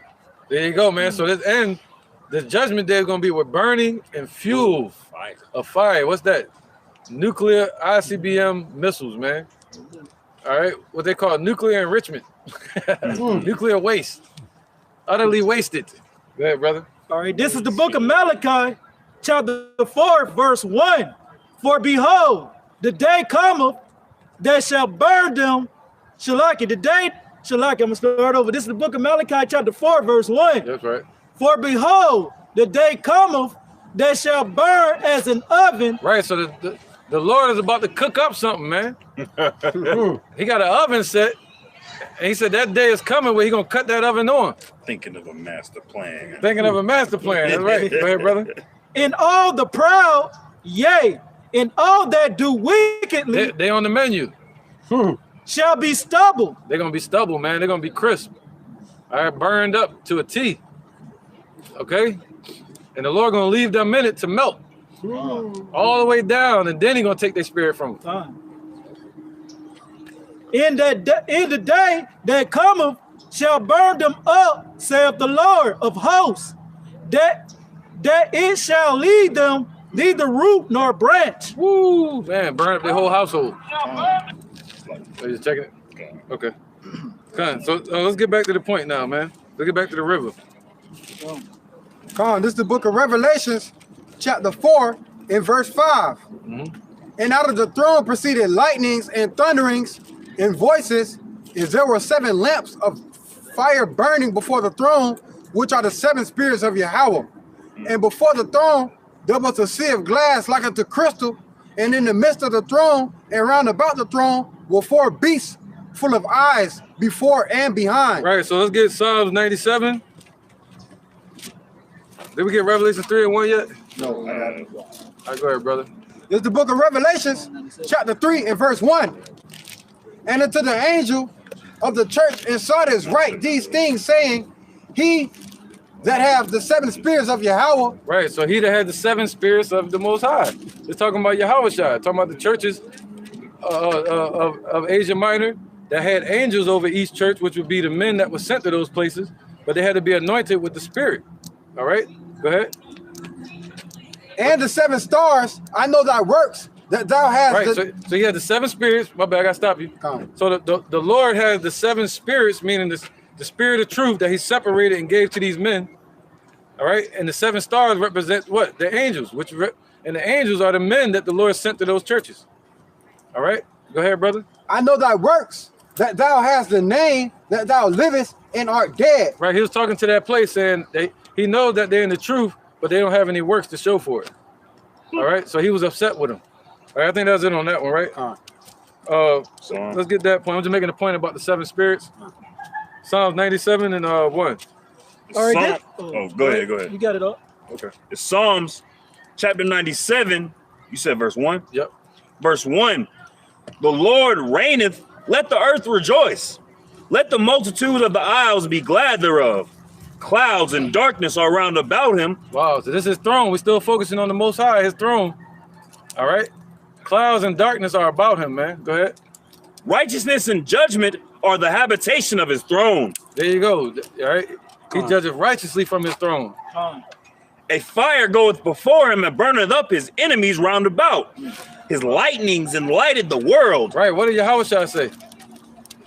There you go, man. So the judgment day is going to be with burning and fuel of fire. What's that? Nuclear ICBM missiles, man. All right. What they call nuclear enrichment. Nuclear waste. Utterly wasted. Go ahead, brother. All right, this is the book of Malachi, chapter 4, verse 1. For behold, the day cometh that shall burn them. Shalaki, the day, Shalaki, I'm going to start over. This is the book of Malachi, chapter 4, verse 1. That's right. For behold, the day cometh that shall burn as an oven. Right, so the Lord is about to cook up something, man. He got an oven set, and he said that day is coming where he's going to cut that oven on. Thinking of a master plan. Thinking of a master plan. That's right. Go ahead, brother. In all the proud, yea, in all that do wickedly, They on the menu. shall be stubble. They're going to be stubble, man. They're going to be crisp. All right, burned up to a T. Okay? And the Lord going to leave them in it to melt. All the way down, and then he's going to take their spirit from them. In the day that cometh shall burn them up, saith the Lord of hosts, that it shall lead them neither root nor branch. Woo, man, burn up their whole household. Are you just checking it? Okay. So let's get back to the point now, man. Let's get back to the river. This is the book of Revelations, chapter 4, in verse 5. And out of the throne proceeded lightnings and thunderings and voices, as there were 7 lamps of fire burning before the throne, which are the 7 spirits of Yahweh. And before the throne there was a sea of glass like unto crystal, and in the midst of the throne and round about the throne were 4 beasts full of eyes before and behind. Right, so let's get Psalms 97. Did we get Revelation 3 and 1 yet? No. All right, go ahead, brother. It's the book of Revelations, chapter 3 and verse 1. And unto the angel of the church in Sardis write these things, saying, he that have the 7 spirits of Yahweh. Right, so he that had the 7 spirits of the Most High. It's talking about Yahweh Shai, talking about the churches of Asia Minor that had angels over each church, which would be the men that were sent to those places, but they had to be anointed with the Spirit. All right, go ahead. And the 7 stars, I know thy works, that thou hast. Right, so you had the 7 spirits. My bad, I gotta stop you. So the Lord has the 7 spirits, meaning the spirit of truth that he separated and gave to these men. All right, and the 7 stars represent what? The angels, and the angels are the men that the Lord sent to those churches. All right, go ahead, brother. I know thy works, that thou hast the name, that thou livest and art dead. Right, he was talking to that place, saying he knows that they're in the truth, but they don't have any works to show for it. All right, so he was upset with them. All right, I think that's it on that one, right? So let's get that point. I'm just making a point about the 7 spirits. Psalms 97 and 1. All right, Go ahead. You got it up. Okay. It's Psalms chapter 97. You said verse 1? Yep. Verse 1. The Lord reigneth, let the earth rejoice. Let the multitude of the isles be glad thereof. Clouds and darkness are round about him. Wow, so this is his throne. We're still focusing on the Most High, his throne. All right. Clouds and darkness are about him, man. Go ahead. Righteousness and judgment are the habitation of his throne. There you go. All right. He judgeth righteously from his throne. A fire goeth before him and burneth up his enemies round about. His lightnings enlighted the world. Right. What did Yahweh Shai say?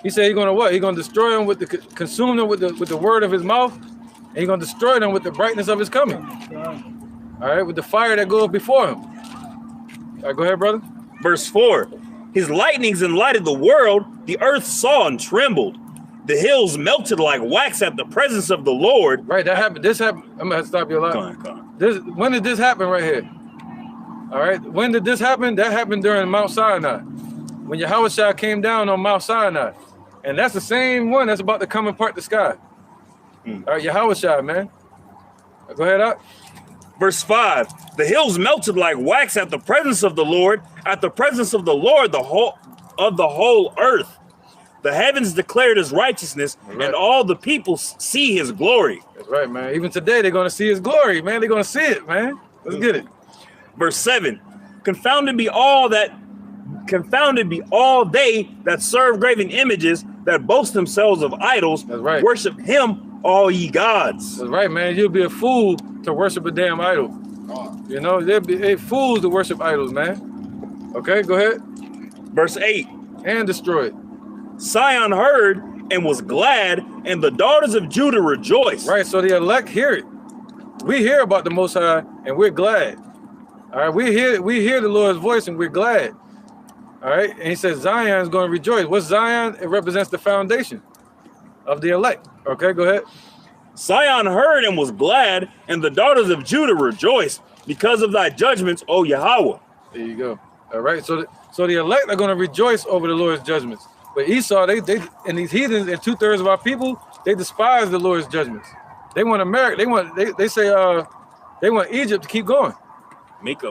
He said he's gonna what? He's gonna destroy them with consume them with the word of his mouth, and he's gonna destroy them with the brightness of his coming. All right, with the fire that goes before him. All right, go ahead, brother. Verse 4. His lightnings enlighted the world. The earth saw and trembled. The hills melted like wax at the presence of the Lord. Right, that happened. This happened. I'm gonna have to stop you a lot. Go on. When did this happen right here? All right, when did this happen? That happened during Mount Sinai, when Yahweh Shai came down on Mount Sinai, and that's the same one that's about to come and part the sky. All right, Yahweh Shai, man. Go ahead up. Verse 5. The hills melted like wax at the presence of the Lord, at the presence of the Lord, the whole earth. The heavens declared his righteousness, and all the people see his glory. That's right, man. Even today, they're going to see his glory, man. They're going to see it, man. Let's get it. Verse 7. Confounded be all they that serve graven images, that boast themselves of idols. That's right. Worship him, all ye gods. That's right, man. You'll be a fool to worship a damn idol. You know, they'll be fools to worship idols, man. Okay, go ahead. Verse 8. And destroy it. Sion heard and was glad, and the daughters of Judah rejoiced. Right, so the elect hear it. We hear about the Most High, and we're glad. All right, we hear the Lord's voice, and we're glad. All right, and he says Zion is going to rejoice. What's Zion? It represents the foundation of the elect. Okay, go ahead. Sion heard and was glad, and the daughters of Judah rejoiced because of thy judgments, O Yahweh. There you go. All right, so the elect are going to rejoice over the Lord's judgments. But Esau, they and these heathens and 2/3 of our people, they despise the Lord's judgments. They want America. They say they want Egypt to keep going. Make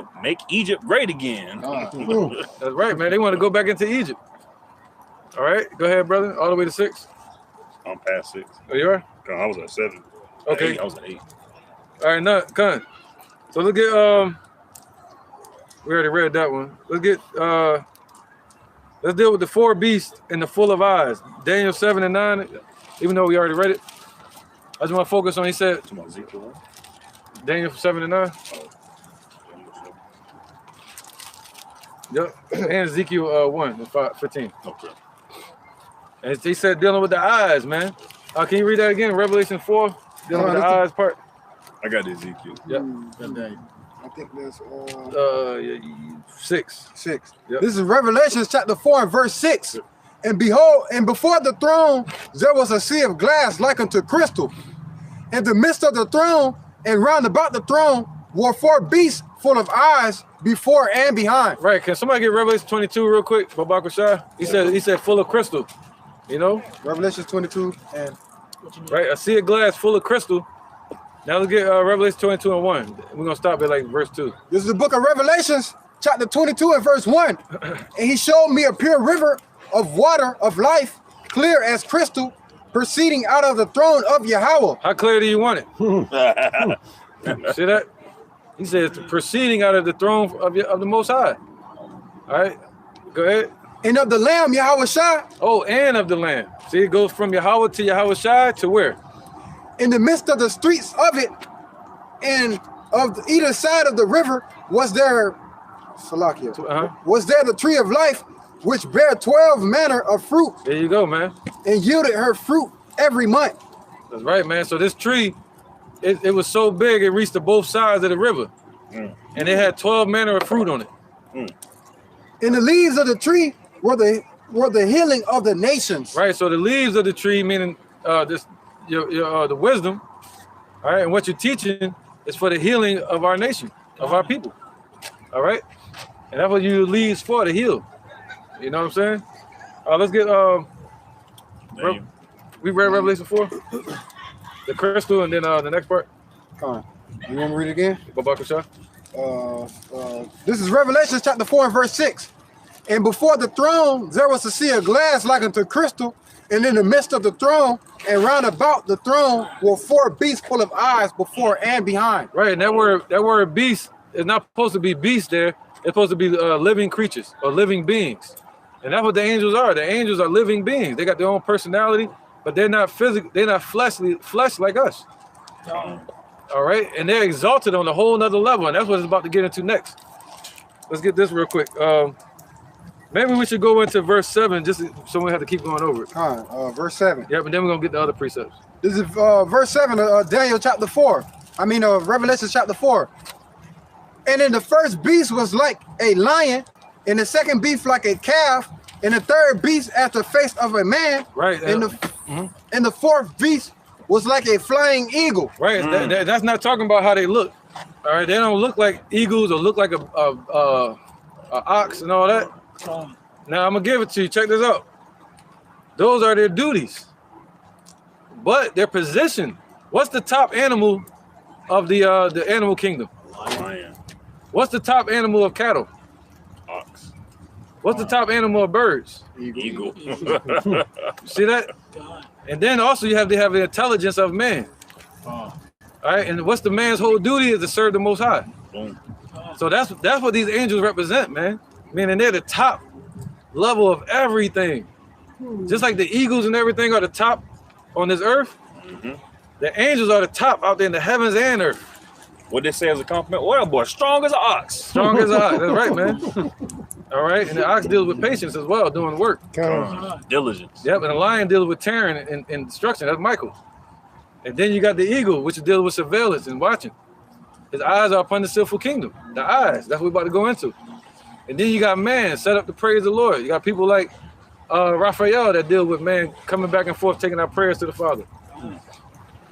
Egypt great again. That's right, man. They want to go back into Egypt. All right, go ahead, brother. All the way to 6. I'm past 6. Oh, you are? I was at 7. Okay. 8, I was at 8. All right, no, come. So let's get we already read that one. Let's deal with the 4 beasts and the full of eyes. Daniel 7 and 9. Even though we already read it, I just want to focus on. He said Daniel 7 and 9. Yep, and Ezekiel 1 and 15. Okay. And he said dealing with the eyes, man. Can you read that again? Revelation 4, dealing with the eyes part. I got the Ezekiel. Yep. I think that's 6. 6. Yep. This is Revelation chapter 4 and verse 6. And behold, and before the throne there was a sea of glass like unto crystal. In the midst of the throne and round about the throne were 4 beasts full of eyes before and behind. Right. Can somebody get Revelation 22 real quick? Babak Rashad? He said full of crystal. You know? Revelation 22 and Right? I see a glass full of crystal. Now let's get Revelation 22 and 1. We're going to stop at like verse 2. this is the book of Revelations, chapter 22 and verse 1. And he showed me a pure river of water of life, clear as crystal, proceeding out of the throne of Yahweh. How clear do you want it? See that? He says proceeding out of the throne of the Most High. All right, go ahead. And of the Lamb, Yahweh Shai, Oh, and of the Lamb. See, it goes from Yahweh to Yahweh Shai to where? in the midst of the streets of it, and of either side of the river was there, Salakia, was there the tree of life, which bare 12 manner of fruit, There you go, man. and yielded her fruit every month. That's right, man. So this tree, it was so big, it reached to both sides of the river. And it had 12 manner of fruit on it. And the leaves of the tree were the healing of the nations. Right, so the leaves of the tree, meaning the wisdom, all right, and what you're teaching is for the healing of our nation, of our people, all right? And that's what you use leaves for, to heal. You know what I'm saying? Let's get, we read Revelation 4, the crystal, and then the next part. Come on. You want me to read it again? Babakasha. This is Revelation chapter 4 and verse 6. And before the throne there was to see a glass like unto crystal, and in the midst of the throne and round about the throne were 4 beasts full of eyes before and behind. Right, and that word beast is not supposed to be beast there. It's supposed to be living creatures or living beings. And that's what the angels are. The angels are living beings. They got their own personality, but they're not physical, they're not flesh like us. All right, and they're exalted on a whole nother level, and that's what it's about to get into next. Let's get this real quick. Maybe we should go into verse 7, just so we have to keep going over it. Verse 7. Yep, and then we're gonna get the other precepts. This is verse 7 of Daniel chapter 4. Revelation chapter 4. And then the first beast was like a lion, and the second beast like a calf, and the third beast as the face of a man. Right. And the fourth beast was like a flying eagle. Right. That's not talking about how they look. All right. They don't look like eagles or look like a ox and all that. Now I'm gonna give it to you. Check this out. Those are their duties, but their position. What's the top animal of the animal kingdom? Lion. What's the top animal of cattle? Ox. What's the top animal of birds? Eagle. See that? And then also you have to have the intelligence of man. All right, and what's the man's whole duty is to serve the Most High. Boom. So that's what these angels represent, man. Meaning they're the top level of everything. Just like the eagles and everything are the top on this earth, the angels are the top out there in the heavens and earth. What they say as a compliment? Well, boy, strong as an ox. Strong as an ox. That's right, man. All right, and the ox deals with patience as well, doing the work. Diligence. Yep, and the lion deals with tearing and destruction. That's Michael. And then you got the eagle, which deals with surveillance and watching. His eyes are upon the sinful kingdom. The eyes. That's what we're about to go into. And then you got man set up to praise the Lord. You got people like Raphael that deal with man coming back and forth, taking our prayers to the Father. You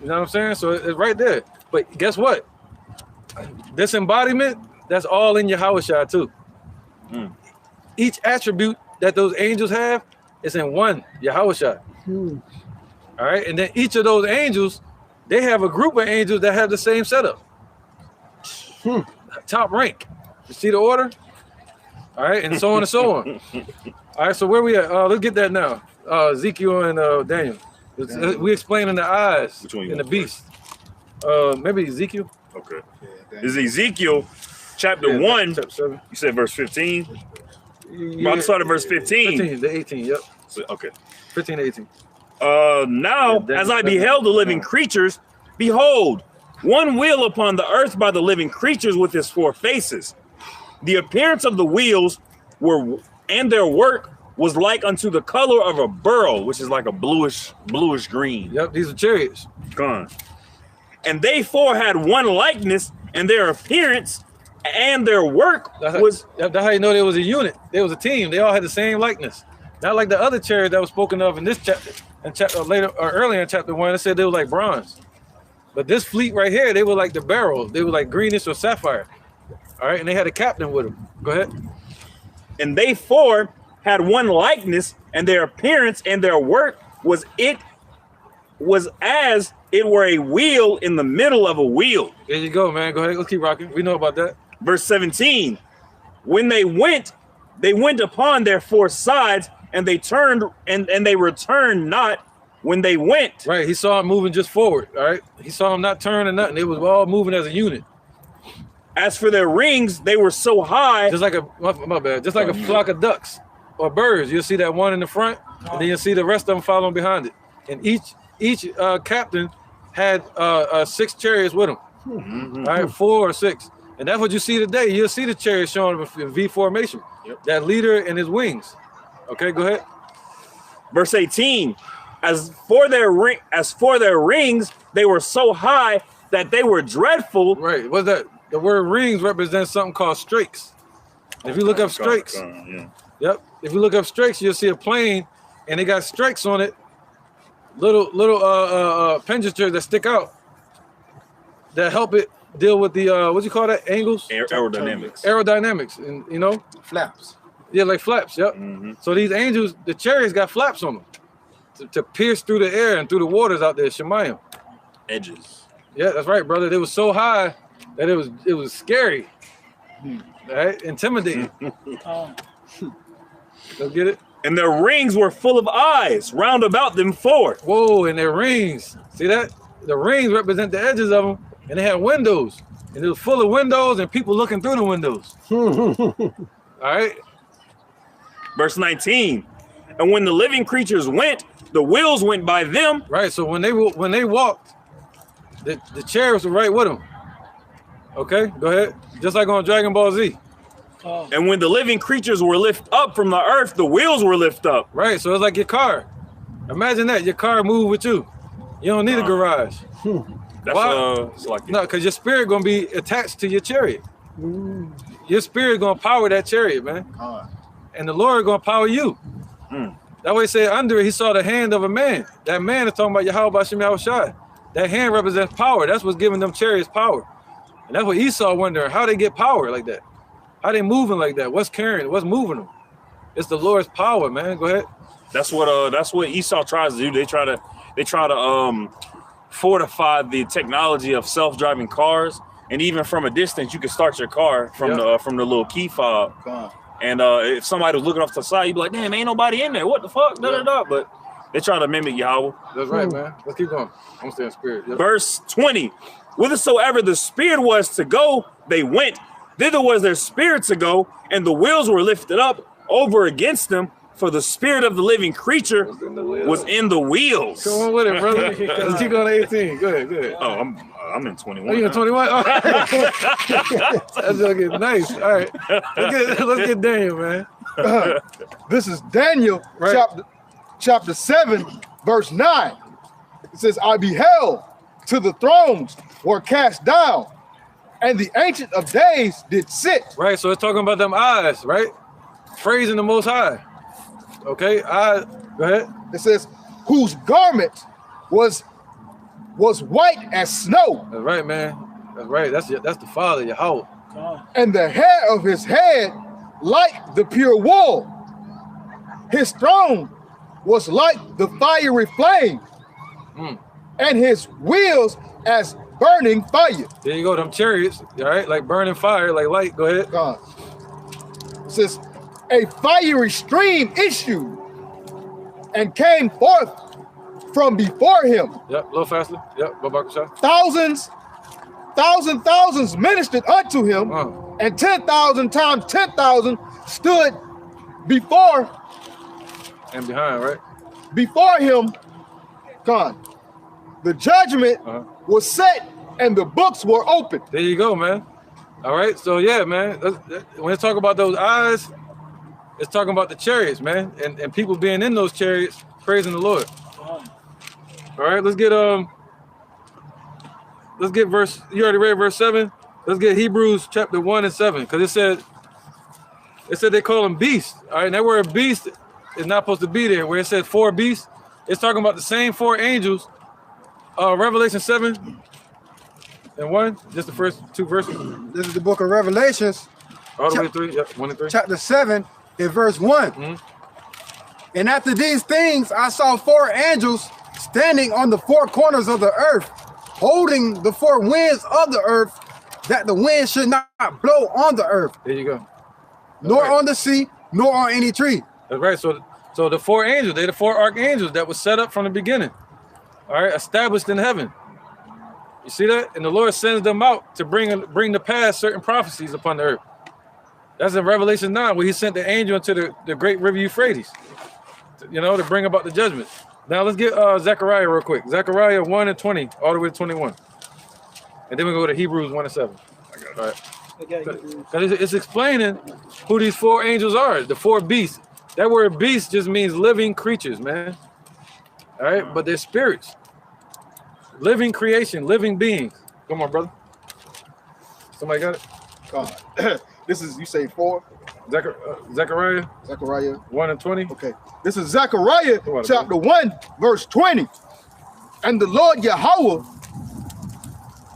know what I'm saying? So it's right there. But guess what? This embodiment, that's all in Yahushua too. Each attribute that those angels have is in one Yahushua. All right, and then each of those angels, they have a group of angels that have the same setup. Top rank. You see the order? All right, and so on and so on. All right, so where we at? Let's get that now. Ezekiel and Daniel. We explaining the eyes and the beast. Maybe Ezekiel. Okay. This is Ezekiel chapter 1. You said verse 15. Yeah, I'm starting at verse 15. 15 to 18, yep. Okay. 15 to 18. Now, as I beheld the living creatures, behold, one wheel upon the earth by the living creatures with his 4 faces. The appearance of the wheels and their work was like unto the color of a beryl, which is like a bluish green. Yep, these are chariots. Gone. And they 4 had one likeness, and their appearance and their work was. That's how you know there was a unit. There was a team. They all had the same likeness. Not like the other chariot that was spoken of in this chapter, and earlier in chapter 1, it said they were like bronze. But this fleet right here, they were like the beryl. They were like greenish or sapphire. All right, and they had a captain with them. Go ahead. And they 4 had one likeness, and their appearance and their work was as it were a wheel in the middle of a wheel. There you go, man. Go ahead. Let's keep rocking. We know about that. Verse 17. When they went upon their four sides, and they turned and they returned not when they went. Right. He saw him moving just forward. All right. He saw him not turn or nothing. It was all moving as a unit. As for their rings, they were so high. Just like my bad. Just like a flock of ducks or birds. You'll see that one in the front, and then you'll see the rest of them following behind it. And each captain had 6 chariots with him. All right, 4 or 6. And that's what you see today. You'll see the chariots showing in V formation. Yep. That leader and his wings. Okay, go ahead. Verse 18. As for their rings, they were so high that they were dreadful. Right. What's that? The word rings represents something called strakes. If you look up strakes, yep. If you look up strakes, you'll see a plane, and they got strakes on it. Little pendulums that stick out that help it deal with the what do you call that? Angles? Aerodynamics, and you know, Flaps. Yeah, like flaps. Yep. So these angels, the chariots got flaps on them to pierce through the air and through the waters out there. Shemayim. Edges. Yeah, that's right, brother. They were so high that it was scary, right? Intimidating. Go get it. And their rings were full of eyes round about them 4. Whoa, and their rings. See that? The rings represent the edges of them, and they had windows. And it was full of windows and people looking through the windows. All right. Verse 19. And when the living creatures went, the wheels went by them. Right. So when they walked, the chariots were right with them. Okay, go ahead. Just like on Dragon Ball Z. And when the living creatures were lifted up from the earth, the wheels were lifted up. Right. So it's like your car. Imagine that. Your car moved with you. You don't need a garage. That's Why? like No, because your spirit gonna be attached to your chariot. Your spirit gonna power that chariot, man. And the Lord gonna power you. That way, say under it, he saw the hand of a man. That man is talking about Yahweh Shem Yahushai. That hand represents power. That's what's giving them chariots power. And that's what Esau wondering, how they get power like that. How they moving like that? What's carrying? What's moving them? It's the Lord's power, man. Go ahead. That's what Esau tries to do. They try to fortify the technology of self-driving cars, and even from a distance, you can start your car from the little key fob. And if somebody was looking off to the side, you'd be like, "Damn, ain't nobody in there. What the fuck?" But they try to mimic Yahweh. That's right, man. Let's keep going. I'm gonna stay in spirit. Yep. Verse 20. Whithersoever the spirit was to go, they went. Thither was their spirit to go, and the wheels were lifted up over against them, for the spirit of the living creature was in the wheels. Come on with it, brother. Let's keep going to 18. Go ahead. Oh, I'm in 21. Oh, you in 21? All right. That's gonna get nice. All right. Let's get Daniel, man. This is Daniel chapter 7, verse 9. It says, I beheld till the thrones were cast down, and the Ancient of Days did sit. Right, so it's talking about them eyes, right? Praising the Most High. Okay, go ahead. It says, whose garment was white as snow. That's right, man. That's right. That's the Father, Yahweh. And the hair of his head like the pure wool. His throne was like the fiery flame, and his wheels as burning fire. There you go, them chariots, all right, like burning fire, like light. Go ahead. It says, a fiery stream issued and came forth from before him. Yep, a little faster. Yep, Thousands ministered unto him, and 10,000 times 10,000 stood before and behind, right? Before him. The judgment was set and the books were opened. There you go, man. All right, so yeah, man. When it's talking about those eyes, it's talking about the chariots, man, and people being in those chariots praising the Lord. All right, let's get verse. You already read verse 7. Let's get Hebrews chapter 1 and 7, because it said they call them beasts. All right, and that word beast is not supposed to be there. Where it said 4 beasts, it's talking about the same 4 angels. Revelation 7 and 1, just the first 2 verses. This is the book of Revelations. All the way 3. Yep, 1 and 3. Chapter 7 in verse 1. And after these things, I saw 4 angels standing on the 4 corners of the earth, holding the 4 winds of the earth, that the wind should not blow on the earth. There you go. Nor on the sea, nor on any tree. That's right. So the 4 angels, they're the 4 archangels that was set up from the beginning. All right, established in heaven. You see that? And the Lord sends them out to bring to pass certain prophecies upon the earth. That's in Revelation 9, where he sent the angel into the great river Euphrates, to bring about the judgment. Now let's get Zechariah real quick. Zechariah 1 and 20, all the way to 21. And then we go to Hebrews 1 and 7. All right. Because it's explaining who these 4 angels are, the 4 beasts. That word beast just means living creatures, man. All right, but they're spirits. Living creation, living beings. Come on, brother. Somebody got it? God. This is, you say 4? Zechariah? Zechariah 1 and 20. Okay. This is Zechariah chapter 1, verse 20. And the Lord Yahweh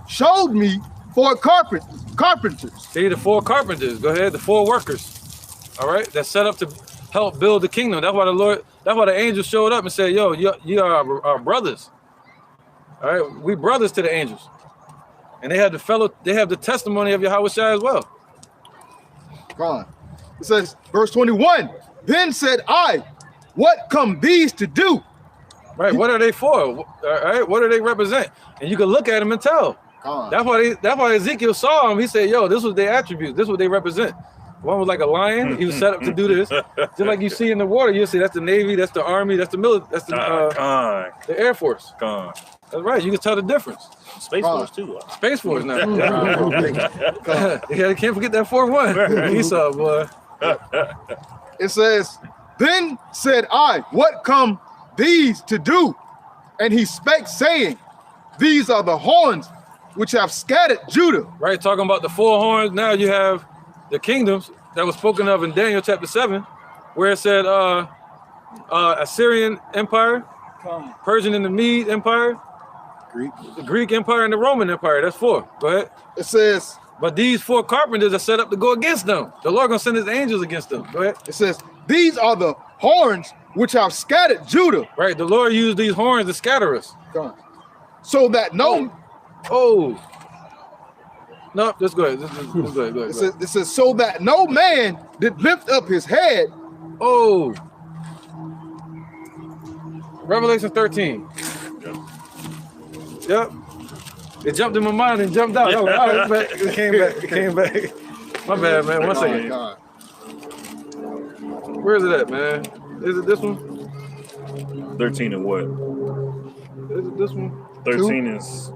showed me 4 carpenters. See, the 4 carpenters. Go ahead, the 4 workers. All right, that's set up to help build the kingdom. That's why the angels showed up and said, yo, you are our brothers. All right, we brothers to the angels. And they have the testimony of Yahweh Shai as well. God. It says, verse 21, then said I, what come these to do? Right, what are they for? All right, what do they represent? And you can look at them and tell. God. That's why Ezekiel saw them. He said, yo, this was their attributes. This is what they represent. One was like a lion. He was set up to do this. Just like you see in the water, you'll see that's the Navy, that's the Army, that's the military, that's the Air Force. That's right. You can tell the difference. Space Force too. Space Force now. Yeah, you can't forget that 4-1. Esau, boy. It says, then said I, what come these to do? And he spake, saying, these are the horns which have scattered Judah. Right, talking about the 4 horns. Now you have the kingdoms that was spoken of in Daniel chapter 7, where it said Assyrian Empire, Persian and the Mede Empire, the Greek Empire and the Roman Empire. That's 4. Go ahead. It says, but these 4 carpenters are set up to go against them. The Lord gonna send his angels against them. Go ahead. It says, these are the horns which have scattered Judah. Right, the Lord used these horns to scatter us. So that no... No, just go ahead. Just go ahead. It says, so that no man did lift up his head. Revelation 13. Yep. It jumped in my mind and jumped out. It came back. My bad, man. 1 second. Where is it at, man? Is it this one? 13 and what? Is it this one? 13 is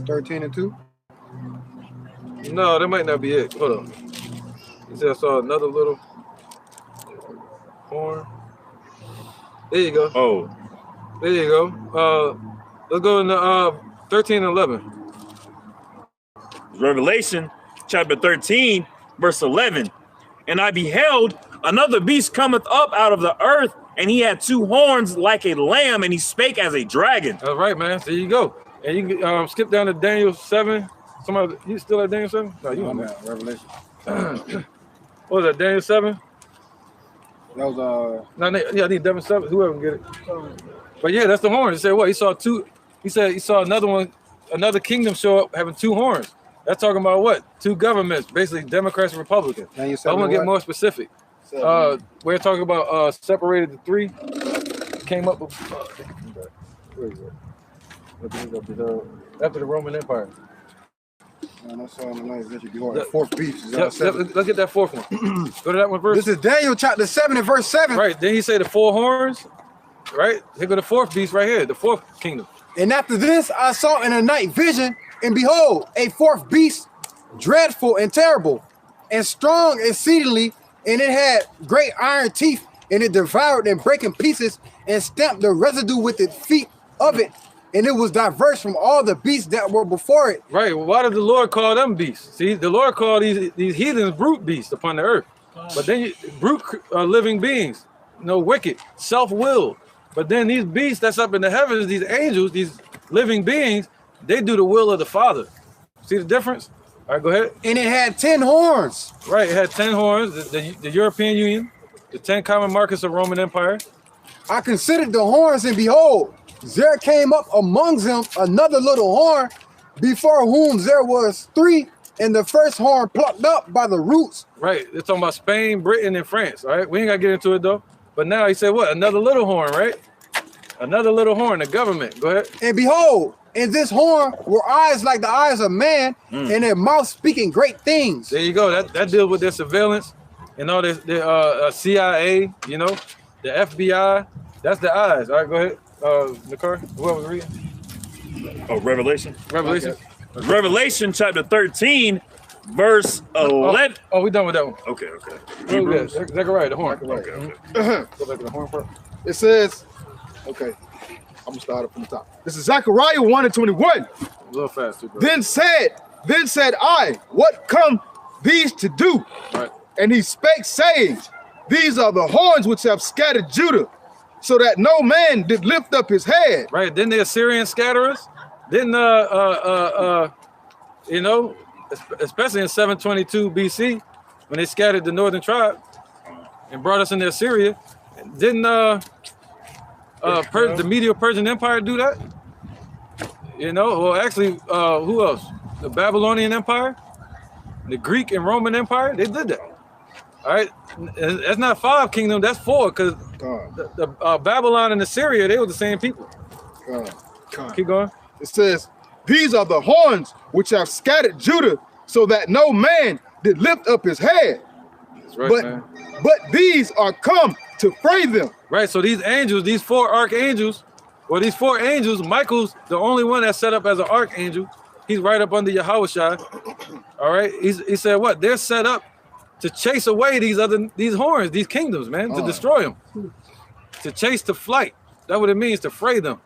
13 and 2. No, that might not be it. Hold on. He said I saw another little horn. There you go. Oh. There you go. Let's go into 13 and 11. Revelation chapter 13, verse 11. And I beheld another beast cometh up out of the earth, and he had 2 horns like a lamb, and he spake as a dragon. That's right, man. There you go. And you can skip down to Daniel 7. Somebody, you still at Daniel 7? No, you on that. Revelation. What was that, Daniel 7? That was I need Devin 7. Whoever can get it. But yeah, that's the horn. He said what? He saw 2. He said he saw another one, another kingdom show up having 2 horns. That's talking about what? 2 governments, basically Democrats and Republicans. I want to get more specific. We're talking about separated the 3. Came up with where is it? After the Roman Empire. That's all the nice that you be the 4th beast. Let's get that 4th one. Go to that one first. This is Daniel chapter 7 and verse 7. Right. Then he say the 4 horns. Right. Here go the 4th beast right here. The 4th kingdom. And after this, I saw in a night vision, and behold, a 4th beast, dreadful and terrible, and strong exceedingly, and it had great iron teeth, and it devoured and brake in pieces, and stamped the residue with its feet of it, and it was diverse from all the beasts that were before it. Right. Well, why did the Lord call them beasts? See, the Lord called these heathens brute beasts upon the earth. But then brute living beings, wicked, self-willed. But then these beasts that's up in the heavens, these angels, these living beings, they do the will of the Father. See the difference? All right, go ahead. And it had 10 horns. Right, it had 10 horns, the European Union, the 10 common markets of Roman Empire. I considered the horns, and behold, there came up amongst them another little horn, before whom there was 3, and the first horn plucked up by the roots. Right. They're talking about Spain, Britain, and France. All right. We ain't got to get into it, though. But now he said what? Another little horn, right? Another little horn, the government. Go ahead. And behold, in this horn were eyes like the eyes of man, and their mouth speaking great things. There you go. That deals with their surveillance and all this, their CIA, you know, the FBI. That's the eyes. All right, go ahead. Nakar, whoever's reading. Oh, Revelation? Revelation. Okay. Revelation chapter 13, verse 11. Oh, we done with that one. Okay, okay. Hebrews. Zechariah, the horn. Okay, okay. Go back to the horn part. It says, okay, I'm gonna start it from the top. This is Zechariah 1:21. A little faster, bro. Then said I, what come these to do? Right. And he spake, saying, these are the horns which have scattered Judah, so that no man did lift up his head. Right. Then the Assyrian scatterers, didn't you know, especially in 722 BC, when they scattered the northern tribe and brought us into Assyria, didn't the Medo-Persian Empire do that? You know, well, actually, who else? The Babylonian Empire, the Greek and Roman Empire, they did that. All right, that's not 5 kingdoms, that's 4, because the Babylon and Assyria, they were the same people. Keep going. It says, these are the horns which have scattered Judah, so that no man did lift up his head. That's right, man. But these are come to fray them. Right, so these angels, these 4 archangels, or these 4 angels, Michael's the only one that's set up as an archangel. He's right up under Yahushua. All right, he said what? They're set up to chase away these horns, these kingdoms, man, to destroy them, to chase to flight. That's what it means, to fray them.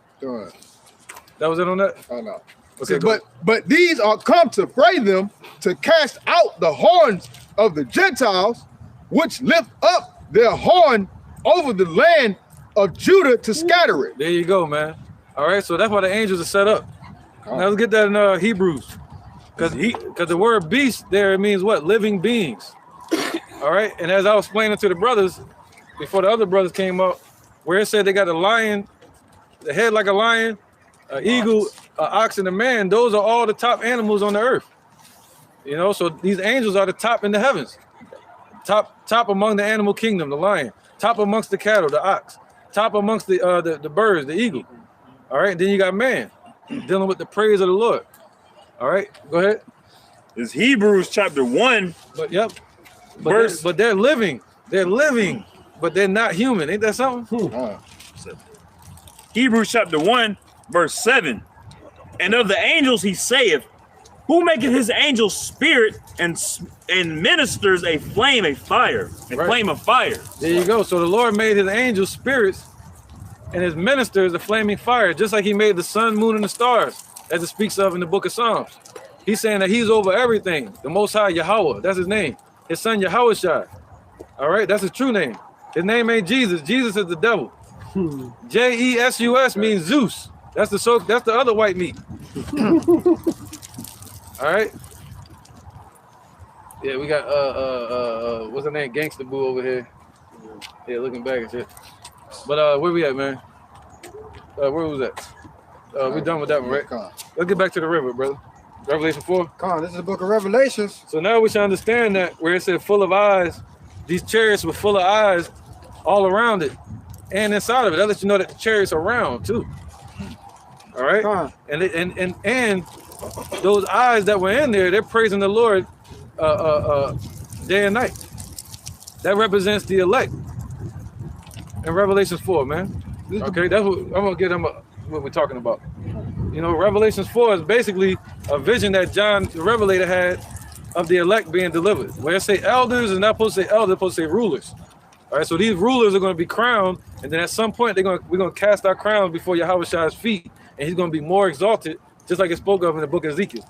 That was it on that? Oh no. Okay, but these are come to fray them, to cast out the horns of the Gentiles, which lift up their horn over the land of Judah to scatter it. There you go, man. All right, so that's why the angels are set up. Now let's get that in Hebrews, because the word beast there, it means what? Living beings. All right, and as I was explaining to the brothers before the other brothers came up, where it said they got a lion, the head like a lion, an eagle, an ox, and a man, those are all the top animals on the earth. You know, so these angels are the top in the heavens. Top among the animal kingdom, the lion. Top amongst the cattle, the ox. Top amongst the birds, the eagle. All right, then you got man, dealing with the praise of the Lord. All right, go ahead. It's Hebrews chapter 1. But they're living. They're living, but they're not human. Ain't that something? Hebrews chapter 1, verse 7. And of the angels he saith, who maketh his angels spirit and ministers a flame, a fire, flame of fire. There you go. So the Lord made his angels spirits and his ministers a flaming fire, just like he made the sun, moon, and the stars, as it speaks of in the book of Psalms. He's saying that he's over everything. The Most High Yahweh, that's his name. His son Yahushua. All right, that's his true name. His name ain't Jesus. Jesus is the devil. J-E-S-U-S means Zeus. That's the other white meat. All right. Yeah, we got what's her name? Gangsta Boo over here. Yeah, looking back and shit. But where we at, man? Where was that? We done with that one, right? Let's get back to the river, brother. Revelation 4. This is the book of Revelations. So now we should understand that where it said full of eyes, these chariots were full of eyes all around it and inside of it. That lets you know that the chariots are round too. All right. And those eyes that were in there, they're praising the Lord day and night. That represents the elect in Revelation 4, man. Okay, that's what I'm gonna get them what we're talking about. You know, Revelation 4 is basically a vision that John the Revelator had of the elect being delivered. Where it say elders is not supposed to say elders, it's supposed to say rulers. All right, so these rulers are going to be crowned, and then at some point we're going to cast our crowns before Yahushua's feet, and he's going to be more exalted, just like it spoke of in the book of Ezekiel.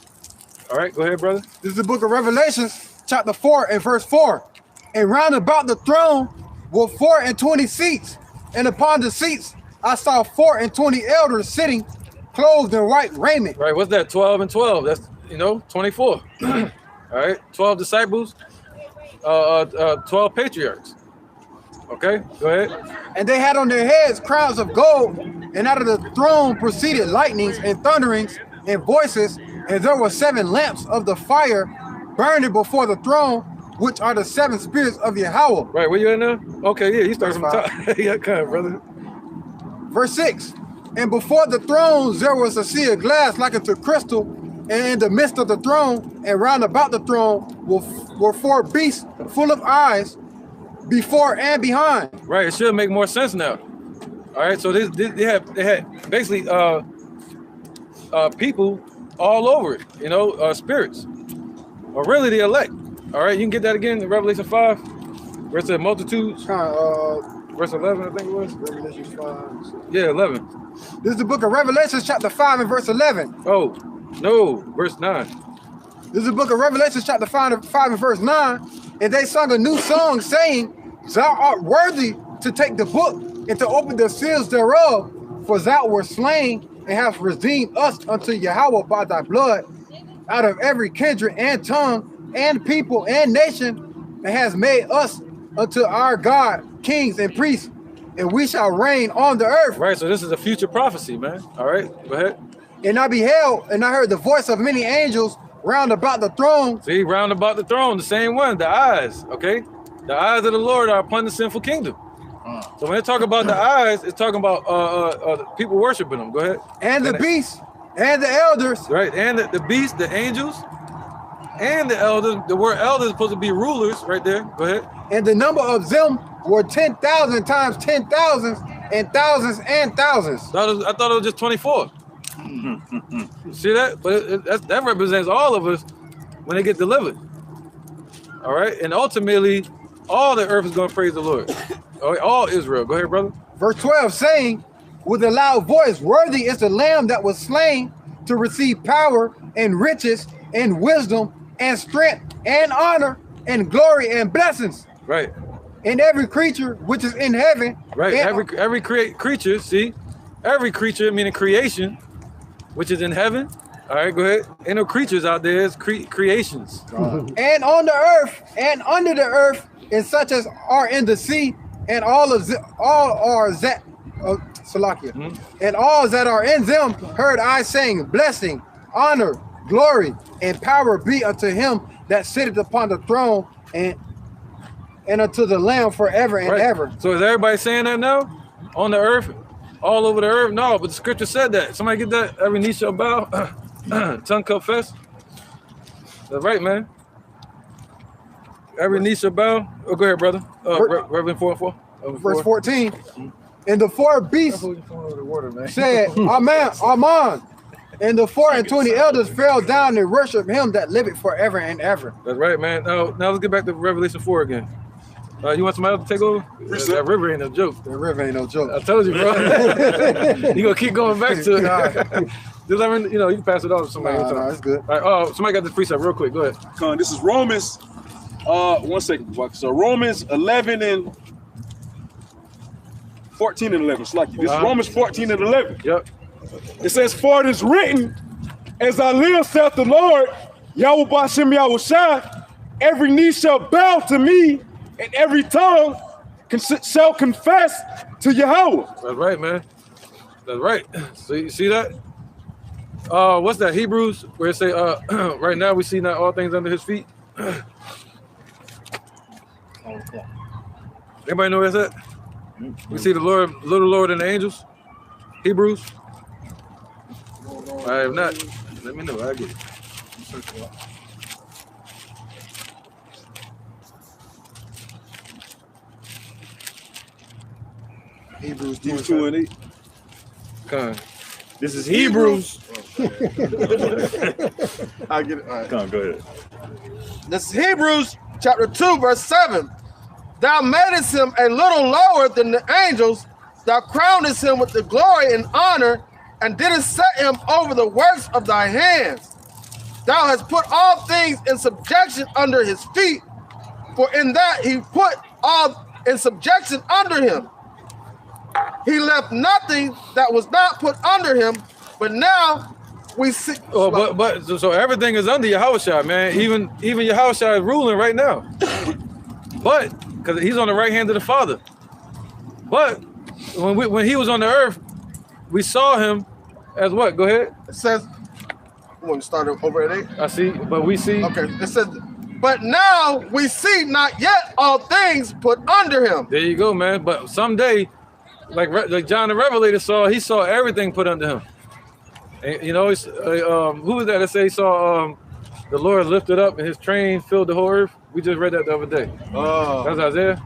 All right, go ahead, brother. This is the book of Revelations, chapter 4 and verse 4. And round about the throne were 24 seats, and upon the seats I saw 24 elders sitting, clothed in white raiment. Right, what's that? 12 and 12. That's 24. All right, 12 disciples, 12 patriarchs. Okay, go ahead. And they had on their heads crowns of gold, and out of the throne proceeded lightnings and thunderings and voices, and there were 7 lamps of the fire burning before the throne, which are the 7 spirits of Yahweh. Right, where you at now? Okay, yeah, you start from the top. Yeah, come on, brother. Verse 6, and before the thrones there was a sea of glass like unto crystal, and in the midst of the throne and round about the throne were 4 beasts full of eyes before and behind. Right, it should make more sense now. All right, so they had basically people all over it, you know, spirits, or really the elect. All right, you can get that again in Revelation 5, where it said multitudes. Verse 11, I think it was. Revelation 5. Yeah, 11. This is the book of Revelation, chapter 5 and verse 11. Oh, no, verse 9. This is the book of Revelation, chapter 5 and verse 9. And they sung a new song, saying, Thou art worthy to take the book and to open the seals thereof, for thou wert slain and hast redeemed us unto Yahweh by thy blood, out of every kindred and tongue and people and nation, and has made us unto our God kings and priests, and we shall reign on the earth. Right, so this is a future prophecy, man. All right, go ahead. And I beheld, and I heard the voice of many angels round about the throne. See, round about the throne, the same one, the eyes, okay? The eyes of the Lord are upon the sinful kingdom. So when they talk about the eyes, it's talking about people worshiping them. Go ahead. And the beasts, and the elders. Right, and the beasts, the angels, and the elders. The word elders is supposed to be rulers right there. Go ahead. And the number of them were 10,000 times 10,000s and thousands and thousands. I thought it was just 24. See that? But that represents all of us when they get delivered. All right, and ultimately, all the earth is going to praise the Lord. All Israel. Go ahead, brother. Verse 12, saying, with a loud voice, worthy is the Lamb that was slain to receive power and riches and wisdom and strength and honor and glory and blessings. Right. And every creature which is in heaven. Right. Every creature. See, every creature, meaning creation, which is in heaven. All right, go ahead. Ain't no creatures out there. It's creations. And on the earth and under the earth, and such as are in the sea, and all that are in them, heard I saying, blessing, honor, glory, and power be unto him that sitteth upon the throne, and unto the Lamb forever and ever. So is everybody saying that now? On the earth? All over the earth? No, but the scripture said that. Somebody get that? Every knee shall bow, tongue confess. That's right, man. Every knee shall bow. Oh, go ahead, brother. Revelation 4:4. Verse 14. And the 4 beasts said, Amen, Amen. And the 24 elders fell down and worshiped him that liveth forever and ever. That's right, man. Now let's get back to Revelation 4 again. You want somebody else to take over? That river ain't no joke. The river ain't no joke. I told you, bro. You gonna keep going back to it. Just let me, you can pass it off to somebody. No, it's good. All right, somebody got this precept real quick. Go ahead. This is Romans. 1 second. So Romans 11 and 14 and 11. This is Romans 14 and 11. Yep. It says, for it is written, as I live, saith the Lord, Yahweh Bashem Yahushai, every knee shall bow to me, and every tongue shall confess to Yahweh. That's right, man. That's right. So you see that? What's that? Hebrews, where it say, right now we see not all things under his feet. Anybody know where that's at? We see the Lord, little Lord and the angels. Hebrews. I have not. Let me know. I get it. Hebrews 2 and 8. Come on. This is Hebrews. I get it. All right. Come on, go ahead. This is Hebrews chapter 2, verse 7. Thou madest him a little lower than the angels. Thou crownest him with the glory and honor, and didst set him over the works of thy hands. Thou hast put all things in subjection under his feet, for in that he put all in subjection under him. He left nothing that was not put under him, but now we see. Oh, so everything is under Yahushua, man. Even Yahushua is ruling right now. But because he's on the right hand of the Father. But when he was on the earth, we saw him as what? Go ahead. It says, you want to start over at 8? I see, but we see. Okay, it says, but now we see not yet all things put under him. There you go, man. But someday, like John the Revelator saw, he saw everything put under him. And, you know, who was that that say he saw the Lord lifted up and his train filled the whole earth? We just read that the other day. Oh. That's Isaiah.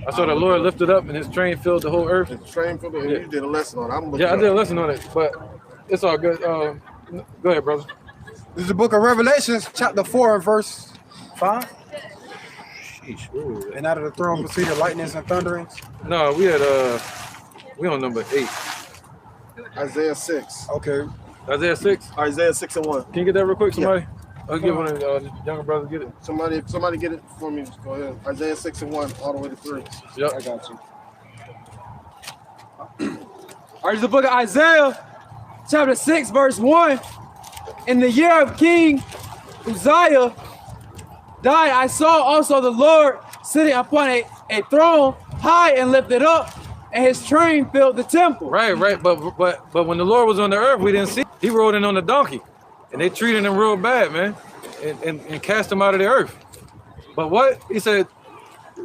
I saw the Lord lifted up and his train filled the whole earth. His train filled it. Yeah. You did a lesson on it. I did a lesson on it, but it's all good. Go ahead, brother. This is the book of Revelations, chapter 4 and verse 5. Sheesh, and out of the throne proceeded lightnings and thunderings. No, we on number 8. Isaiah 6. Okay. Isaiah 6. Isaiah 6 and 1. Can you get that real quick, somebody? Yeah. I'll give one of the younger brothers get it. Somebody get it for me. Go ahead. Isaiah 6 and 1 all the way to 3. Yep. I got you. All right, the book of Isaiah, chapter 6, verse 1. In the year of King Uzziah died, I saw also the Lord sitting upon a throne high and lifted up, and his train filled the temple. Right. But when the Lord was on the earth, we didn't see. He rode in on the donkey, and they treated him real bad, man, and cast him out of the earth. But what he said,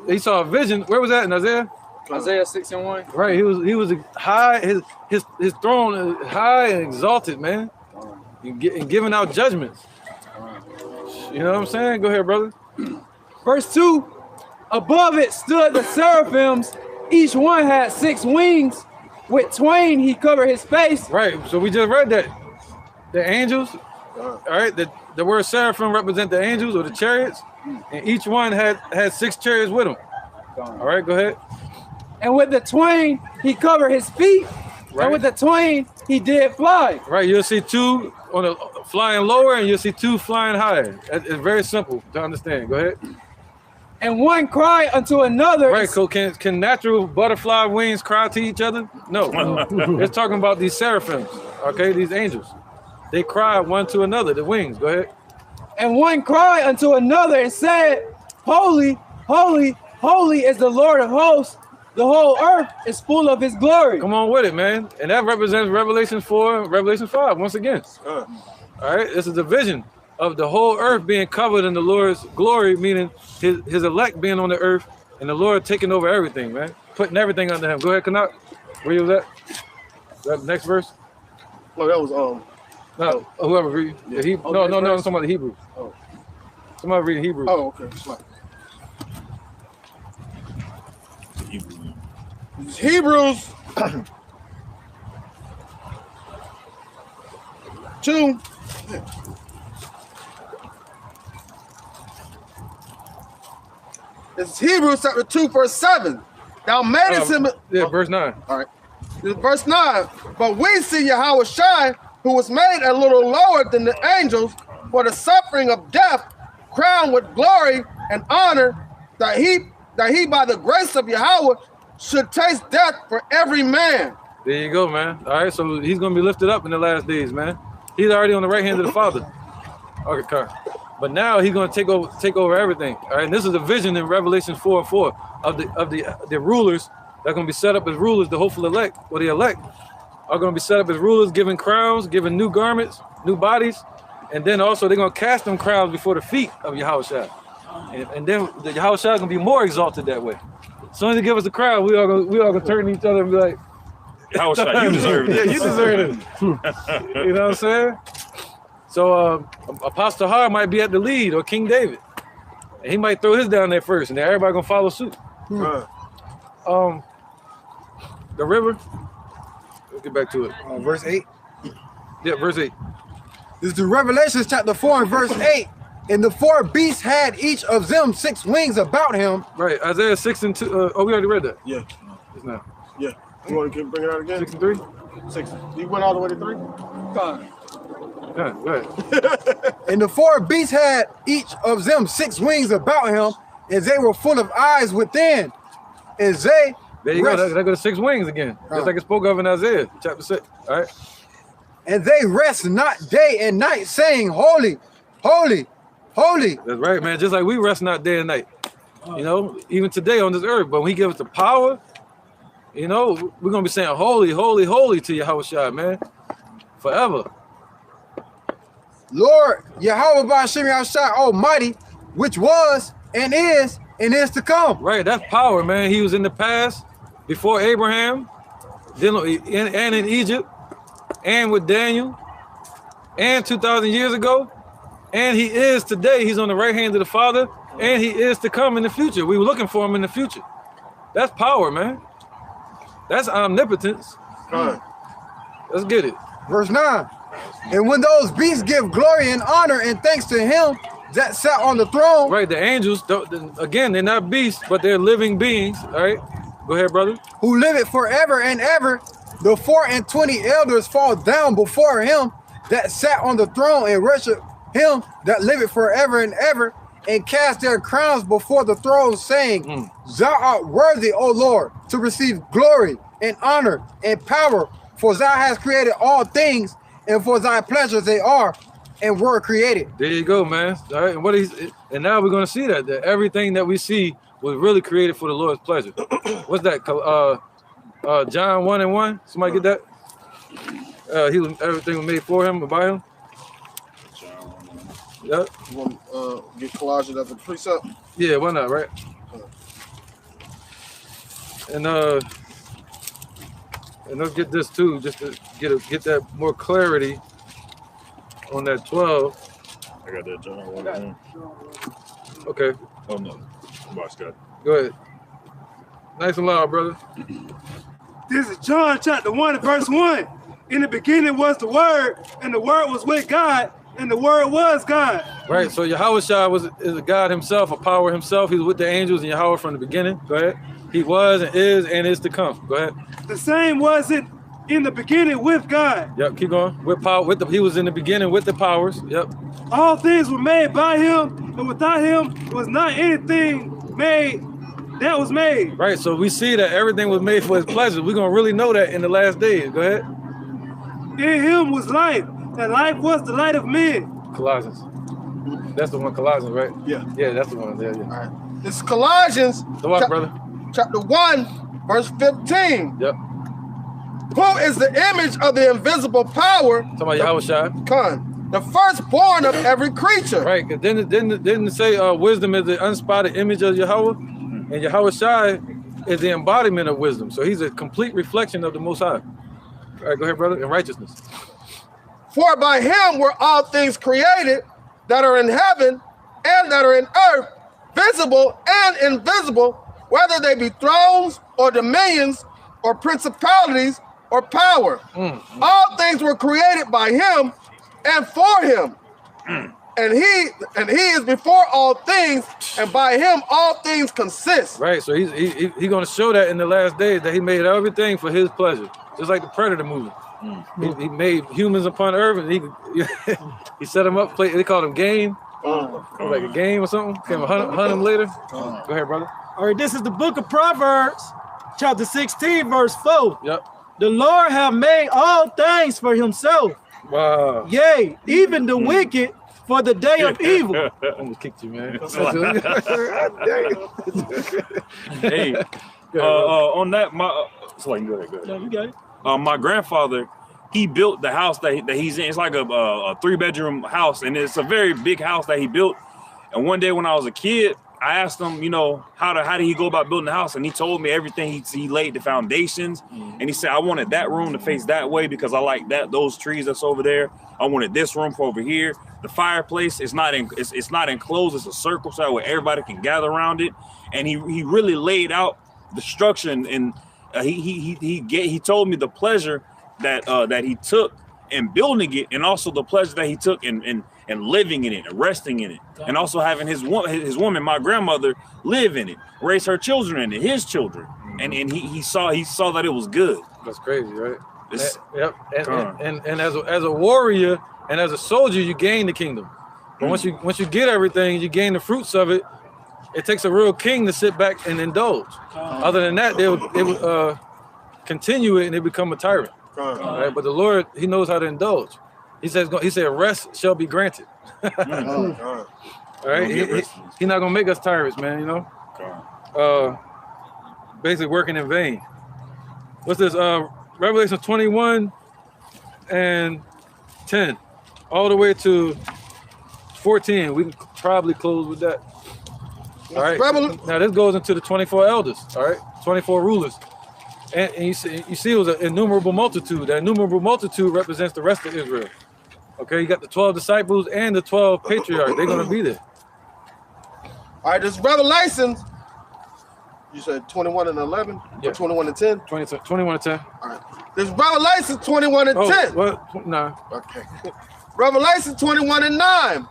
he saw a vision. Where was that in Isaiah? Isaiah 6 and 1. Right. He was high. His throne high and exalted, man, and giving out judgments. You know what I'm saying? Go ahead, brother. Verse 2. Above it stood the seraphims. Each one had 6 wings. With twain he covered his face. Right. So we just read that. The angels. All right. The word seraphim represent the angels or the chariots, and each one had 6 chariots with them. All right. Go ahead. And with the twain he covered his feet. Right. And with the twain he did fly. Right. You'll see 2 on the flying lower, and you'll see 2 flying higher. It's very simple to understand. Go ahead. And one cried unto another. Right. So can natural butterfly wings cry to each other? No. It's talking about these seraphims. Okay. These angels. They cry one to another. The wings. Go ahead. And one cried unto another and said, Holy, holy, holy is the Lord of hosts. The whole earth is full of his glory. Come on with it, man. And that represents Revelation 4 and Revelation 5 once again. All right. This is the vision of the whole earth being covered in the Lord's glory, meaning his elect being on the earth and the Lord taking over everything, man. Putting everything under him. Go ahead, Canuck. Where you was at? That next verse? No, that was No, whoever read. Yeah, no, I'm talking about the Hebrew. Oh. Somebody reading Hebrew. Oh, okay. Hebrews 2. It's Hebrews chapter 2, verse 7. Thou madest him. Yeah, verse 9. All right. This is verse 9. But we see Yahweh Shai, who was made a little lower than the angels for the suffering of death, crowned with glory and honor, that he by the grace of Yahweh should taste death for every man. There you go, man. All right, so he's going to be lifted up in the last days, man. He's already on the right hand of the Father. Okay, Carl. But now he's going to take over everything. All right, and this is a vision in Revelation 4:4 of the rulers that are going to be set up as rulers. The hopeful elect, or the elect, are going to be set up as rulers, given crowns, given new garments, new bodies, and then also they're going to cast them crowns before the feet of Yahushua. And then the Yahushua is going to be more exalted that way. As soon as they give us a crowd, we all gonna turn to each other and be like, Yahushua, you deserve it. Yeah, you deserve it. You know what I'm saying? So Apostle Har might be at the lead, or King David. And he might throw his down there first, and then everybody gonna follow suit. The river. Let's get back to it. Verse 8. Yeah, verse 8. This is the Revelation chapter 4 and verse 8. And the 4 beasts had each of them 6 wings about him. Right, Isaiah 6 and 2. We already read that. Yeah. Just now. Yeah. You want to bring it out again? 6 and 3? 6. You went all the way to 3? Fine. Yeah, go ahead. And the 4 beasts had each of them 6 wings about him, and they were full of eyes within. And they there you go. That goes 6 wings again. Just like it spoke of in Isaiah chapter 6. All right. And they rest not day and night, saying, Holy, holy, holy. That's right, man. Just like we rest not day and night. You know, even today on this earth. But when he gives us the power You know, we're gonna be saying holy, holy, holy to Yahushua, man, forever. Lord Yahweh Ba'Shem Yahushua Almighty, which was and is to come. Right, that's power, man. He was in the past, before Abraham, then and in Egypt, and with Daniel, and 2,000 years ago, and he is today. He's on the right hand of the Father, and he is to come in the future. We were looking for him in the future. That's power, man. That's omnipotence. Let's get it. Verse 9. And when those beasts give glory and honor and thanks to him that sat on the throne. Right, the angels, again, they're not beasts, but they're living beings. All right, go ahead, brother. Who liveth forever and ever. The 24 elders fall down before him that sat on the throne and worship him that liveth forever and ever, and cast their crowns before the throne, saying, Thou art worthy, O Lord, to receive glory and honor and power, for thou hast created all things, and for thy pleasures they are and were created. There you go, man. All right, and now we're gonna see that everything that we see was really created for the Lord's pleasure. What's that? John 1:1. Somebody get that? Everything was made for him, by him. Yep. You want to get Colossians as a precept? Yeah, why not, right? And let's get this too, just to get that more clarity on that 12. I got that John 1. Okay. Oh no, Mark's got it. Go ahead. Nice and loud, brother. This is John chapter 1 and verse 1. In the beginning was the Word, and the Word was with God, and the Word was God. Right, so Yahushua is a God himself, a power himself. He was with the angels and Yahweh from the beginning. Go ahead. He was and is to come. Go ahead. The same was it in the beginning with God. Yep, keep going. With power, he was in the beginning with the powers. Yep. All things were made by him, and without him was not anything made that was made. Right, so we see that everything was made for his pleasure. We're gonna really know that in the last days. Go ahead. In him was life, and life was the light of men. Colossians. That's the one, Colossians, right? Yeah. Yeah, that's the one. Yeah, yeah. All right. This is Colossians. The what, brother? Chapter 1, verse 15. Yep. Who is the image of the invisible power? Talking about Yahushua. The firstborn of every creature. Right. Didn't it say wisdom is the unspotted image of Yahweh? And Yahushua is the embodiment of wisdom. So he's a complete reflection of the Most High. All right, go ahead, brother. In righteousness. For by him were all things created that are in heaven and that are in earth, visible and invisible, whether they be thrones or dominions or principalities or power. All things were created by him and for him. And he is before all things, and by him all things consist. Right, so he's going to show that in the last days that he made everything for his pleasure, just like the Predator movie. He made humans upon earth, and he set them up. They called him game, like a game or something. Came hunt him later. Go ahead, brother. All right, this is the book of Proverbs, chapter 16, verse 4. Yep. The Lord have made all things for himself. Wow. Yea, even the wicked for the day of evil. I almost kicked you, man. Hey, on that, go ahead. No, you got it. My grandfather, he built the house that he's in. It's like a 3-bedroom house, and it's a very big house that he built. And one day when I was a kid, I asked him, how did he go about building the house? And he told me everything. He laid the foundations, and he said, I wanted that room to face that way because I like those trees that's over there. I wanted this room for over here. The fireplace is not enclosed. It's a circle so that way everybody can gather around it. And he really laid out the structure, and he told me the pleasure that he took in building it, and also the pleasure that he took in living in it and resting in it, and also having his woman, my grandmother, live in it, raise her children in it, his children, and he saw that it was good. That's crazy, right? Yep. And as a warrior and as a soldier, you gain the kingdom. But once you get everything, you gain the fruits of it. It takes a real king to sit back and indulge. Other than that, they would continue it and they become a tyrant. Right? But the Lord, he knows how to indulge. He said, rest shall be granted. All right, he's not gonna make us tyrants, man. Basically working in vain. What's this? Revelation 21 and 10, all the way to 14. We can probably close with that. All right. Now this goes into the 24 elders. All right, 24 rulers, and you see it was an innumerable multitude. That innumerable multitude represents the rest of Israel. Okay, you got the 12 disciples and the 12 patriarchs. They're gonna be there. All right, this Revelation. You said 21 and 11? Yeah. Or 21 and 10? 21 and 10. All right. This Revelation 21 and 10. What? No. Okay. Revelation 21 and 9.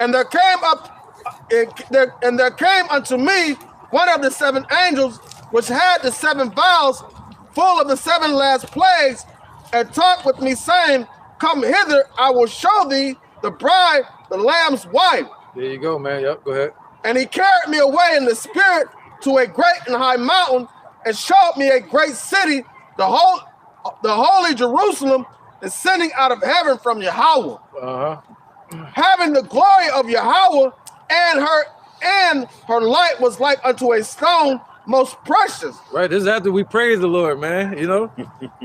And there came unto me one of the 7 angels, which had the 7 vials full of the 7 last plagues, and talked with me, saying, Come hither, I will show thee the bride, the Lamb's wife. There you go, man. Yep, go ahead. And he carried me away in the spirit to a great and high mountain, and showed me a great city, the holy Jerusalem, descending out of heaven from Yahweh, having the glory of Yahweh, and her light was like unto a stone most precious. Right, this is after we praise the Lord, man. You know,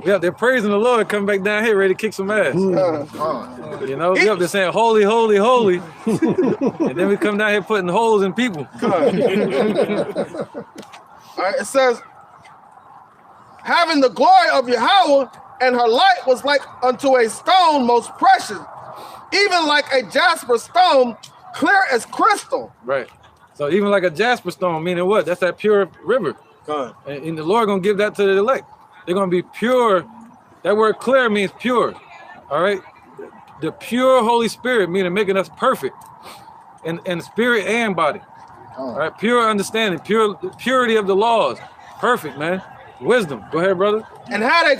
we up there praising the Lord, come back down here ready to kick some ass. You know, we up there saying holy, holy, holy, and then we come down here putting holes in people. All right, it says, having the glory of Yahweh, and her light was like unto a stone most precious, even like a jasper stone, clear as crystal. Right. So even like a jasper stone, meaning what? That's that pure river. And the Lord gonna give that to the elect. They're gonna be pure. That word clear means pure. All right. The pure Holy Spirit, meaning making us perfect in spirit and body. All right. Pure understanding, purity of the laws. Perfect, man. Wisdom. Go ahead, brother. And had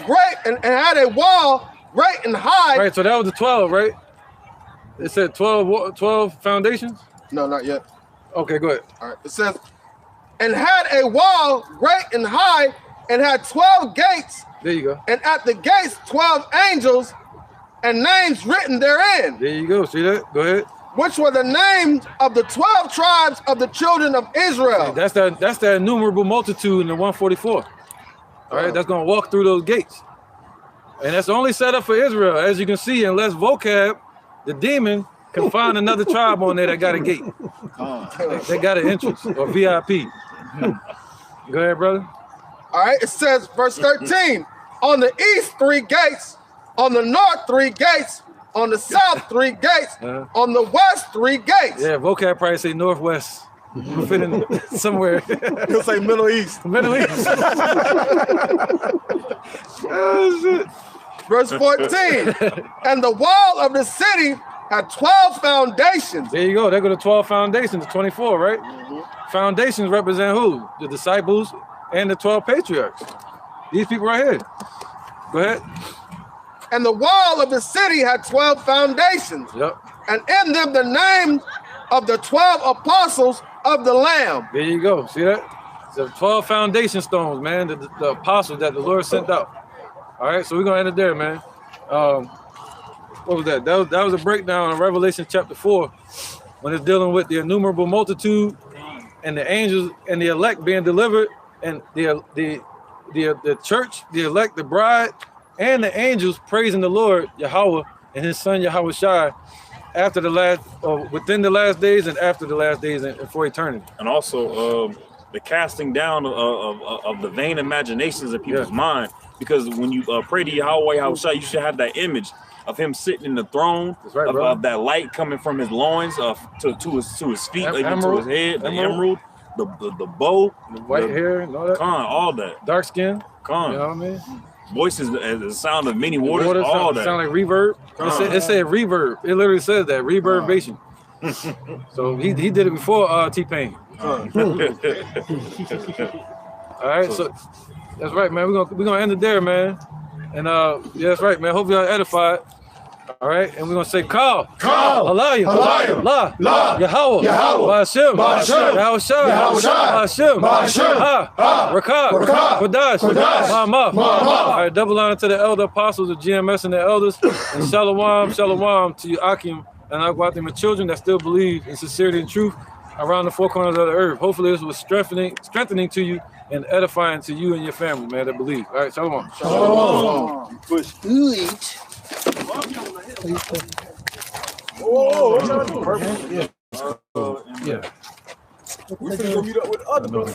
a wall great and high. Right. So that was the 12, right? It said 12 foundations? No, not yet. Okay, go ahead. All right. It says, and had a wall great and high, and had 12 gates. There you go. And at the gates 12 angels, and names written therein. There you go. See that? Go ahead. Which were the names of the 12 tribes of the children of Israel. That's that innumerable multitude in the 144. All right, that's gonna walk through those gates, and that's only set up for Israel, as you can see. Unless vocab, the demon, can find another tribe on there that got a gate. They got an entrance or VIP. Go ahead, brother. All right, it says, verse 13, on the east 3 gates, on the north 3 gates, on the south 3 gates, on the west 3 gates. Yeah, vocab probably say northwest. We'll fit in somewhere. He'll say Middle East. Middle East. Oh, shit. Verse 14, and the wall of the city had 12 foundations. There you go. There go the 12 foundations, 24, right? Foundations represent who? The disciples and the 12 patriarchs. These people right here. Go ahead. And the wall of the city had 12 foundations. Yep. And in them the names of the 12 apostles of the Lamb. There you go. See that? So 12 foundation stones, man. The apostles that the Lord sent out. All right, so we're gonna end it there, man. What was that? That was a breakdown in Revelation chapter 4, when it's dealing with the innumerable multitude and the angels and the elect being delivered, and the church, the elect, the bride, and the angels praising the Lord Yahweh and His Son Yahweh Shai after the last, within the last days and after the last days and for eternity. And also the casting down of the vain imaginations of people's mind. Because when you pray to Yahweh Yahushua, you should have that image of Him sitting in the throne, right, of that light coming from His loins to his feet, even to His head, the emerald, the bow, the white hair, and all that. All that. Dark skin. You know what I mean? Voices, the sound of many waters, all that. Sound like reverb. It said reverb. It literally says that, reverbation. So he did it before T-Pain. All right, so that's right, man. We're gonna end it there, man. And yeah, that's right, man. Hope y'all edified. All right, and we're gonna say call, Halayim, La, Yahweh, Ba'ashem, Yahushua, Ba'ashem, Rakah, Kodash, Ma'amah. All right, double honor to the elder apostles of GMS and the elders, and shalom to you, Akim and Agwatim, and children that still believe in sincerity and truth around the four corners of the earth. Hopefully, this was strengthening to you and edifying to you and your family, man, that believe. All right, shalom. Shalom. Push. Eat. Oh, Yeah. we finna go meet up with other brothers.